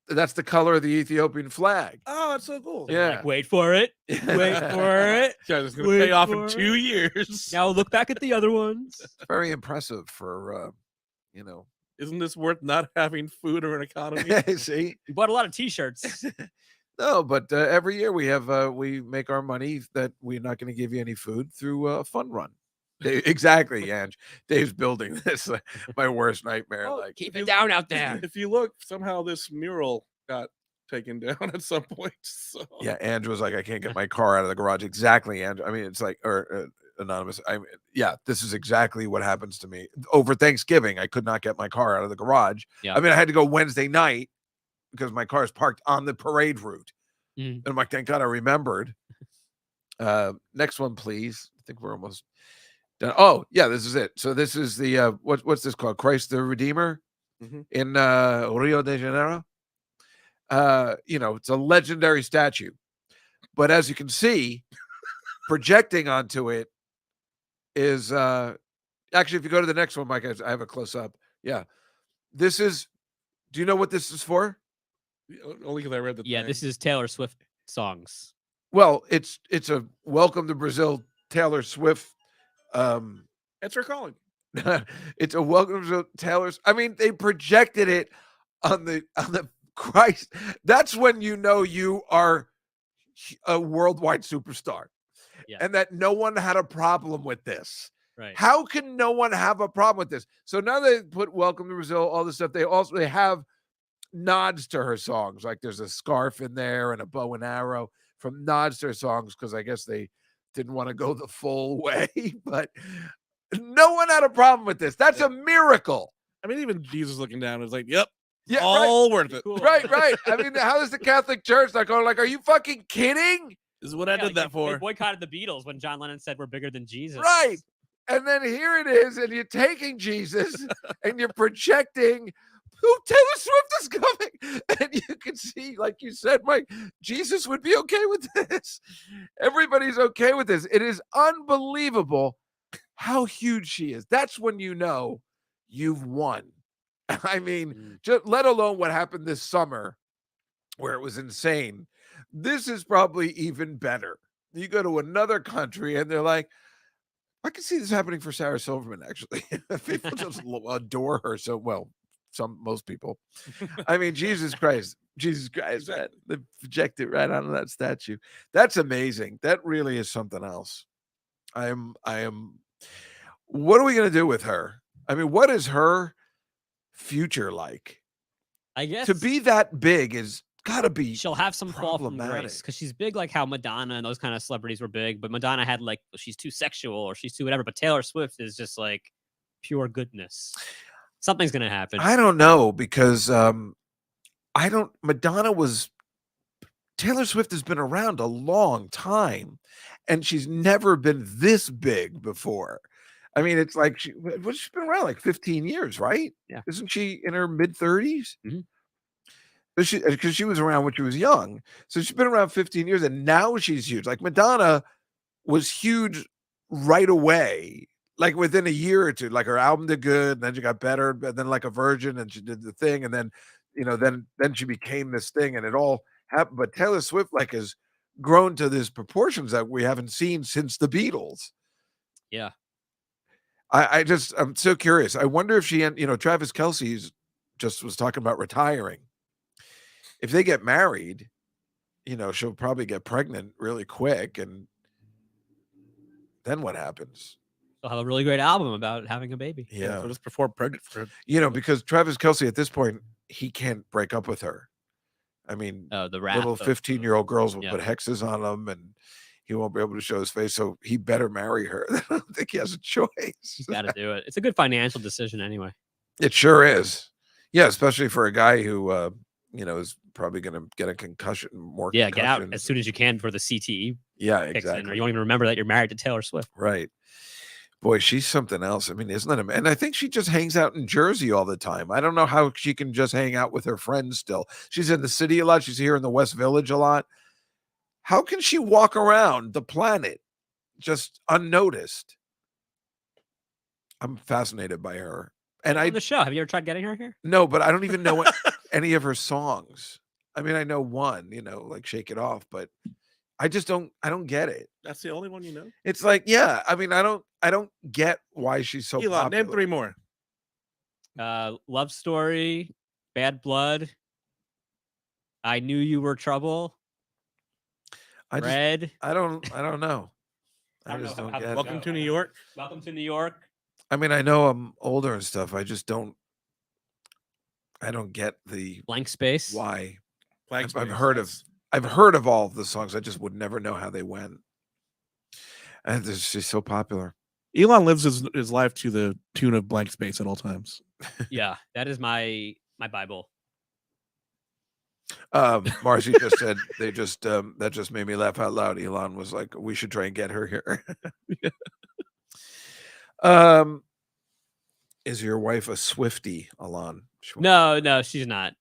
[SPEAKER 1] that's the color of the Ethiopian flag.
[SPEAKER 3] Oh, that's so cool.
[SPEAKER 1] Yeah.
[SPEAKER 2] Like, wait for it. Wait for it.
[SPEAKER 3] Guys, it's going to
[SPEAKER 2] Wait
[SPEAKER 3] pay off
[SPEAKER 2] for
[SPEAKER 3] in
[SPEAKER 2] it.
[SPEAKER 3] 2 years.
[SPEAKER 2] Now look back at the other ones.
[SPEAKER 1] Very impressive for
[SPEAKER 3] Isn't this worth not having food or an economy?
[SPEAKER 1] see.
[SPEAKER 2] We bought a lot of T-shirts.
[SPEAKER 1] No, but every year we make our money that we're not going to give you any food through a fun run. Exactly, Ange. Dave's building this. My worst nightmare.
[SPEAKER 3] Oh,
[SPEAKER 1] Like,
[SPEAKER 2] Keep it down out there.
[SPEAKER 3] If you look, somehow this mural got taken down at some point. So
[SPEAKER 1] yeah, Ange was like, I can't get my car out of the garage. Exactly, Ange. I mean, it's like, or anonymous. Yeah, this is exactly what happens to me over Thanksgiving. I could not get my car out of the garage.
[SPEAKER 2] Yeah.
[SPEAKER 1] I mean, I had to go Wednesday night because my car is parked on the parade route.
[SPEAKER 2] Mhm.
[SPEAKER 1] And I'm like, thank God I remembered. Next one, please. I think we're almost done. Oh, yeah, this is it. So this is the what's this called? Christ the Redeemer
[SPEAKER 3] Mhm.
[SPEAKER 1] in Rio de Janeiro. It's a legendary statue. But as you can see, projecting onto it is actually, if you go to the next one, Mike, I have a close up. Yeah. This is, do you know what this is for?
[SPEAKER 3] only because I read the
[SPEAKER 2] Yeah,
[SPEAKER 3] thing.
[SPEAKER 2] this is Taylor Swift songs.
[SPEAKER 1] Well, it's a Welcome to Brazil Taylor Swift.
[SPEAKER 3] It's her calling.
[SPEAKER 1] It's a Welcome to Taylor's. I mean, they projected it on the Christ. That's when you know you are a worldwide superstar.
[SPEAKER 2] Yeah.
[SPEAKER 1] And that no one had a problem with this.
[SPEAKER 2] Right.
[SPEAKER 1] How can no one have a problem with this? So now they put Welcome to Brazil, all this stuff. They have nods to her songs. Like there's a scarf in there and a bow and arrow from nods to her songs because I guess they didn't want to go the full way. But no one had a problem with this. That's a miracle.
[SPEAKER 3] I mean, even Jesus looking down is like, yep,
[SPEAKER 1] Yeah, right.
[SPEAKER 3] all worth it.
[SPEAKER 2] Cool.
[SPEAKER 1] Right. I mean, how is the Catholic Church not going like, are you fucking kidding?
[SPEAKER 3] This is what I
[SPEAKER 2] Yeah,
[SPEAKER 3] did
[SPEAKER 2] like,
[SPEAKER 3] that
[SPEAKER 2] They
[SPEAKER 3] for.
[SPEAKER 2] boycotted the Beatles when John Lennon said we're bigger than Jesus.
[SPEAKER 1] Right. And then here it is, and you're taking Jesus and you're projecting who Taylor Swift is coming. And you can see, like you said, Mike, Jesus would be okay with this. Everybody's okay with this. It is unbelievable how huge she is. That's when you know you've won. I mean, just let alone what happened this summer where it was insane. This is probably even better. You go to another country and they're like, I can see this happening for Sarah Silverman, actually. People just adore her so well. Most people. I mean, Jesus Christ, man, they project it right onto that statue. That's amazing. That really is something else. I am. What are we gonna do with her? I mean, what is her future like?
[SPEAKER 2] I guess
[SPEAKER 1] To be that big is gotta be
[SPEAKER 2] she'll have some fall from grace
[SPEAKER 1] problematic.
[SPEAKER 2] because she's big, like how Madonna and those kind of celebrities were big. But Madonna had like she's too sexual or she's too whatever. But Taylor Swift is just like pure goodness. Something's gonna happen.
[SPEAKER 1] I don't know because Madonna was Taylor Swift has been around a long time and she's never been this big before. I mean, it's like she's been around like 15 years, right?
[SPEAKER 2] Yeah.
[SPEAKER 1] Isn't she in her mid 30s?
[SPEAKER 2] Mhm.
[SPEAKER 1] Because she was around when she was young. So she's been around 15 years and now she's huge. Like Madonna was huge right away, like within a year or two. Like her album did good, and then she got better, and then like a virgin, and she did the thing, and then then she became this thing, and it all happened. But Taylor Swift like has grown to these proportions that we haven't seen since the Beatles.
[SPEAKER 2] Yeah.
[SPEAKER 1] I'm so curious. I wonder if Travis Kelce's just was talking about retiring. If they get married, she'll probably get pregnant really quick, and then what happens?
[SPEAKER 2] They'll have a really great album about having a baby.
[SPEAKER 1] Yeah.
[SPEAKER 3] So just perform pregnant for it.
[SPEAKER 1] Because Travis Kelce at this point, he can't break up with her. I mean,
[SPEAKER 2] The rap
[SPEAKER 1] little
[SPEAKER 2] of-
[SPEAKER 1] 15-year-old girls will
[SPEAKER 2] Yeah.
[SPEAKER 1] put hexes on him and he won't be able to show his face. So he better marry her. I don't think he has a choice.
[SPEAKER 2] He's got to do it. It's a good financial decision anyway.
[SPEAKER 1] It sure is. Yeah, especially for a guy who, is probably going to get a concussion.
[SPEAKER 2] Yeah, get out as soon as you can for the CTE.
[SPEAKER 1] Yeah,
[SPEAKER 2] kicks in, or
[SPEAKER 1] exactly.
[SPEAKER 2] you won't even remember that you're married to Taylor Swift.
[SPEAKER 1] Right. Boy, she's something else. I mean, isn't that amazing? And I think she just hangs out in Jersey all the time. I don't know how she can just hang out with her friends still. She's in the city a lot. She's here in the West Village a lot. How can she walk around the planet just unnoticed? I'm fascinated by her. And
[SPEAKER 2] On the show, have you ever tried getting her here?
[SPEAKER 1] No, but I don't even know any of her songs. I mean, I know one, like Shake It Off, but I don't get it.
[SPEAKER 3] That's the only one you know?
[SPEAKER 1] It's like, yeah, I mean, I don't get why she's so
[SPEAKER 3] Elon,
[SPEAKER 1] popular.
[SPEAKER 3] name 3 more.
[SPEAKER 2] Love Story, Bad Blood, I Knew You Were Trouble, Red.
[SPEAKER 1] I don't know.
[SPEAKER 2] I
[SPEAKER 1] I
[SPEAKER 2] don't
[SPEAKER 1] just
[SPEAKER 2] know
[SPEAKER 1] don't
[SPEAKER 2] how-
[SPEAKER 1] get it.
[SPEAKER 3] Welcome to New York.
[SPEAKER 2] Welcome to New York.
[SPEAKER 1] I mean, I know I'm older and stuff. I just don't get the
[SPEAKER 2] Blank Space.
[SPEAKER 1] why.
[SPEAKER 3] Blank
[SPEAKER 1] I've
[SPEAKER 3] Space,
[SPEAKER 1] heard
[SPEAKER 3] yes.
[SPEAKER 1] I've heard of all of the songs. I just would never know how they went. And she's so popular.
[SPEAKER 3] Elon lives his life to the tune of Blank Space at all times.
[SPEAKER 2] Yeah, that is my Bible.
[SPEAKER 1] Marcy just said that just made me laugh out loud. Elon was like, we should try and get her here. Is your wife a Swiftie, Alon?
[SPEAKER 2] No, she's not.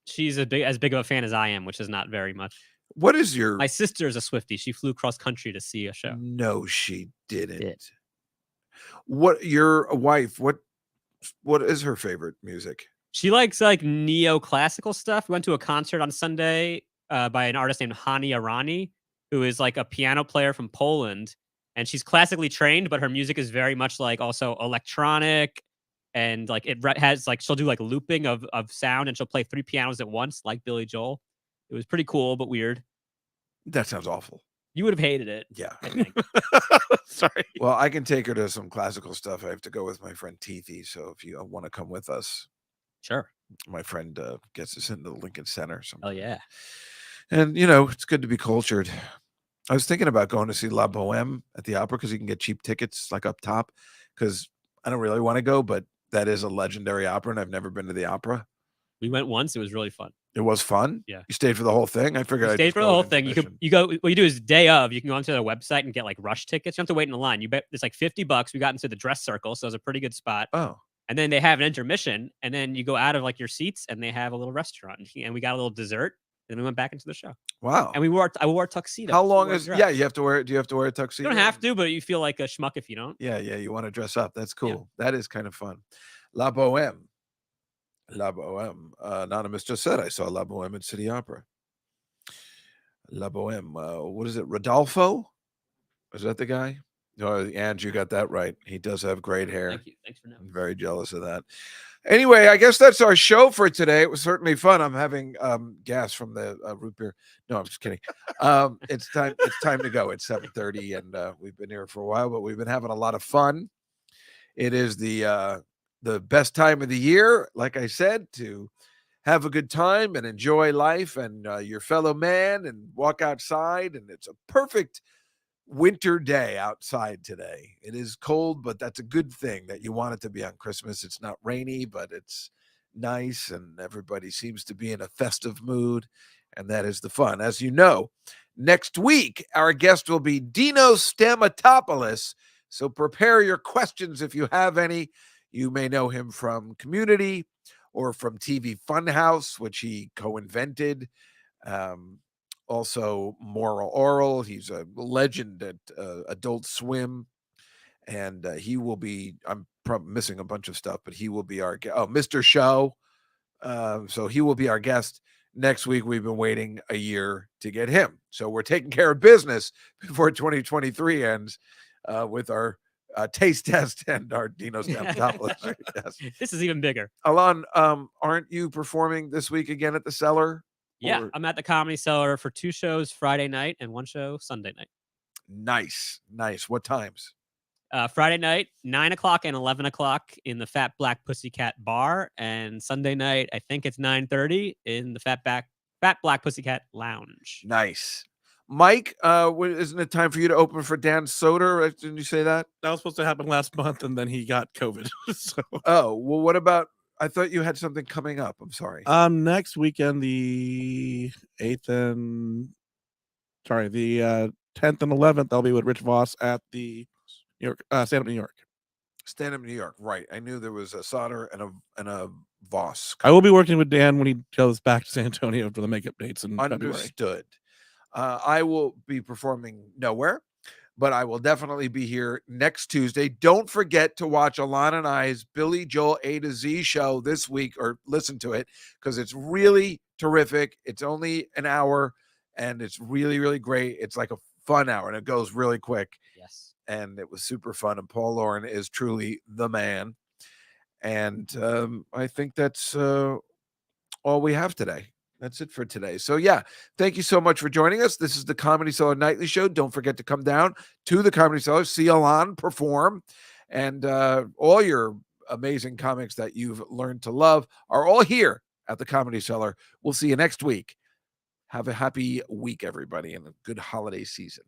[SPEAKER 2] She's as big of a fan as I am, which is not very much.
[SPEAKER 1] What is your
[SPEAKER 2] My sister is a Swiftie. She flew cross country to see a show.
[SPEAKER 1] No, she didn't.
[SPEAKER 2] Did.
[SPEAKER 1] What your wife? What is her favorite music?
[SPEAKER 2] She likes like neoclassical stuff. We went to a concert on Sunday by an artist named Hani Arani, who is like a piano player from Poland. And she's classically trained, but her music is very much like also electronic. And like it has like she'll do like looping of sound, and she'll play 3 pianos at once, like Billy Joel. It was pretty cool, but weird.
[SPEAKER 1] That sounds awful.
[SPEAKER 2] You would have hated it.
[SPEAKER 1] Yeah.
[SPEAKER 2] I think.
[SPEAKER 3] Sorry.
[SPEAKER 1] Well, I can take her to some classical stuff. I have to go with my friend Teethy. So if you want to come with us,
[SPEAKER 2] Sure.
[SPEAKER 1] my friend gets us into the Lincoln Center.
[SPEAKER 2] Oh yeah.
[SPEAKER 1] And it's good to be cultured. I was thinking about going to see La Boheme at the opera because you can get cheap tickets like up top. Because I don't really want to go, but that is a legendary opera, and I've never been to the opera.
[SPEAKER 2] We went once. It was really fun.
[SPEAKER 1] It was fun.
[SPEAKER 2] Yeah.
[SPEAKER 1] You stayed for the whole thing. I figured
[SPEAKER 2] You
[SPEAKER 1] I'd
[SPEAKER 2] stayed
[SPEAKER 1] just
[SPEAKER 2] for the
[SPEAKER 1] go
[SPEAKER 2] whole
[SPEAKER 1] at
[SPEAKER 2] thing.
[SPEAKER 1] intermission.
[SPEAKER 2] You go. What you do is day of. You can go onto their website and get like rush tickets. You don't have to wait in a line. You bet it's like $50. We got into the dress circle, so it was a pretty good spot.
[SPEAKER 1] Oh,
[SPEAKER 2] And then they have an intermission, and then you go out of like your seats, and they have a little restaurant, and we got a little dessert, and then we went back into the show.
[SPEAKER 1] wow.
[SPEAKER 2] And I wore a tuxedo.
[SPEAKER 1] How
[SPEAKER 2] so
[SPEAKER 1] long
[SPEAKER 2] wore a
[SPEAKER 1] is?
[SPEAKER 2] dress.
[SPEAKER 1] Yeah, you have to wear. Do you have to wear a
[SPEAKER 2] You
[SPEAKER 1] tuxedo?
[SPEAKER 2] don't have to, but you feel like a schmuck if you don't.
[SPEAKER 1] Yeah. You want to dress up. That's cool.
[SPEAKER 2] Yeah.
[SPEAKER 1] That is kind of fun. La Boheme. La Boheme. Anonymous just said I saw La Boheme at City Opera. La Boheme. What is it? Rodolfo? Is that the guy? Oh, Andrew got that right. He does have great hair.
[SPEAKER 2] Thank you. Thanks for knowing.
[SPEAKER 1] I'm very jealous of that. Anyway, I guess that's our show for today. It was certainly fun. I'm having gas from the root beer. No, I'm just kidding. It's time to go. It's 7:30, and we've been here for a while, but we've been having a lot of fun. It is the best time of the year, like I said, to have a good time and enjoy life and your fellow man and walk outside. And it's a perfect winter day outside today. It is cold, but that's a good thing that you want it to be on Christmas. It's not rainy, but it's nice, and everybody seems to be in a festive mood, and that is the fun. As you know, next week, our guest will be Dino Stamatopoulos, so prepare your questions if you have any. You may know him from Community or from TV Funhouse, which he co-invented. Also Moral Oral. He's a legend at Adult Swim, and he will be, I'm probably missing a bunch of stuff, but he will be our guest. Oh, Mr. Show. So he will be our guest next week. We've been waiting a year to get him. So we're taking care of business before 2023 ends with our taste test and our Dino Stamatopoulos test.
[SPEAKER 2] This is even bigger.
[SPEAKER 1] Alon, aren't you performing this week again at the Cellar?
[SPEAKER 2] Yeah, I'm at the Comedy Cellar for 2 shows Friday night and 1 show Sunday night.
[SPEAKER 1] Nice. What times?
[SPEAKER 2] Friday night, 9 o'clock and 11 o'clock in the Fat Black Pussycat Bar. And Sunday night, I think it's 9:30 in the Fat Black Pussycat Lounge.
[SPEAKER 1] Nice. Mike, isn't it time for you to open for Dan Soder? Didn't you say that?
[SPEAKER 3] That was supposed to happen last month, and then he got COVID. So
[SPEAKER 1] Oh, well, what about, I thought you had something coming up. I'm sorry.
[SPEAKER 3] next weekend, the 8th and the 10th and 11th, I'll be with Rich Voss at the New York Stand Up New York.
[SPEAKER 1] Stand Up New York, right? I knew there was a Soder and a Voss.
[SPEAKER 3] I will be working with Dan when he goes back to San Antonio for the makeup dates in February.
[SPEAKER 1] Understood. I will be performing nowhere, but I will definitely be here next Tuesday. Don't forget to watch Alon and I's Billy Joel A to Z show this week, or listen to it, because it's really terrific. It's only an hour, and it's really, really great. It's like a fun hour, and it goes really quick.
[SPEAKER 2] Yes.
[SPEAKER 1] And it was super fun. And Paul Lauren is truly the man. And I think that's all we have today. That's it for today. So, yeah, thank you so much for joining us. This is the Comedy Cellar Nightly Show. Don't forget to come down to the Comedy Cellar, see Alon perform, and all your amazing comics that you've learned to love are all here at the Comedy Cellar. We'll see you next week. Have a happy week, everybody, and a good holiday season.